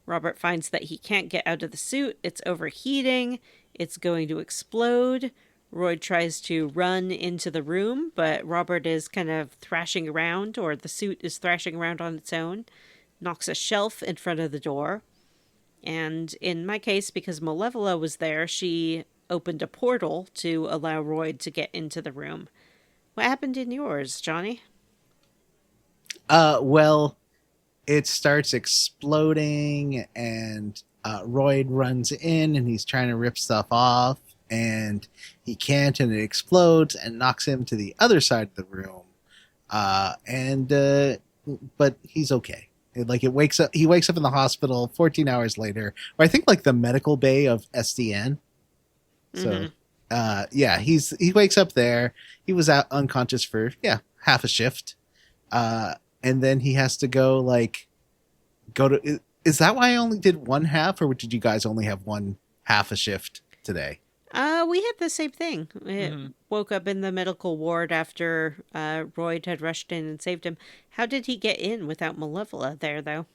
Robert finds that he can't get out of the suit. It's overheating. It's going to explode. Royd tries to run into the room, but Robert is kind of thrashing around, or the suit is thrashing around on its own. Knocks a shelf in front of the door. And in my case, because Malevola was there, she opened a portal to allow Royd to get into the room. What happened in yours, Johnny? Well, it starts exploding, and Royd runs in, and he's trying to rip stuff off, and he can't, and it explodes and knocks him to the other side of the room. But he's okay. He wakes up in the hospital 14 hours later, or I think like the medical bay of SDN. So, he wakes up there. He was out unconscious for half a shift, and then he has to go to. Is that why I only did one half, or did you guys only have one half a shift today? We had the same thing. We woke up in the medical ward after Royd had rushed in and saved him. How did he get in without Malevola there, though?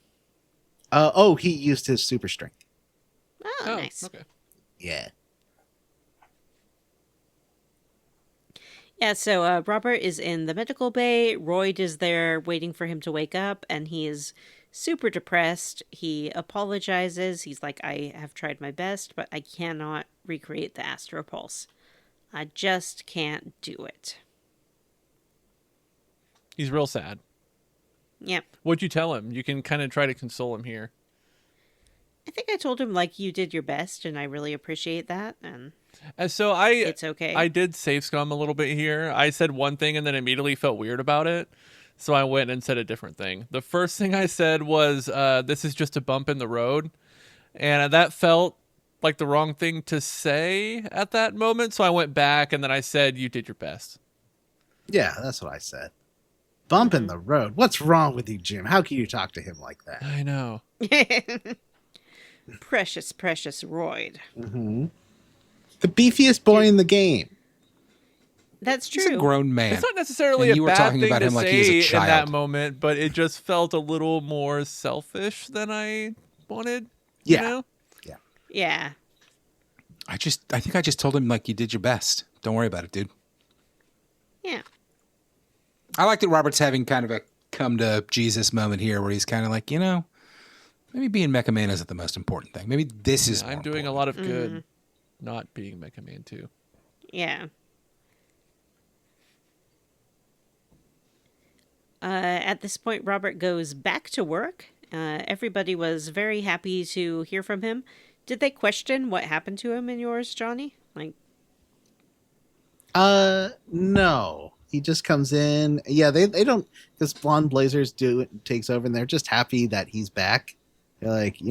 He used his super strength. Oh, nice. Okay. Yeah. Yeah, so Robert is in the medical bay. Royd is there waiting for him to wake up, and he is super depressed. He apologizes. He's like, I have tried my best, but I cannot recreate the Astro Pulse. I just can't do it. He's real sad. Yep. What'd you tell him? You can kind of try to console him here. I think I told him, you did your best, and I really appreciate that, and So it's okay. I did save scum a little bit here. I said one thing and then immediately felt weird about it. So I went and said a different thing. The first thing I said was, this is just a bump in the road. And that felt like the wrong thing to say at that moment. So I went back and then I said, you did your best. Yeah, that's what I said. Bump in the road. What's wrong with you, Jim? How can you talk to him like that? I know. Precious, precious Royd. The beefiest boy in the game. That's He's a true. grown man. It's not necessarily And a you were bad talking thing about to him like he was a say in that child. moment, but it just felt a little more selfish than I wanted. Yeah. You know? Yeah. I think I just told him, like, you did your best. Don't worry about it, dude. Yeah. I like that Robert's having kind of a come to Jesus moment here where he's kind of like, maybe being Mecha Man isn't the most important thing. Maybe this is more I'm doing a important. lot of good not being Mecha Man 2. Yeah. At this point, Robert goes back to work. Everybody was very happy to hear from him. Did they question what happened to him in yours, Johnny? Like, No. He just comes in. Yeah, they don't, because Blonde Blazers takes over, and they're just happy that he's back. They're like,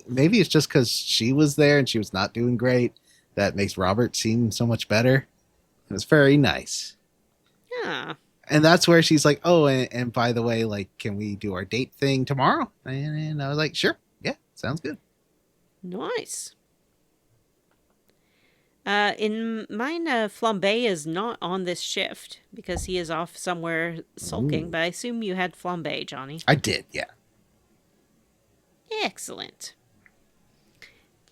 maybe it's just because she was there and she was not doing great that makes Robert seem so much better. It was very nice. yeah. And that's where she's like, oh, and by the way, like, can we do our date thing tomorrow? And I was like, sure. Yeah, sounds good. Nice. In mine, Flambe is not on this shift because he is off somewhere sulking, but I assume you had Flambe, Johnny. I did, yeah. Excellent.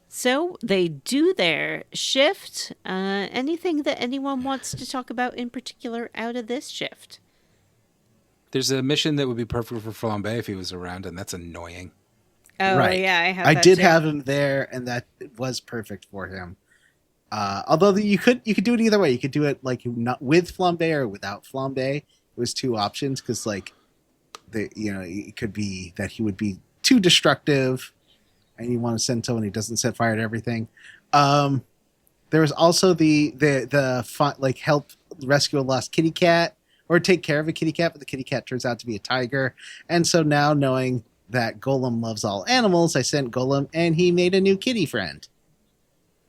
So they do their shift. Anything that anyone wants to talk about in particular out of this shift? There's a mission that would be perfect for Flambe if he was around, and that's annoying. Oh, Right. yeah, I have I that did too. have him there, and that was perfect for him. Although you could do it either way. You could do it like not with Flambe or without Flambe. It was two options because like it could be that he would be too destructive, and you want to send someone who doesn't set fire to everything. There was also the fun, like help rescue a lost kitty cat or take care of a kitty cat, but the kitty cat turns out to be a tiger. And so now knowing that Golem loves all animals, I sent Golem, and he made a new kitty friend.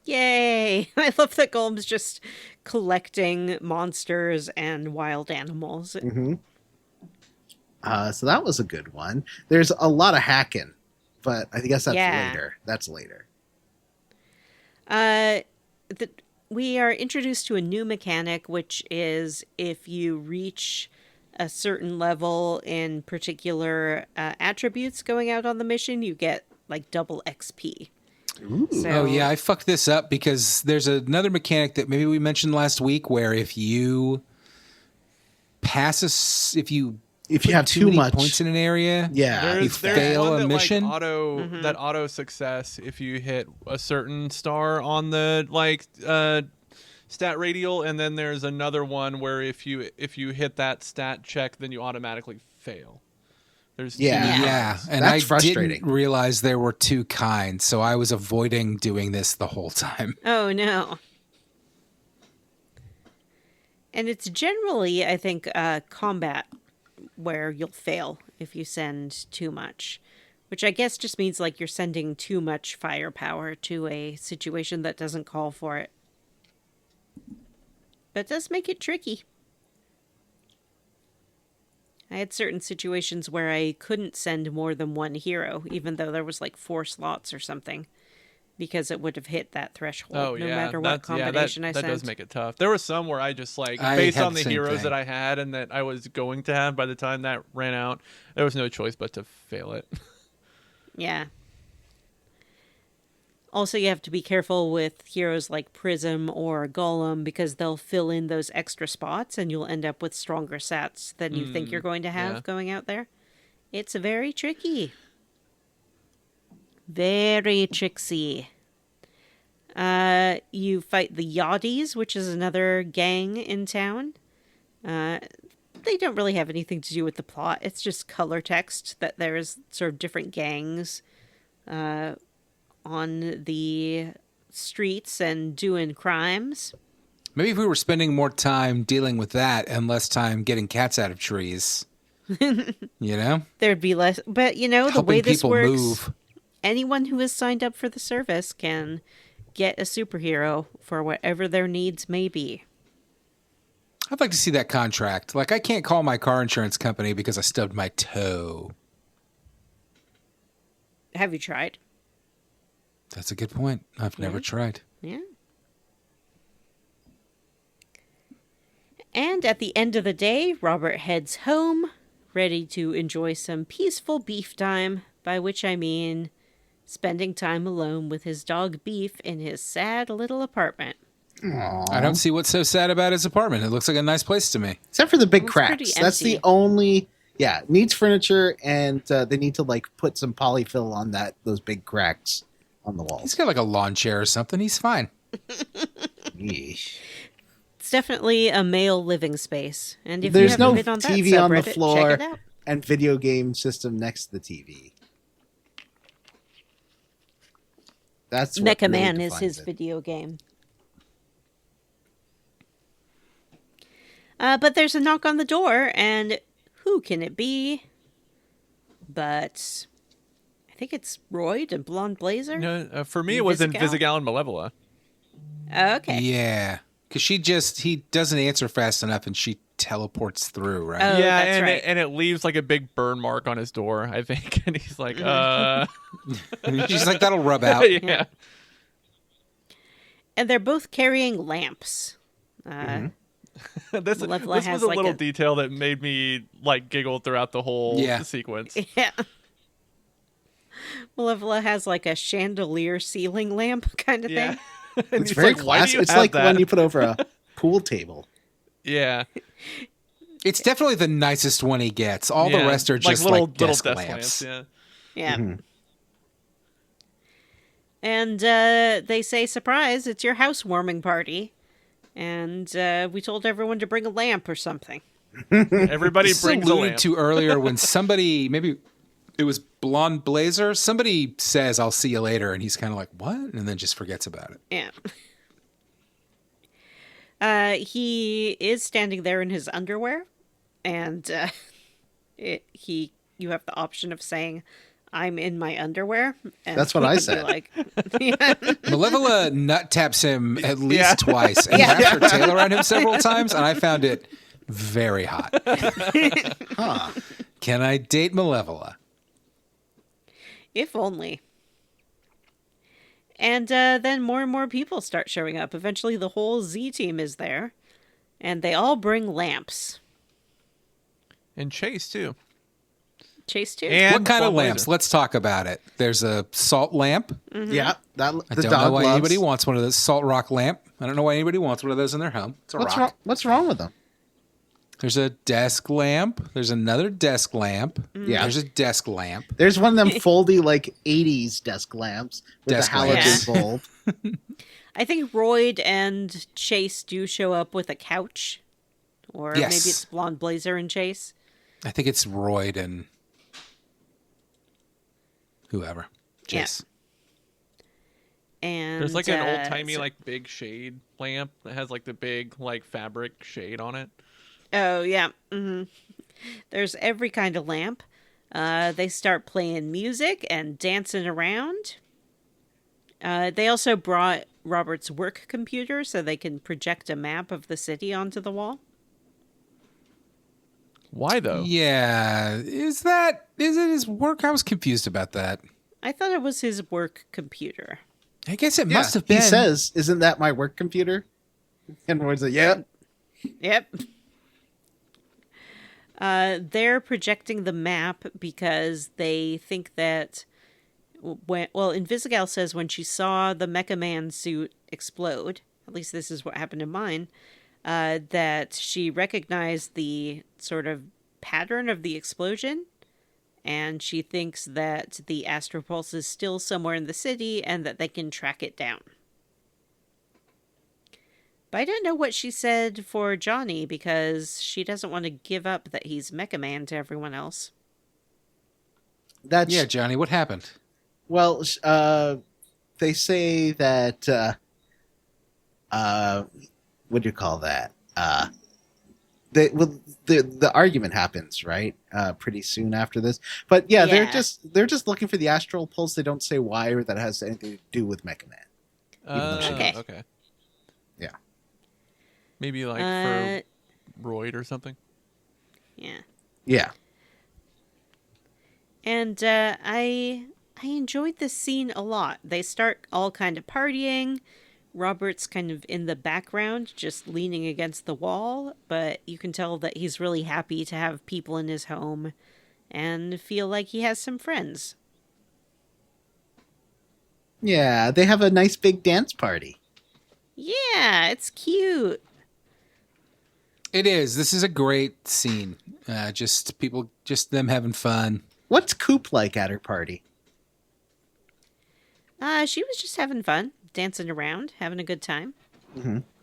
Yay! I love that Golem's just collecting monsters and wild animals. Mm-hmm. So that was a good one. There's a lot of hacking, but I guess that's Yeah. later. That's later. We are introduced to a new mechanic, which is if you reach a certain level in particular attributes going out on the mission, you get like double XP. Ooh. So, Oh, yeah, I fucked this up because there's another mechanic that maybe we mentioned last week where if you if you put have too many much points in an area, Yeah. you fail one a that, mission. like, that auto success if you hit a certain star on the stat radial, and then there's another one where if you hit that stat check, then you automatically fail. There's two Yeah. Yeah, kinds. and That's I frustrating. didn't realize there were two kinds, so I was avoiding doing this the whole time. Oh no. And it's generally, I think, combat where you'll fail if you send too much, which I guess just means like you're sending too much firepower to a situation that doesn't call for it. But it does make it tricky. I had certain situations where I couldn't send more than one hero, even though there was like 4 slots or something, because it would have hit that threshold no matter what combination I that sent. does make it tough. There was some where I just I based had on the the same heroes thing. that I had and that I was going to have by the time that ran out, there was no choice but to fail it. Yeah. Also, you have to be careful with heroes like Prism or Golem because they'll fill in those extra spots and you'll end up with stronger stats than you think you're going to have yeah. going out there. It's very tricky. Very tricksy. You fight the Yachties, which is another gang in town. They don't really have anything to do with the plot. It's just color text that there's sort of different gangs on the streets and doing crimes. Maybe if we were spending more time dealing with that and less time getting cats out of trees, There'd be less. But, the helping way this people works, move. anyone who has signed up for the service can get a superhero for whatever their needs may be. I'd like to see that contract. Like, I can't call my car insurance company because I stubbed my toe. Have you tried? That's a good point. I've never tried. Yeah. And at the end of the day, Robert heads home, ready to enjoy some peaceful beef time, by which I mean spending time alone with his dog Beef in his sad little apartment. I don't see what's so sad about his apartment. It looks like a nice place to me. Except for the big It's cracks. pretty That's the empty. only. Yeah, needs furniture, and they need to like put some polyfill on those big cracks on the He's walls. got like a lawn chair or something. He's fine. Yeesh. It's definitely a male living space. And if There's you haven't no been on that TV on the subreddit, floor check it out. and video game system next to the TV. That's what Mecha really Man is defines his it. video game. But there's a knock on the door, and who can it be? But I think it's Royd and Blonde Blazer. No, for me, it was in Invisigal? Invisigal and Malevola. Okay. Yeah. Because he doesn't answer fast enough and she teleports through, right? Oh, yeah, that's and right. and it leaves like a big burn mark on his door, I think. And he's like, She's like, that'll rub out. yeah. And they're both carrying lamps. This Malevola was has a like little a- detail that made me like giggle throughout the whole Yeah. sequence. Yeah. Malevola has like a chandelier ceiling lamp kind of Yeah. thing. And It's he's very like, "Why do classic. you It's have like that?" when you put over a pool table. Yeah. It's definitely the nicest one he gets. All the Yeah. rest are just little like desk desk lamps. Yeah. Yeah. Mm-hmm. And they say, surprise, it's your housewarming party. And we told everyone to bring a lamp or something. Everybody This is brings a alluded lamp. to earlier when somebody, maybe it was Blonde Blazer, somebody says, I'll see you later. And he's kind of like, what? And then just forgets about it. Yeah. He is standing there in his underwear. And you have the option of saying, I'm in my underwear. And That's what I he could be said. Like, Malevola nut taps him at least Yeah. twice and wraps her tail around him several times. And I found it very hot. Huh. Can I date Malevola? If only. And then more and more people start showing up. Eventually, the whole Z team is there. And they all bring lamps. And Chase, too. Chase too. And What kind of Blonde lamps? Blazer. Let's talk about it. There's a salt lamp. Yeah, that I the don't dog know why loves. anybody wants one of those. Salt rock lamp. I don't know why anybody wants one of those in their home. It's a What's rock. wrong? What's wrong with them? There's a desk lamp. There's another desk lamp. Yeah. There's a desk lamp. There's one of them foldy like '80s desk lamps with Desk a halogen lamps. bulb. I think Royd and Chase do show up with a couch. Or Yes. maybe it's Blonde Blazer and Chase. I think it's Royd and whoever. Yeah. Chase. And There's like an old timey so- like big shade lamp that has like the big like fabric shade on it. Oh, yeah. There's every kind of lamp. They start playing music and dancing around. They also brought Robert's work computer so they can project a map of the city onto the wall. Why though? Yeah. Is it his work? I was confused about that. I thought it was his work computer. I guess it Yeah, must have been. He says, "Isn't that my work computer?" And Roy's like, "Yeah." Yep. They're projecting the map because they think that Invisigal says when she saw the Mecha Man suit explode, at least this is what happened in mine, that she recognized the sort of pattern of the explosion, and she thinks that the Astropulse is still somewhere in the city and that they can track it down. But I don't know what she said for Johnny because she doesn't want to give up that he's Mecha Man to everyone else. That's Yeah, Johnny, what happened? well. They say that. What do you call that? The argument happens right pretty soon after this. But yeah, Yeah. they're just looking for the astral pulse. They don't say why or that has anything to do with Mecha Man. though she does. Okay. Yeah. Maybe like Uh, for Royd or something. Yeah. Yeah. And I I enjoyed this scene a lot. They start all kind of partying. Robert's kind of in the background, just leaning against the wall, but you can tell that he's really happy to have people in his home and feel like he has some friends. Yeah, they have a nice big dance party. Yeah, it's cute. It is. This is a great scene. Just them having fun. What's Coop like at her party? She was just having fun, dancing around, having a good time.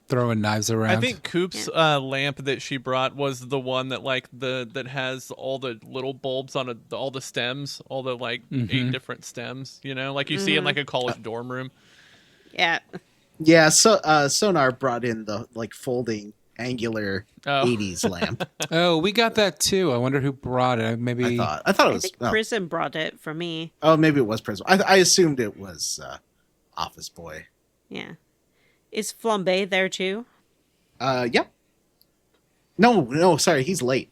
Throwing knives around. I think Coop's lamp that she brought was the one that that has all the little bulbs on all the stems, all the 8 different stems. Like you see in like a college dorm room. Yeah. Yeah, so Sonar brought in the folding angular 80s lamp. Oh, we got that too. I wonder who brought it. Maybe I thought it I was think Prism brought it for me. Oh, maybe it was Prism. I assumed it was Office Boy. Yeah. Is Flambe there too? Yep. No, sorry, he's late.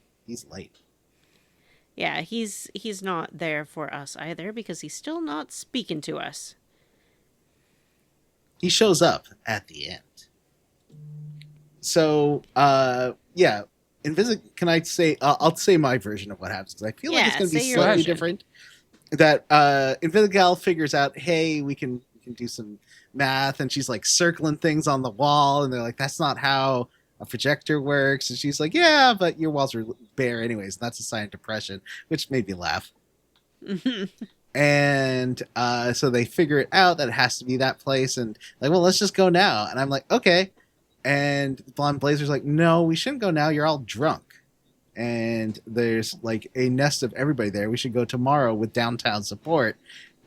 Yeah, he's not there for us either because he's still not speaking to us. He shows up at the end. So, yeah, can I say? I'll say my version of what happens because I feel like it's going to be say your slightly version. different. That Invisigal figures out, hey, we can do some math, and she's like circling things on the wall, and they're like, that's not how a projector works, and she's like, yeah, but your walls are bare anyways, and that's a sign of depression, which made me laugh. And so they figure it out that it has to be that place, and like, well, let's just go now. And I'm like, okay. And Blonde Blazer's like, no, we shouldn't go now. You're all drunk. And there's like a nest of everybody there. We should go tomorrow with downtown support.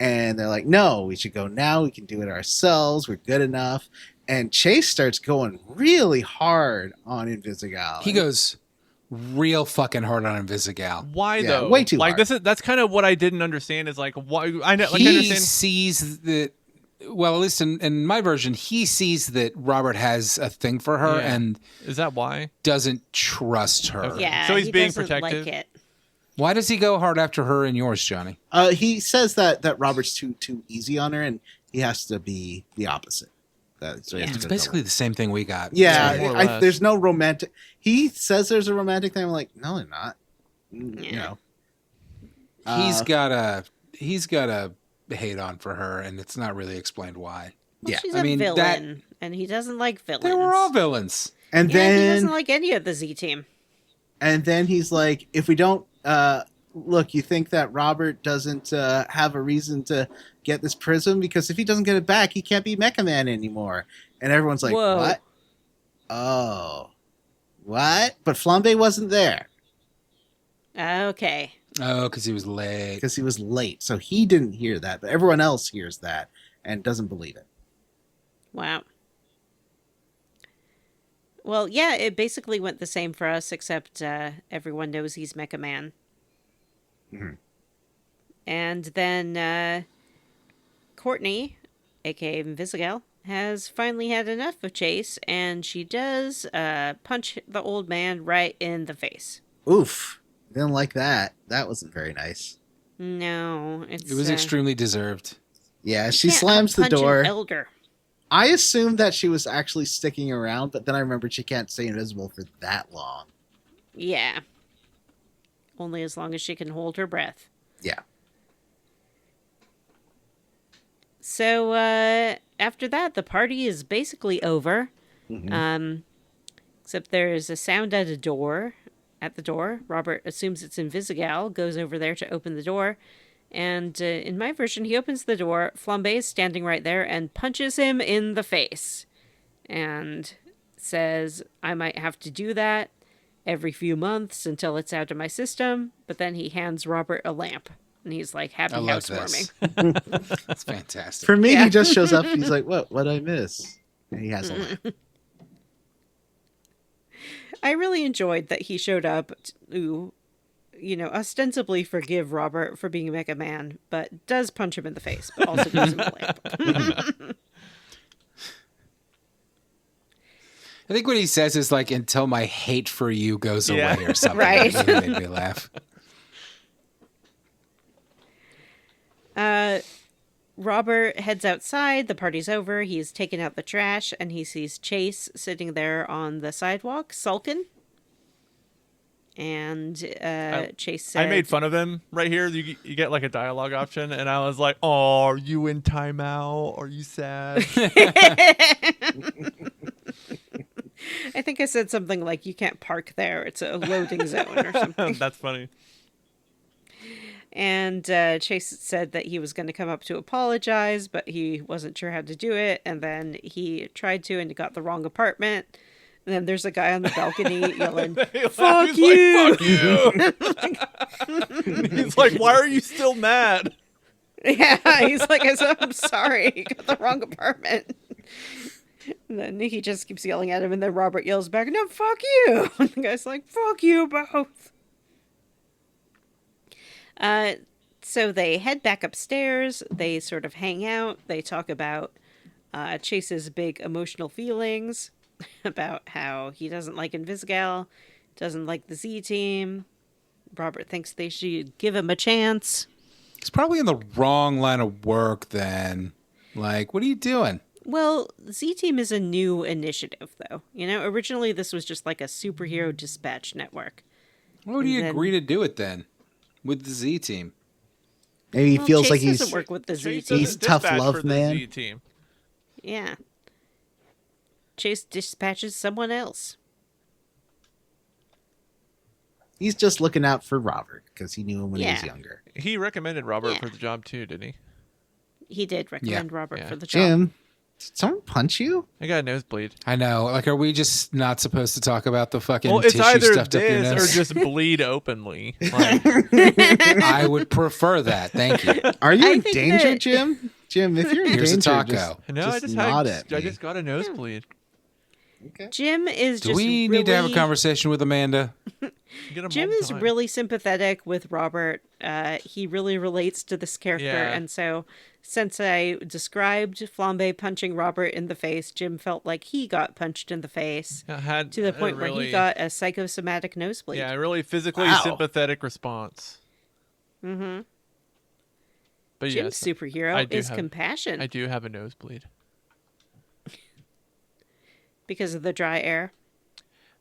And they're like, no, we should go now. We can do it ourselves. We're good enough. And Chase starts going really hard on Invisigal. he goes real fucking hard on Invisigal. Why Yeah, though? way too hard. That's kind of what I didn't understand. Is like why I He understand. sees that. Well, at least in my version, he sees that Robert has a thing for her Yeah. and Is that why? doesn't trust her. Okay. Yeah, So he's he being doesn't protective? Like it. Why does he go hard after her and yours, Johnny? He says that Robert's too easy on her, and he has to be the opposite. So he has to It's go basically the same thing we got. Yeah, more or less. there's no romantic. He says there's a romantic thing. I'm like, no, they're not. You Yeah. know, He's got a hate on for her, and it's not really explained why. Well, Yeah, she's I a mean, villain, and he doesn't like villains. They were all villains. and Yeah, he then doesn't like any of the Z team. he's like, if we don't look, you think that Robert doesn't have a reason to get this prism because if he doesn't get it back, he can't be Mecha Man anymore. And everyone's like, Whoa. what? Oh, what? But Flambe wasn't there Okay. Oh, because he was late. because he was late, so he didn't hear that. But everyone else hears that and doesn't believe it. Wow. Well, yeah, it basically went the same for us, except everyone knows he's Mecha Man. Mhm. And then Courtney, aka Invisigal, has finally had enough of Chase, and she does punch the old man right in the face. Oof, didn't like that. That wasn't very nice. No, It was extremely deserved. Yeah, she can't slams the punch an door. elder. I assumed that she was actually sticking around, but then I remembered she can't stay invisible for that long. Yeah. Only as long as she can hold her breath. Yeah. So after that, the party is basically over. Except there's a sound at the door. Robert assumes it's Invisigal, goes over there to open the door. And in my version, he opens the door. Flambe is standing right there and punches him in the face. And says, I might have to do that every few months until it's out of my system. But then he hands Robert a lamp. And he's like, happy I love housewarming. this. That's fantastic. For me, Yeah. he just shows up. He's like, "What I miss?" And he has a lamp. I really enjoyed that he showed up to, ostensibly forgive Robert for being Mega Man, but does punch him in the face, but also gives him a lamp. I think what he says is like, until my hate for you goes Yeah. away or something. Right. That really made me laugh. Robert heads outside. The party's over. He's taken out the trash, and he sees Chase sitting there on the sidewalk, sulking. And Chase said, I made fun of him right here. You get like a dialogue option, and I was like, "Oh, are you in timeout? Are you sad?" I think I said something like, "You can't park there. It's a loading zone," or something. That's funny. And Chase said that he was going to come up to apologize, but he wasn't sure how to do it. And then he tried to, and he got the wrong apartment. And then there's a guy on the balcony yelling, "Fuck He's you!" Like, "Fuck you!" He's like, "Why are you still mad?" Yeah, he's like, "I'm sorry, he got the wrong apartment." And then he just keeps yelling at him, and then Robert yells back, "No, fuck you!" And the guy's like, "Fuck you both." So they head back upstairs. They sort of hang out. They talk about Chase's big emotional feelings, about how he doesn't like Invisigal, doesn't like the Z team. Robert thinks they should give him a chance. He's probably in the wrong line of work then. Like, what are you doing? Well, Z-Team is a new initiative, though. You know, originally this was just like a superhero dispatch network. Why would he agree to do it then with the Z team? Maybe he feels Chase like doesn't he's work with the Chase Z-Team. He's doesn't tough dispatch love for the man. Z team. Yeah. Chase dispatches someone else. he's just looking out for Robert because he knew him when he was Yeah. younger. He recommended Robert Yeah. for the job too, didn't he? He did recommend Robert Yeah. for the job. Jim, did someone punch you? I got a nosebleed. I know. Like, are we just not supposed to talk about the fucking Well, it's tissue either stuffed up your this or nose? just bleed openly. Like, I would prefer that. Thank you. Are you I in think danger, that- Jim? Jim, if you're in Here's a danger, taco. no, I just nod had. at I me. just got a nosebleed. Okay. Jim is Do just we need to have a really- conversation with Amanda? Get 'em Jim all the is time. really sympathetic with Robert. He really relates to this character. Yeah. And so since I described Flambe punching Robert in the face, Jim felt like he got punched in the face I had to the a point where really- he got a psychosomatic nosebleed. Yeah, a really physically Wow. sympathetic response. Mm-hmm. But Jim's yes, superhero I do is have- compassion I do have a nosebleed. because of the dry air.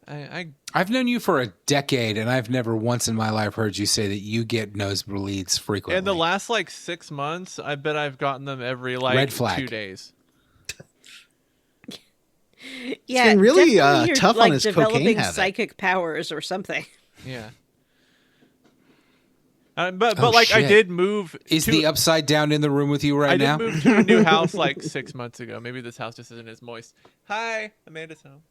I've known you for a decade, and I've never once in my life heard you say that you get nosebleeds frequently. In the last like 6 months, I bet I've gotten them every like Red flag. 2 days. Yeah, been really, definitely you're, tough on like, his developing cocaine habit. psychic powers or something. Yeah. But Oh, like I shit. did move. Is to, the upside down in the room with you right I now? did move to a new house like 6 months ago. Maybe this house just isn't as moist. Hi, Amanda's home.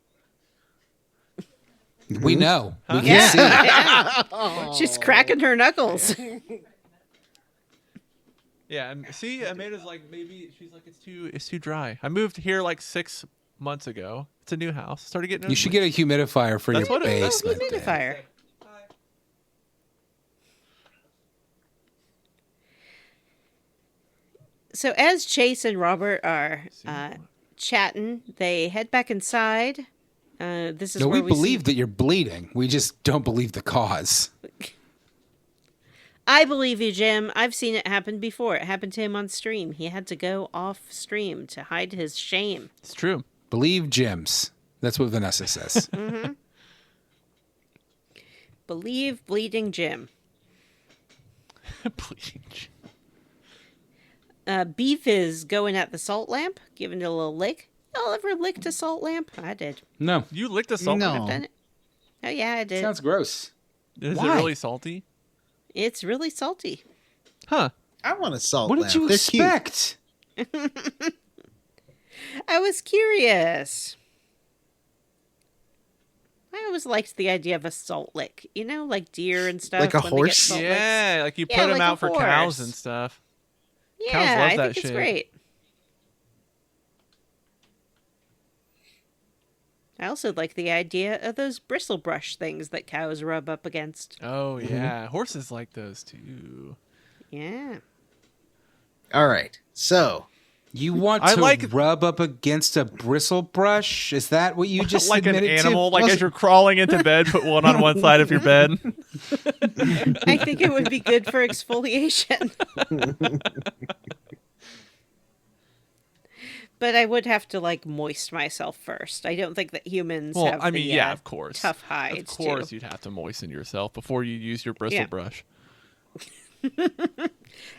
We know. We can Yeah. see. Yeah. She's cracking her knuckles. Yeah, and see, Amanda's like maybe she's like it's too dry. I moved here like 6 months ago. It's a new house. Started getting. You should get a humidifier for That's your what it is. basement. then. Humidifier. So as Chase and Robert are chatting, they head back inside. This is No, where we we believe see... that you're bleeding. We just don't believe the cause. I believe you, Jim. I've seen it happen before. It happened to him on stream. He had to go off stream to hide his shame. It's true. Believe Jim's. That's what Vanessa says. Believe Bleeding Jim. Please. Beef is going at the salt lamp, giving it a little lick. Y'all ever licked a salt lamp? I did. No. You licked a salt. No. lamp? I've done it. Oh yeah, I did. Sounds gross. Is Why? it really salty? It's really salty. Huh. I want a salt What lamp. did you They're cute. expect? I was curious. I always liked the idea of a salt lick. You know, like deer and stuff. Like a when they get horse? salt licks. Yeah, like you Yeah, put them like a out for cows horse. and stuff. Yeah, Cows love I that think it's shit. great. I also like the idea of those bristle brush things that cows rub up against. Oh yeah, horses like those too. Yeah. All right. So, You want I to like- rub up against a bristle brush? Is that what you just Like an admitted animal, to? like as you're crawling into bed, put one on one side of your bed. I think it would be good for exfoliation. But I would have to like moist myself first. I don't think that humans Well, have I mean, the, yeah, of course. tough hides. Of course, too. you'd have to moisten yourself before you use your bristle Yeah. brush.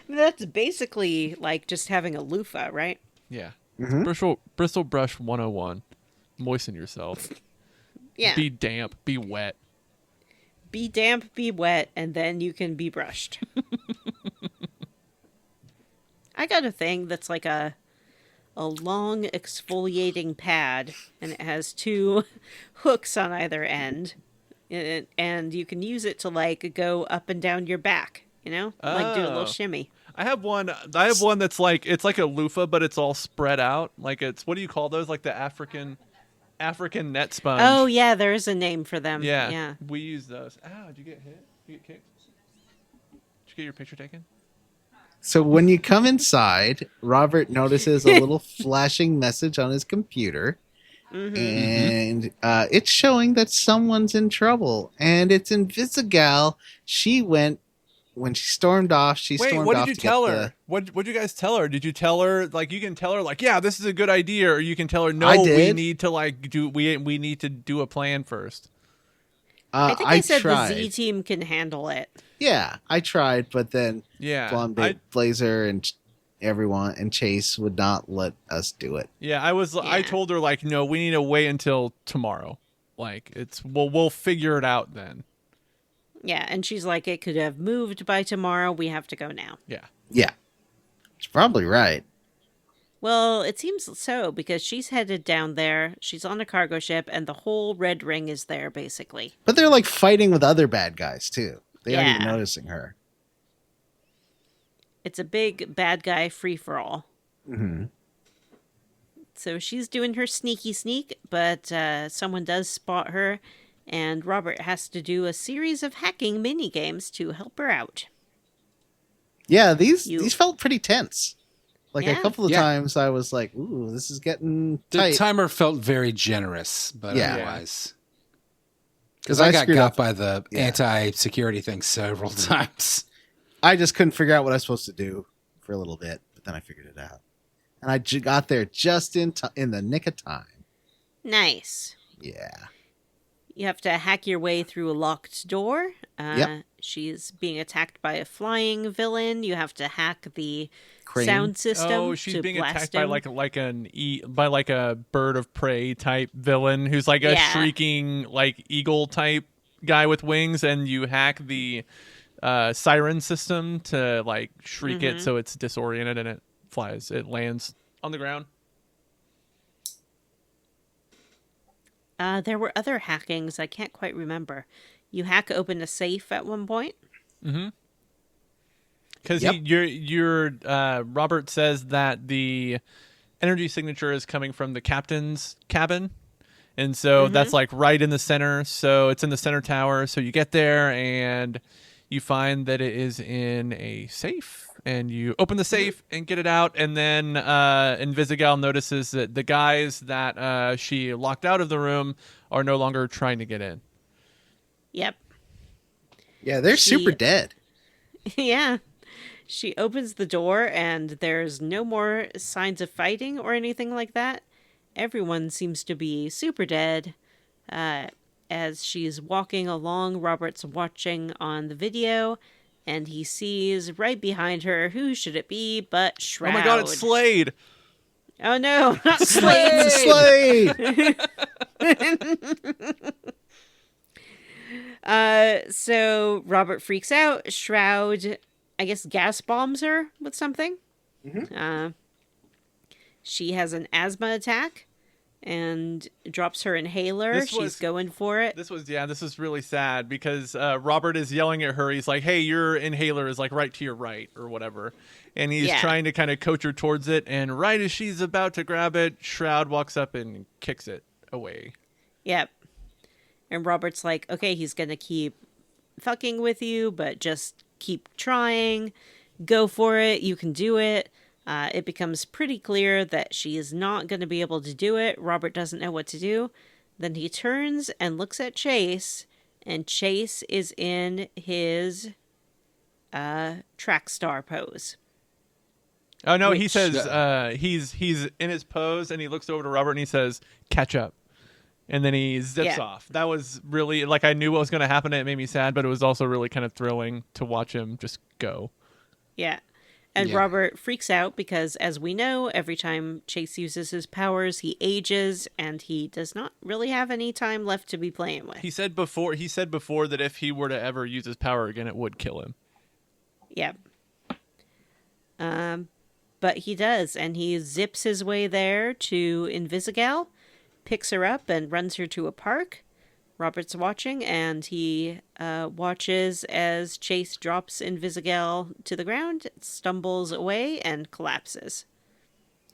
That's basically like just having a loofah, right? Yeah. Mhm. Bristle brush 101. Moisten yourself. Yeah. Be damp. Be wet. Be damp, be wet, and then you can be brushed. I got a thing that's like a long exfoliating pad, and it has 2 hooks on either end, and you can use it to like go up and down your back, like do a little Oh. shimmy. I have one that's like it's like a loofah, but it's all spread out. Like it's what do you call those? Like the African net sponge. Oh yeah, there is a name for them. yeah. Yeah. We use those. Ow, did you get hit? Did you get kicked? Did you get your picture taken? So when you come inside, Robert notices a little flashing message on his computer. And it's showing that someone's in trouble. And it's Invisigal. When she stormed off, Wait, stormed what off did you to tell get her? What'd you guys tell her? Did you tell her like you can tell her like, yeah, this is a good idea, or you can tell her no, I we did. need to like we need to do a plan first. I think I said tried. the Z team can handle it. Yeah, I tried, but then Yeah. Blonde Blazer and everyone and Chase would not let us do it. I Yeah. told her like, no, we need to wait until tomorrow. Like we'll figure it out then. Yeah, and she's like, it could have moved by tomorrow. We have to go now. Yeah. Yeah, she's probably right. Well, it seems so because she's headed down there. She's on a cargo ship, and the whole Red Ring is there, basically. But they're like fighting with other bad guys too. They aren't even Yeah. noticing her. It's a big bad guy free for all. Mm-hmm. So she's doing her sneaky sneak, but someone does spot her, and Robert has to do a series of hacking mini games to help her out. Yeah, these You- felt pretty tense. Like a Yeah. couple of Yeah. times, I was like, "Ooh, this is getting The tight." timer felt very generous, but Yeah. otherwise. Because I got screwed got up. by the Yeah. anti-security thing several times. I just couldn't figure out what I was supposed to do for a little bit, but then I figured it out, and I got there just in the nick of time. Nice. Yeah. You have to hack your way through a locked door. Yep. She's being attacked by a flying villain. You have to hack the Crane. sound system. Oh, she's to being blast attacked by him. like a bird of prey type villain who's like a Yeah. shrieking like eagle type guy with wings, and you hack the siren system to like shriek it so it's disoriented and it lands on the ground. There were other hackings. I can't quite remember. You hack open a safe at one point. Because Yep. your Robert says that the energy signature is coming from the captain's cabin, and so that's like right in the center. So it's in the center tower. So you get there and you find that it is in a safe, and you open the safe and get it out, and then Invisigal notices that the guys that she locked out of the room are no longer trying to get in. Yep. Yeah, they're She- super dead. Yeah. She opens the door, and there's no more signs of fighting or anything like that. Everyone seems to be super dead. As she's walking along, Robert's watching on the video, and he sees right behind her, who should it be but Shroud. Oh my god, it's Slade! Oh no, not Slade! Slade. So Robert freaks out. Shroud, I guess, gas bombs her with something. She has an asthma attack and drops her inhaler. This She's was- going for it. This was really sad because Robert is yelling at her. He's like, "Hey, your inhaler is like right to your right or whatever," and he's Yeah. trying to kind of coach her towards it. And right as she's about to grab it, Shroud walks up and kicks it away. Yep. And Robert's like, okay, he's going to keep fucking with you, but just keep trying. Go for it. You can do it. It becomes pretty clear that she is not going to be able to do it. Robert doesn't know what to do. Then he turns and looks at Chase, and Chase is in his track star pose. Oh no, he Which- says he's in his pose and he looks over to Robert and he says, "Catch up." And then he zips Yeah. off. That was really like I knew what was going to happen and it made me sad, but it was also really kind of thrilling to watch him just go. Yeah. And Yeah. Robert freaks out because, as we know, every time Chase uses his powers, he ages, and he does not really have any time left to be playing with. He said before that if he were to ever use his power again, it would kill him. Yep. But he does, and he zips his way there to Invisigal, picks her up, and runs her to a park. Robert's watching, and he watches as Chase drops Invisigal to the ground, stumbles away, and collapses.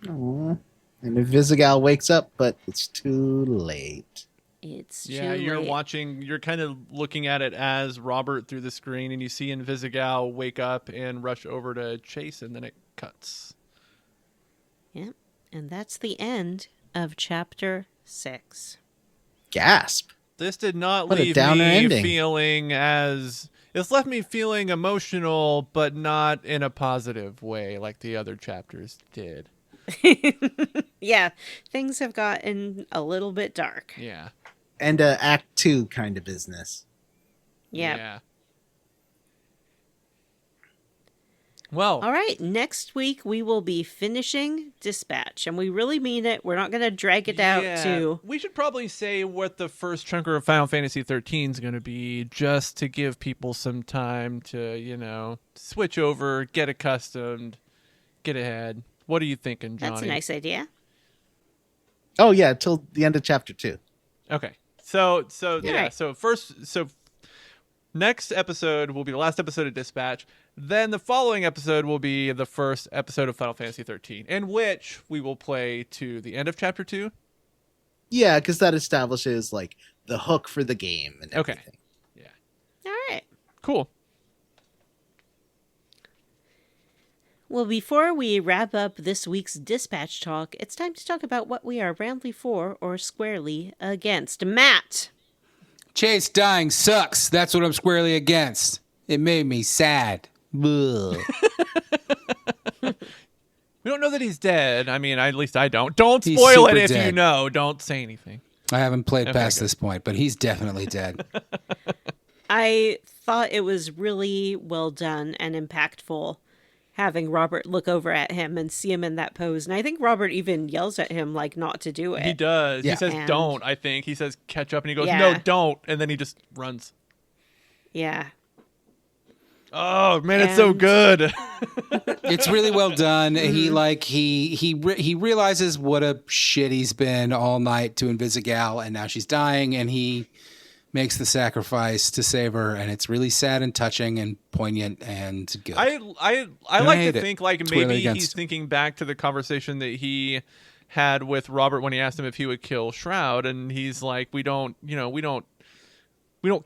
Aw. And Invisigal wakes up, but it's too late. It's Yeah, too you're late. watching, you're kind of looking at it as Robert through the screen, and you see Invisigal wake up and rush over to Chase, and then it cuts. Yep. And that's the end of chapter 6. Gasp. This did not What a leave downer me ending. feeling as... It's left me feeling emotional, but not in a positive way like the other chapters did. Yeah, things have gotten a little bit dark. Yeah. And Act 2 kind of business. Yeah. Well, All right, next week we will be finishing Dispatch, and we really mean it. We're not going to drag it out to... we should probably say what the first chunk of Final Fantasy 13 is going to be, just to give people some time to, switch over, get accustomed, get ahead. What are you thinking, Johnny? That's a nice idea. Oh, yeah, till the end of chapter 2. Okay. So Yeah. next episode will be the last episode of Dispatch. Then the following episode will be the first episode of Final Fantasy 13, in which we will play to the end of chapter 2. Yeah, because that establishes, like, the hook for the game and Okay. everything. Yeah. All right. Cool. Well, before we wrap up this week's Dispatch talk, it's time to talk about what we are roundly for or squarely against. Matt! Chase dying sucks. That's what I'm squarely against. It made me sad. Ugh. We don't know that he's dead. I mean, at least I don't. Don't He's spoil it super if you dead. know. Don't say anything. I haven't played Okay, past good. this point, but he's definitely dead. I thought it was really well done and impactful having Robert look over at him and see him in that pose. And I think Robert even yells at him, like, not to do it. He does. Yeah. He says, And- don't, I think. He says, catch up. And he goes, Yeah. no, don't. And then he just runs. Yeah. Oh, man, it's so And- good. It's really well done. He realizes what a shit he's been all night to Invisigal, and now she's dying, and he makes the sacrifice to save her, and it's really sad and touching and poignant and good. I I like hate to it. think like Squarely maybe against. he's thinking back to the conversation that he had with Robert when he asked him if he would kill Shroud, and he's like, we don't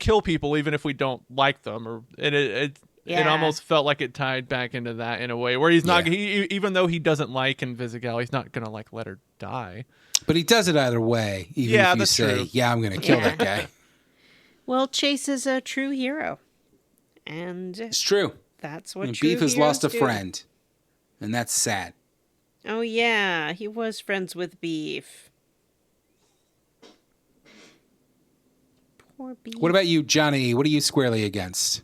kill people even if we don't like them, or it Yeah. almost felt like it tied back into that in a way where he's not Yeah. he even though he doesn't like Invisigal, he's not gonna like let her die. But he does it either way, even Yeah, if you that's say, true. yeah, I'm going to kill Yeah. that guy. Well, Chase is a true hero. And It's true. that's what And true Beef has heroes lost a do. friend, and that's sad. Oh, yeah. He was friends with Beef. Poor Beef. What about you, Johnny? What are you squarely against?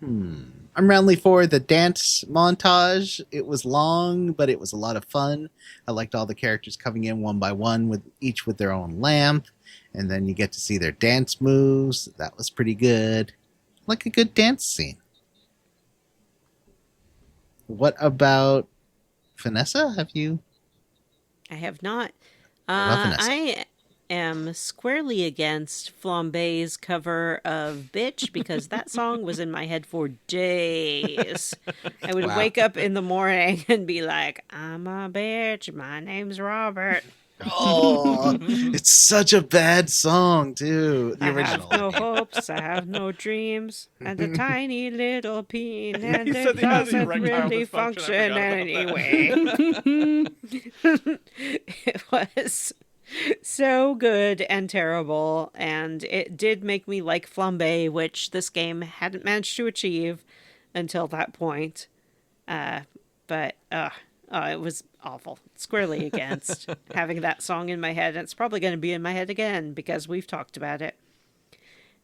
I'm roundly for the dance montage. It was long, but it was a lot of fun. I liked all the characters coming in one by one, with each with their own lamp, and then you get to see their dance moves. That was pretty good. Like a good dance scene. What about Vanessa? Have you? I have not. love Vanessa. I am squarely against Flambe's cover of Bitch because that song was in my head for days. I would Wow. wake up in the morning and be like, I'm a bitch. My name's Robert. Oh, it's such a bad song, too. The I original. have no hopes. I have no dreams. And a tiny little peen. And He it said he has doesn't erectile really dysfunction. I function forgot about anyway. It was So good and terrible, and it did make me like flambe, which this game hadn't managed to achieve until that point. But it was awful. Squarely against having that song in my head, and it's probably going to be in my head again because we've talked about it.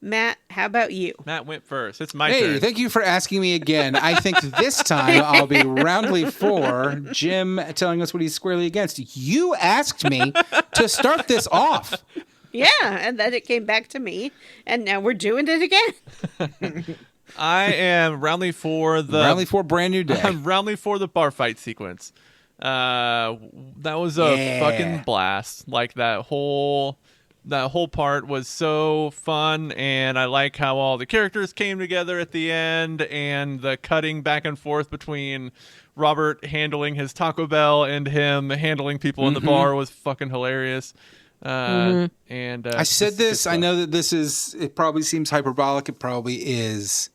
Matt, how about you? Matt went first. It's my Hey, turn. thank you for asking me again. I think this time I'll be roundly for Jim telling us what he's squarely against. You asked me to start this off. Yeah, and then it came back to me, and now we're doing it again. I am roundly for Brand New Day. I'm roundly for the bar fight sequence. That was a fucking blast. Like that whole part was so fun, and I like how all the characters came together at the end, and the cutting back and forth between Robert handling his Taco Bell and him handling people in the bar was fucking hilarious. And I said this. I know that it probably seems hyperbolic. It probably is.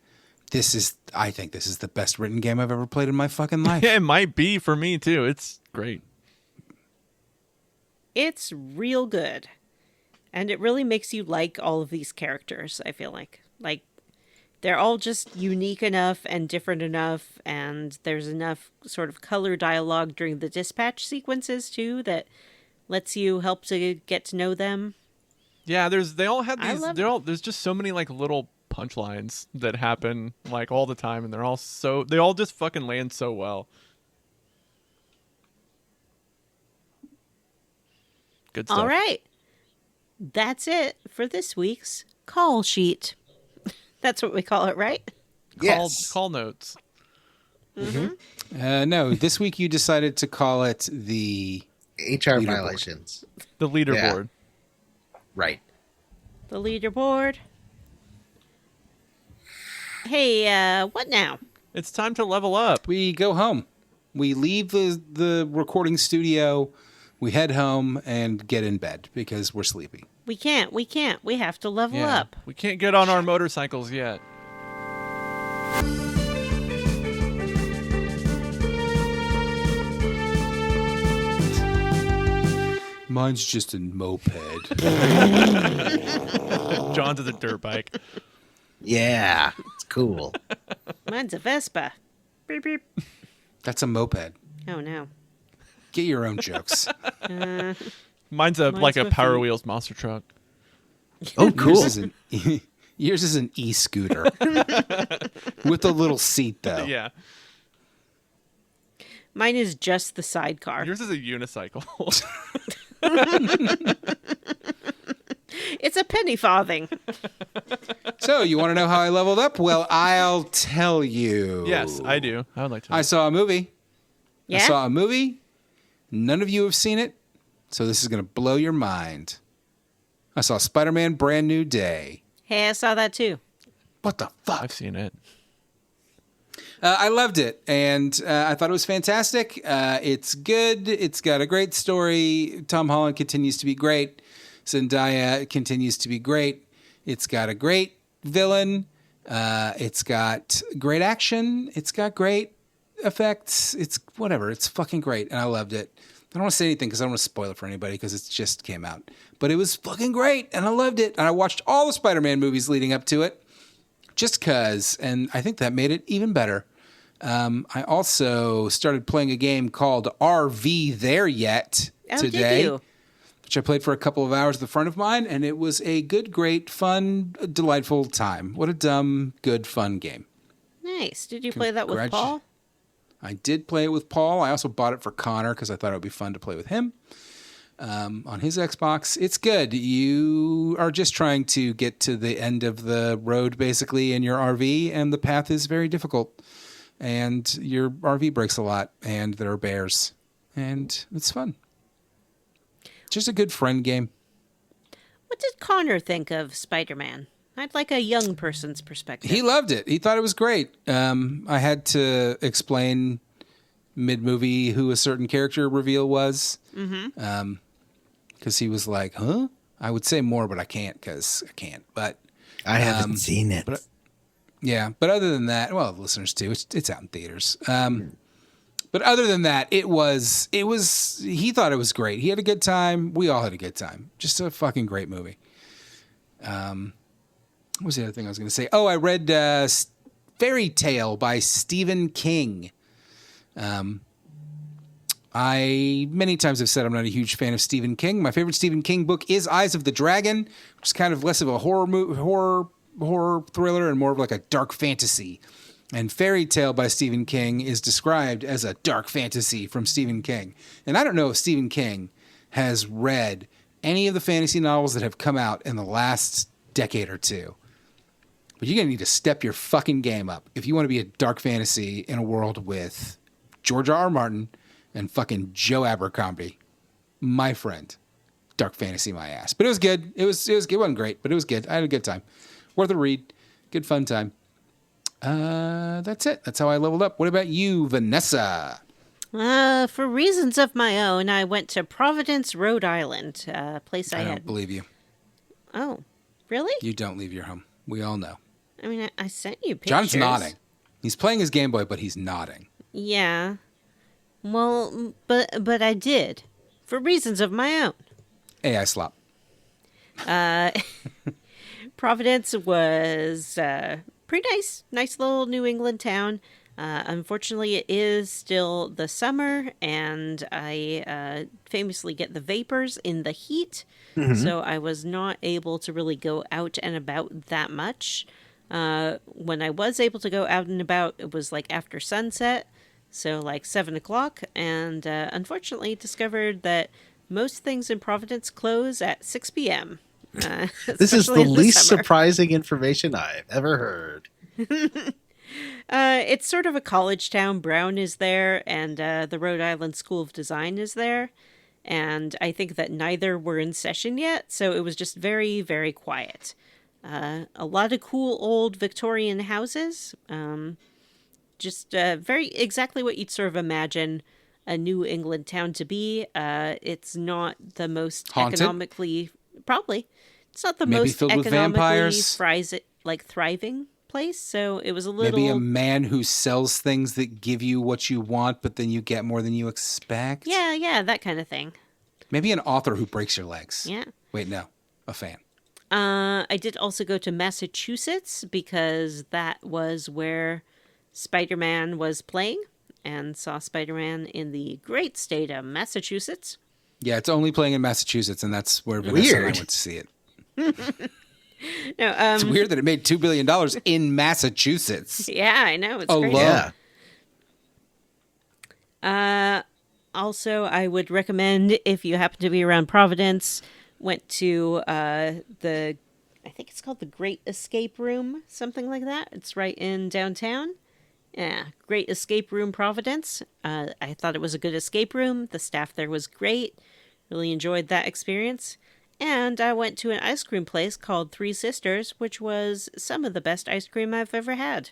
I think this is the best written game I've ever played in my fucking life. Yeah, it might be for me too. It's great. It's real good. And it really makes you like all of these characters, I feel like. Like, they're all just unique enough and different enough, and there's enough sort of color dialogue during the dispatch sequences, too, that lets you help to get to know them. Yeah, there's just so many like little punchlines that happen like all the time, and they all just fucking land so well. Good stuff. All right. That's it for this week's call sheet. That's what we call it, right? Yes. Call notes. No, this week you decided to call it the HR violations. The leaderboard. Right. The leaderboard. Hey, what now? It's time to level up. We go home. We leave the recording studio. We head home and get in bed because we're sleepy. We can't. We have to level up. We can't get on our motorcycles yet. Mine's just a moped. John's is a dirt bike. Yeah, it's cool. Mine's a Vespa. Beep, beep. That's a moped. Oh, no. Get your own jokes. Mine's like a my Power feet. Wheels monster truck. Oh, cool. Yours is an e-scooter with a little seat, though. Yeah. Mine is just the sidecar. Yours is a unicycle. It's a penny farthing. So, you want to know how I leveled up? Well, I'll tell you. Yes, I do. I would like to. I saw a movie. Yeah? I saw a movie. None of you have seen it, so this is going to blow your mind. I saw Spider-Man Brand New Day. Hey, I saw that too. What the fuck? I've seen it. I loved it, and I thought it was fantastic. It's good. It's got a great story. Tom Holland continues to be great. Zendaya continues to be great. It's got a great villain. It's got great action. It's got great effects. It's whatever. It's fucking great, and I loved it. I don't want to say anything because I don't want to spoil it for anybody because it just came out. But it was fucking great, and I loved it. And I watched all the Spider-Man movies leading up to it just because, and I think that made it even better. I also started playing a game called RV There Yet today, Did you? which I played for a couple of hours at the front of mine, and it was a good, great, fun, delightful time. What a dumb, good, fun game. Nice. Did you play that with Paul? I did play it with Paul. I also bought it for Connor because I thought it would be fun to play with him on his Xbox. It's good. You are just trying to get to the end of the road, basically, in your RV, and the path is very difficult. And your RV breaks a lot, and there are bears, and it's fun. Just a good friend game. What did Connor think of Spider-Man? I'd like a young person's perspective. He loved it. He thought it was great. I had to explain mid-movie who a certain character reveal was. Because he was like, huh? I would say more, but I can't because I can't. But I haven't seen it. Yeah, but other than that, well, listeners too. It's out in theaters. But But other than that, he thought it was great. He had a good time. We all had a good time. Just a fucking great movie. What was the other thing I was going to say? Oh, I read Fairy Tale by Stephen King. I many times have said I'm not a huge fan of Stephen King. My favorite Stephen King book is Eyes of the Dragon, which is kind of less of a horror thriller and more of like a dark fantasy. And Fairy Tale by Stephen King is described as a dark fantasy from Stephen King. And I don't know if Stephen King has read any of the fantasy novels that have come out in the last decade or two. But you're going to need to step your fucking game up if you want to be a dark fantasy in a world with George R. R. Martin and fucking Joe Abercrombie. My friend. Dark fantasy my ass. But it was good. It wasn't great, but it was good. I had a good time. Worth a read. Good fun time. That's it. That's how I leveled up. What about you, Vanessa? For reasons of my own, I went to Providence, Rhode Island, a place I I had. don't believe you. Oh, really? You don't leave your home. We all know. I mean, I sent you pictures. John's nodding. He's playing his Game Boy, but he's nodding. Yeah. Well, but I did. For reasons of my own. AI slop. Providence was pretty nice little New England town. Unfortunately, it is still the summer, and I famously get the vapors in the heat, so I was not able to really go out and about that much. When I was able to go out and about, it was like after sunset, so like 7 o'clock, and unfortunately discovered that most things in Providence close at 6 p.m. This is the especially in least summer. surprising information I've ever heard. It's sort of a college town. Brown is there, and the Rhode Island School of Design is there. And I think that neither were in session yet, so it was just very, very quiet. A lot of cool old Victorian houses. Just very exactly what you'd sort of imagine a New England town to be. It's not the most Haunted? economically... Probably. It's not the Maybe most filled with economically vampires? thriving place, so it was a little... Maybe a man who sells things that give you what you want, but then you get more than you expect? Yeah, that kind of thing. Maybe an author who breaks your legs. Yeah. Wait, no. A fan. I did also go to Massachusetts because that was where Spider-Man was playing, and saw Spider-Man in the great state of Massachusetts. Yeah, it's only playing in Massachusetts, and that's where Vanessa and I went to see it. No, It's weird that it made $2 billion in Massachusetts. yeah, I know. It's Alone. crazy. Yeah. Also, I would recommend, if you happen to be around Providence, went to I think it's called the Great Escape Room, something like that. It's right in downtown. Yeah, Great Escape Room, Providence. I thought it was a good escape room. The staff there was great. Really enjoyed that experience. And I went to an ice cream place called Three Sisters, which was some of the best ice cream I've ever had.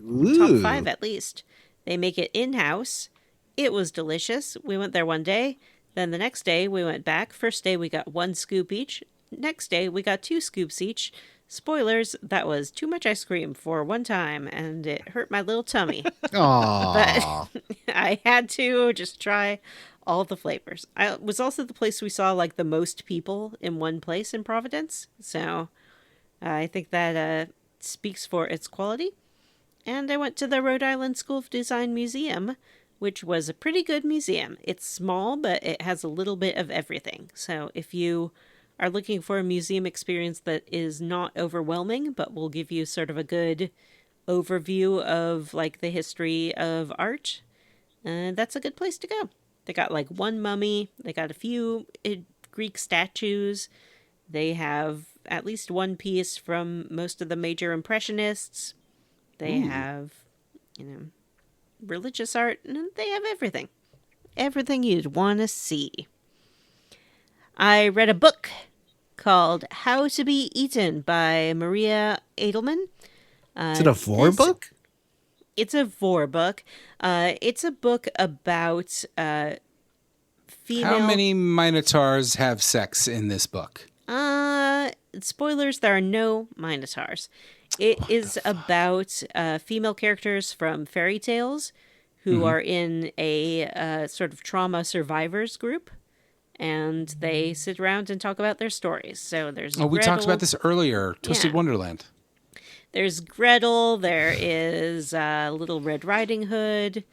Ooh. Top 5 at least. They make it in-house. It was delicious. We went there one day. Then the next day we went back. First day we got 1 scoop each. Next day we got 2 scoops each. Spoilers, that was too much ice cream for one time, and it hurt my little tummy. Aww. But I had to just try all the flavors. It was also the place we saw like the most people in one place in Providence. So I think that speaks for its quality. And I went to the Rhode Island School of Design Museum, which was a pretty good museum. It's small, but it has a little bit of everything. So if you are looking for a museum experience that is not overwhelming, but will give you sort of a good overview of like the history of art, that's a good place to go. They got like 1 mummy. They got a few Greek statues. They have at least 1 piece from most of the major impressionists. They have, religious art, and they have everything. Everything you'd want to see. I read a book called How to Be Eaten by Maria Edelman. Is it a vor book? It's a vor book. It's a book about female... How many Minotaurs have sex in this book? Spoilers, there are no Minotaurs. It is about female characters from fairy tales who are in a sort of trauma survivors group, and they sit around and talk about their stories. So there's we talked about this earlier. Twisted Yeah. Wonderland. There's Gretel. There is Little Red Riding Hood.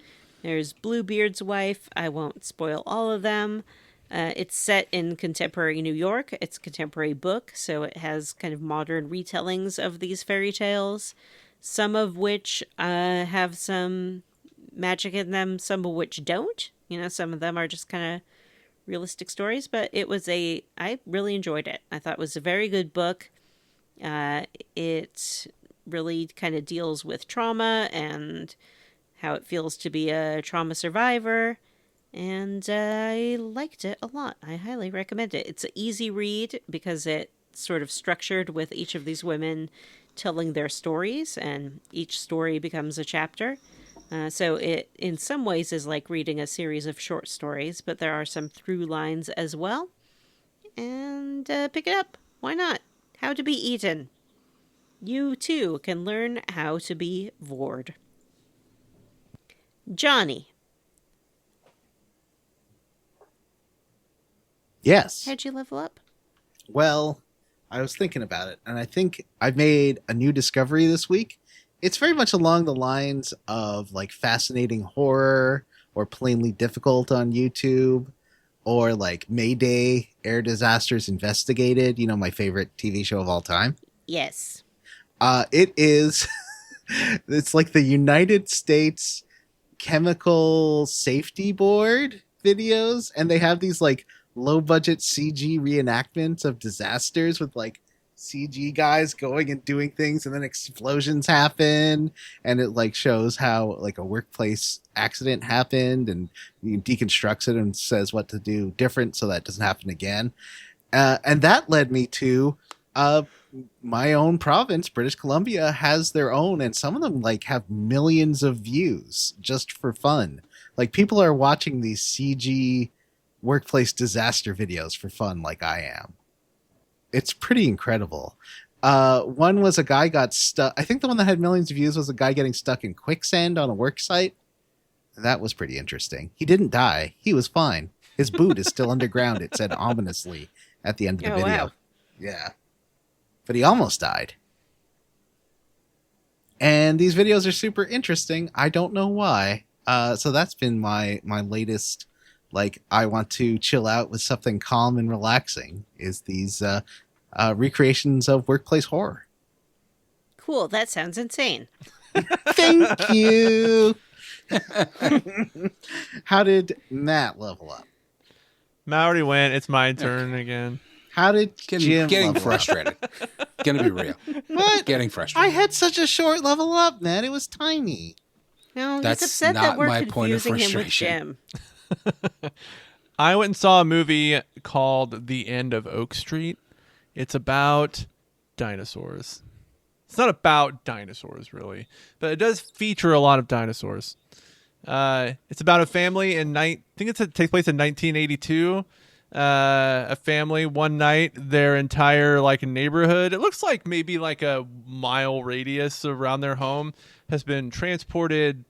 There's Bluebeard's wife. I won't spoil all of them. It's set in contemporary New York. It's a contemporary book, so it has kind of modern retellings of these fairy tales, some of which have some magic in them, some of which don't. You know, some of them are just kind of realistic stories, but I really enjoyed it. I thought it was a very good book. It really kind of deals with trauma and how it feels to be a trauma survivor. And I liked it a lot. I highly recommend it. It's an easy read because it's sort of structured with each of these women telling their stories, and each story becomes a chapter. So it, in some ways, is like reading a series of short stories, but there are some through lines as well. And pick it up. Why not? How to be eaten. You, too, can learn how to be vored. Johnny, Yes. how'd you level up? Well, I was thinking about it, and I think I've made a new discovery this week. It's very much along the lines of like fascinating horror or plainly difficult on YouTube, or like Mayday, Air Disasters Investigated, you know, my favorite TV show of all time. Yes. It is, it's like the United States Chemical Safety Board videos, and they have these like low budget CG reenactments of disasters with like CG guys going and doing things, and then explosions happen, and it like shows how like a workplace accident happened, and you deconstructs it and says what to do different so that doesn't happen again. And that led me to my own province, British Columbia, has their own, and some of them like have millions of views just for fun. Like people are watching these CG workplace disaster videos for fun, like I am. It's pretty incredible. One was a guy got stuck. I think the one that had millions of views was a guy getting stuck in quicksand on a work site. That was pretty interesting. He didn't die. He was fine. His boot is still underground, it said ominously at the end of the video. Wow. Yeah. But he almost died. And these videos are super interesting. I don't know why. So that's been my latest, like, I want to chill out with something calm and relaxing, is these recreations of workplace horror. Cool. That sounds insane. Thank you. How did Matt level up? Matt already went. It's my turn again. How did Jim Getting level frustrated. Gonna be real. What? Getting I frustrated. had such a short level up, man. It was tiny. No, That's he's upset that not we're my point of confusing him with frustration. Jim. I went and saw a movie called The End of Oak Street. It's about dinosaurs. It's not about dinosaurs, really, but it does feature a lot of dinosaurs. It's about a family I think it takes place in 1982. A family one night, their entire like neighborhood, it looks like maybe like a mile radius around their home, has been transported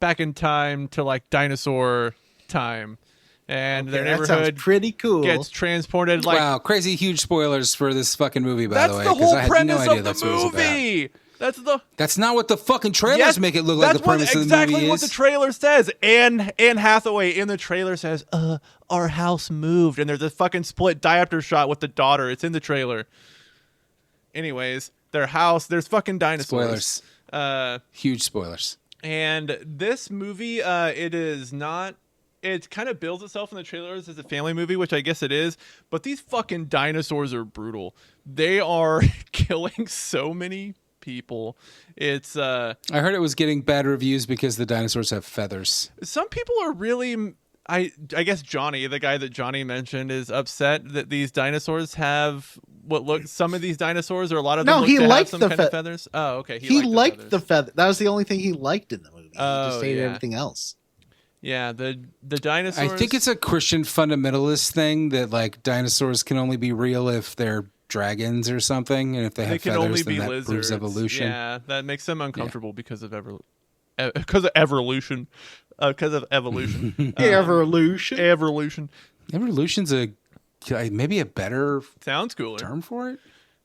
back in time to like dinosaur time, and their That sounds neighborhood pretty cool. gets transported like Wow, crazy huge spoilers for this fucking movie, by that's the way. the 'cause whole I had premise no idea of the that's what it was about. movie. That's not what the fucking trailers Yes, make it look like. The that's what- premise of the exactly movie what is. the trailer says. Anne Hathaway in the trailer says, our house moved, and there's a fucking split diopter shot with the daughter. It's in the trailer. Anyways, their house, there's fucking dinosaurs. Spoilers. Huge spoilers. And this movie, it kind of builds itself in the trailers as a family movie, which I guess it is, but these fucking dinosaurs are brutal. They are killing so many people. It's I heard it was getting bad reviews because the dinosaurs have feathers. some people are really, I guess Johnny, the guy that Johnny mentioned, is upset that these dinosaurs have some of these dinosaurs, or a lot of them No, look he to have liked some the kind of feathers. Oh, okay. He liked feathers. the feather. That was the only thing he liked in the movie. He just Oh, hated yeah. everything else. Yeah, the dinosaurs. I think it's a Christian fundamentalist thing that like dinosaurs can only be real if they're dragons or something, and if they they have can feathers, only then be that lizards. proves evolution. Yeah, that makes them uncomfortable because of evolution. because of evolution. Evolution. Evolution Evolution's maybe a better sounds cooler. term for it.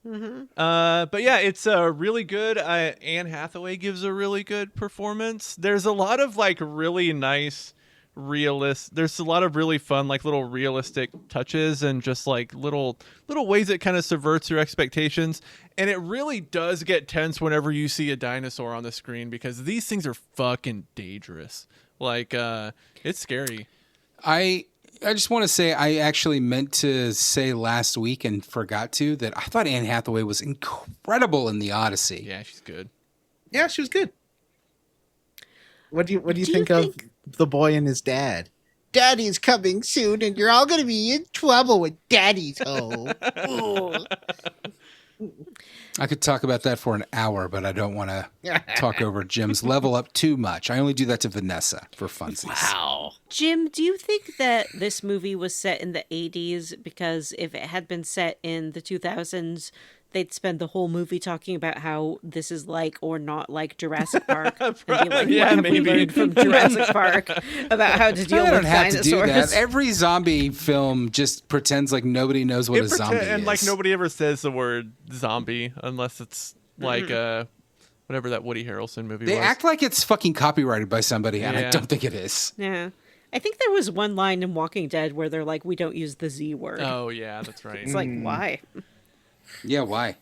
But yeah, it's really good. Anne Hathaway gives a really good performance. There's a lot of like really nice there's a lot of really fun like little realistic touches and just like little ways it kind of subverts your expectations, and it really does get tense whenever you see a dinosaur on the screen because these things are fucking dangerous. Like it's scary. I just want to say I actually meant to say last week and forgot to that I thought Anne Hathaway was incredible in The Odyssey. Yeah, she's good. Yeah, she was good. What do you think of the boy and his dad? Daddy's coming soon, and you're all going to be in trouble when Daddy's home. I could talk about that for an hour, but I don't want to talk over Jim's level up too much. I only do that to Vanessa for funsies. Wow. Jim, do you think that this movie was set in the 80s? Because if it had been set in the 2000s, they'd spend the whole movie talking about how this is like or not like Jurassic Park. And be like, Yeah, what have maybe. we learned from Jurassic Park about how to deal I with don't have to do dinosaurs? that. Every zombie film just pretends like nobody knows what a zombie is. And like nobody ever says the word zombie unless it's like whatever that Woody Harrelson movie They was. act like it's fucking copyrighted by somebody, and I Yeah. don't think it is. Yeah. I think there was one line in Walking Dead where they're like, we don't use the Z word. Oh yeah, that's right. It's like, why? Yeah, why?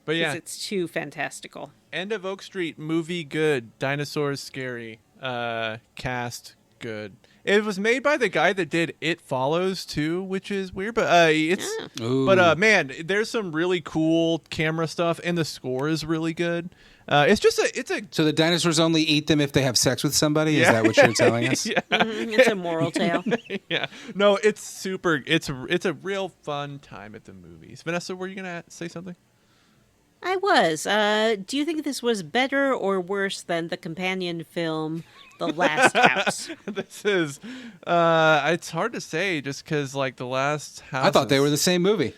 But Because yeah, it's too fantastical. End of Oak Street movie good. Dinosaurs scary. Cast good. It was made by the guy that did It Follows too, which is weird, but it's Ooh. but man, there's some really cool camera stuff and the score is really good. It's just a So the dinosaurs only eat them if they have sex with somebody? Is that what you're telling us? yeah. It's a moral tale. Yeah. No, it's super it's a real fun time at the movies. Vanessa, were you going to say something? I was. Do you think this was better or worse than the companion film, The Last House? This is it's hard to say just cuz like The Last House I thought they were the same movie.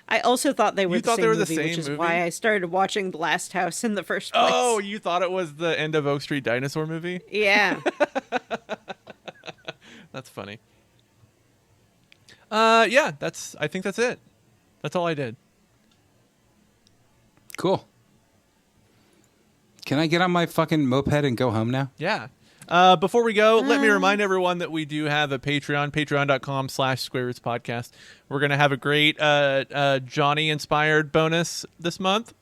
I also thought they were You the thought same they were the movie, same which is movie? why I started watching The Last House in the first place. Oh, you thought it was the End of Oak Street dinosaur movie? Yeah. That's funny. Yeah, I think that's it. That's all I did. Cool. Can I get on my fucking moped and go home now? Yeah. Before we go, let me remind everyone that we do have a Patreon, patreon.com/squarerootspodcast. We're going to have a great Johnny-inspired bonus this month.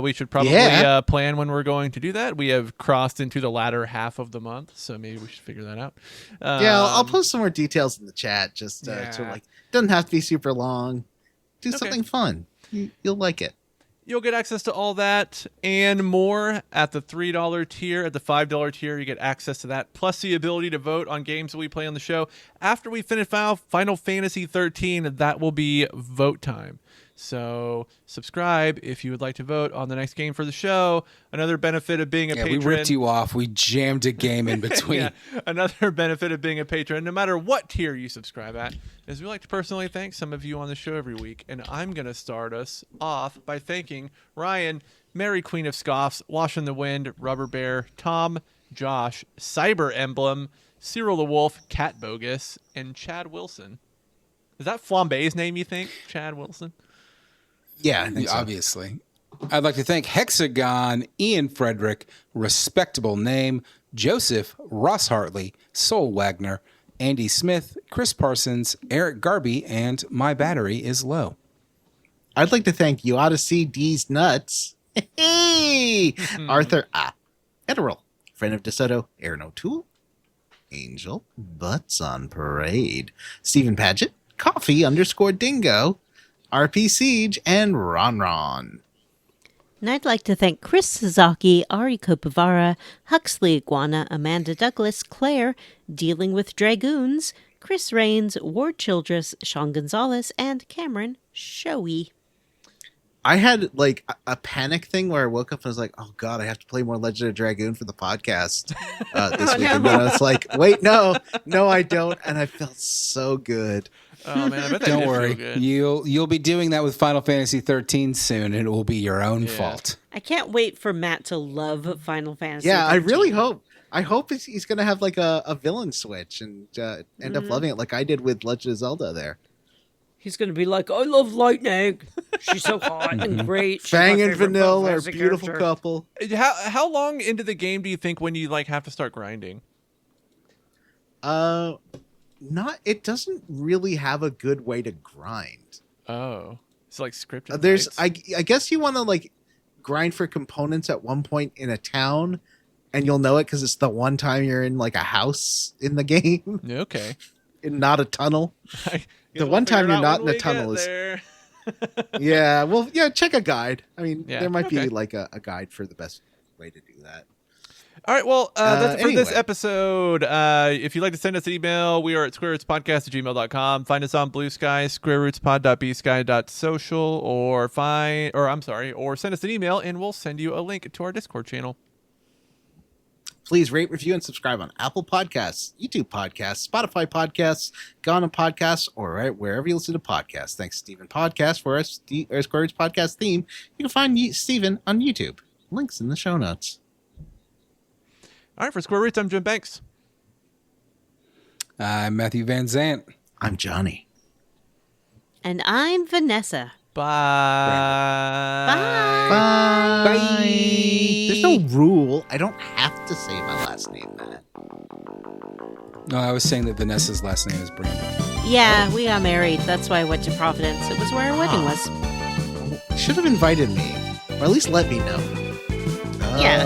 We should probably plan when we're going to do that. We have crossed into the latter half of the month, so maybe we should figure that out. Yeah, I'll post some more details in the chat. Just Yeah. to like, doesn't have to be super long. Do Okay. something fun. You'll like it. You'll get access to all that and more at the $3 tier. At the $5 tier, you get access to that, plus the ability to vote on games that we play on the show. After we finish Final Fantasy 13, that will be vote time. So subscribe if you would like to vote on the next game for the show. Another benefit of being a patron. We ripped you off. We jammed a game in between. Yeah. Another benefit of being a patron, no matter what tier you subscribe at, is we like to personally thank some of you on the show every week. And I'm going to start us off by thanking Ryan, Mary Queen of Scoffs, Wash in the Wind, Rubber Bear, Tom, Josh, Cyber Emblem, Cyril the Wolf, Cat Bogus, and Chad Wilson. Is that Flambe's name, you think? Chad Wilson? Yeah, I think so. Obviously. I'd like to thank Hexagon, Ian Frederick, Respectable Name, Joseph, Ross Hartley, Sol Wagner, Andy Smith, Chris Parsons, Eric Garby, and My Battery is Low. I'd like to thank You Oughta See D's Nuts. Hey! Arthur Ederal, friend of DeSoto, Aaron O'Toole, Angel, Butts on Parade, Stephen Paget, Coffee_Dingo, RP Siege, and Ron Ron. And I'd like to thank Chris Sasaki, Ari Kopavara, Huxley Iguana, Amanda Douglas, Claire, Dealing with Dragoons, Chris Rains, Ward Childress, Sean Gonzalez, and Cameron Showy. I had like a panic thing where I woke up and was like, oh God, I have to play more Legend of Dragoon for the podcast this week. And then I was like, wait, no, I don't. And I felt so good. Oh, man, I bet that Don't did worry. feel good. You'll be doing that with Final Fantasy 13 soon, and it will be your own fault. I can't wait for Matt to love Final Fantasy. Yeah, I 13. really hope. I hope he's going to have like a villain switch and end up loving it like I did with Legend of Zelda there. He's going to be like, I love Lightning. She's so hot and great. She's my Fang and favorite Vanilla Final are a Fantasy beautiful character." couple. How long into the game do you think when you like have to start grinding? It doesn't really have a good way to grind. Oh, it's like scripted. There's fights? I guess you want to like grind for components at one point in a town, and you'll know it because it's the one time you're in like a house in the game, Okay. and not a tunnel. The one time you're not in a tunnel is yeah. Well, yeah. Check a guide. I mean, Yeah, there might be okay. like a guide for the best way to do that. All right, well, that's it for this Anyway. episode. If you'd like to send us an email, we are at squarerootspodcast@gmail.com. Find us on Blue Sky, squarerootspod.bsky.social, or send us an email, and we'll send you a link to our Discord channel. Please rate, review, and subscribe on Apple Podcasts, YouTube Podcasts, Spotify Podcasts, Ghana Podcasts, or right wherever you listen to podcasts. Thanks, Stephen Podcast, for our Square Roots Podcast theme. You can find Stephen on YouTube. Links in the show notes. All right, for Square Roots, I'm Jim Banks. I'm Matthew Van Zant. I'm Johnny. And I'm Vanessa. Bye. Bye. There's no rule. I don't have to say my last name, Matt. No, I was saying that Vanessa's last name is Brandon. Yeah, we got married. That's why I went to Providence. It was where our wedding was. Should have invited me, or at least let me know. Yeah.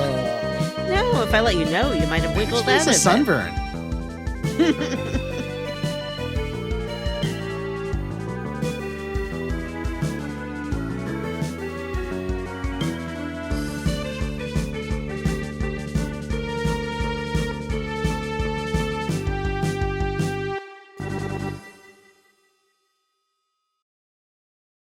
No, if I let you know, you might have wiggled out It's a of it. sunburn.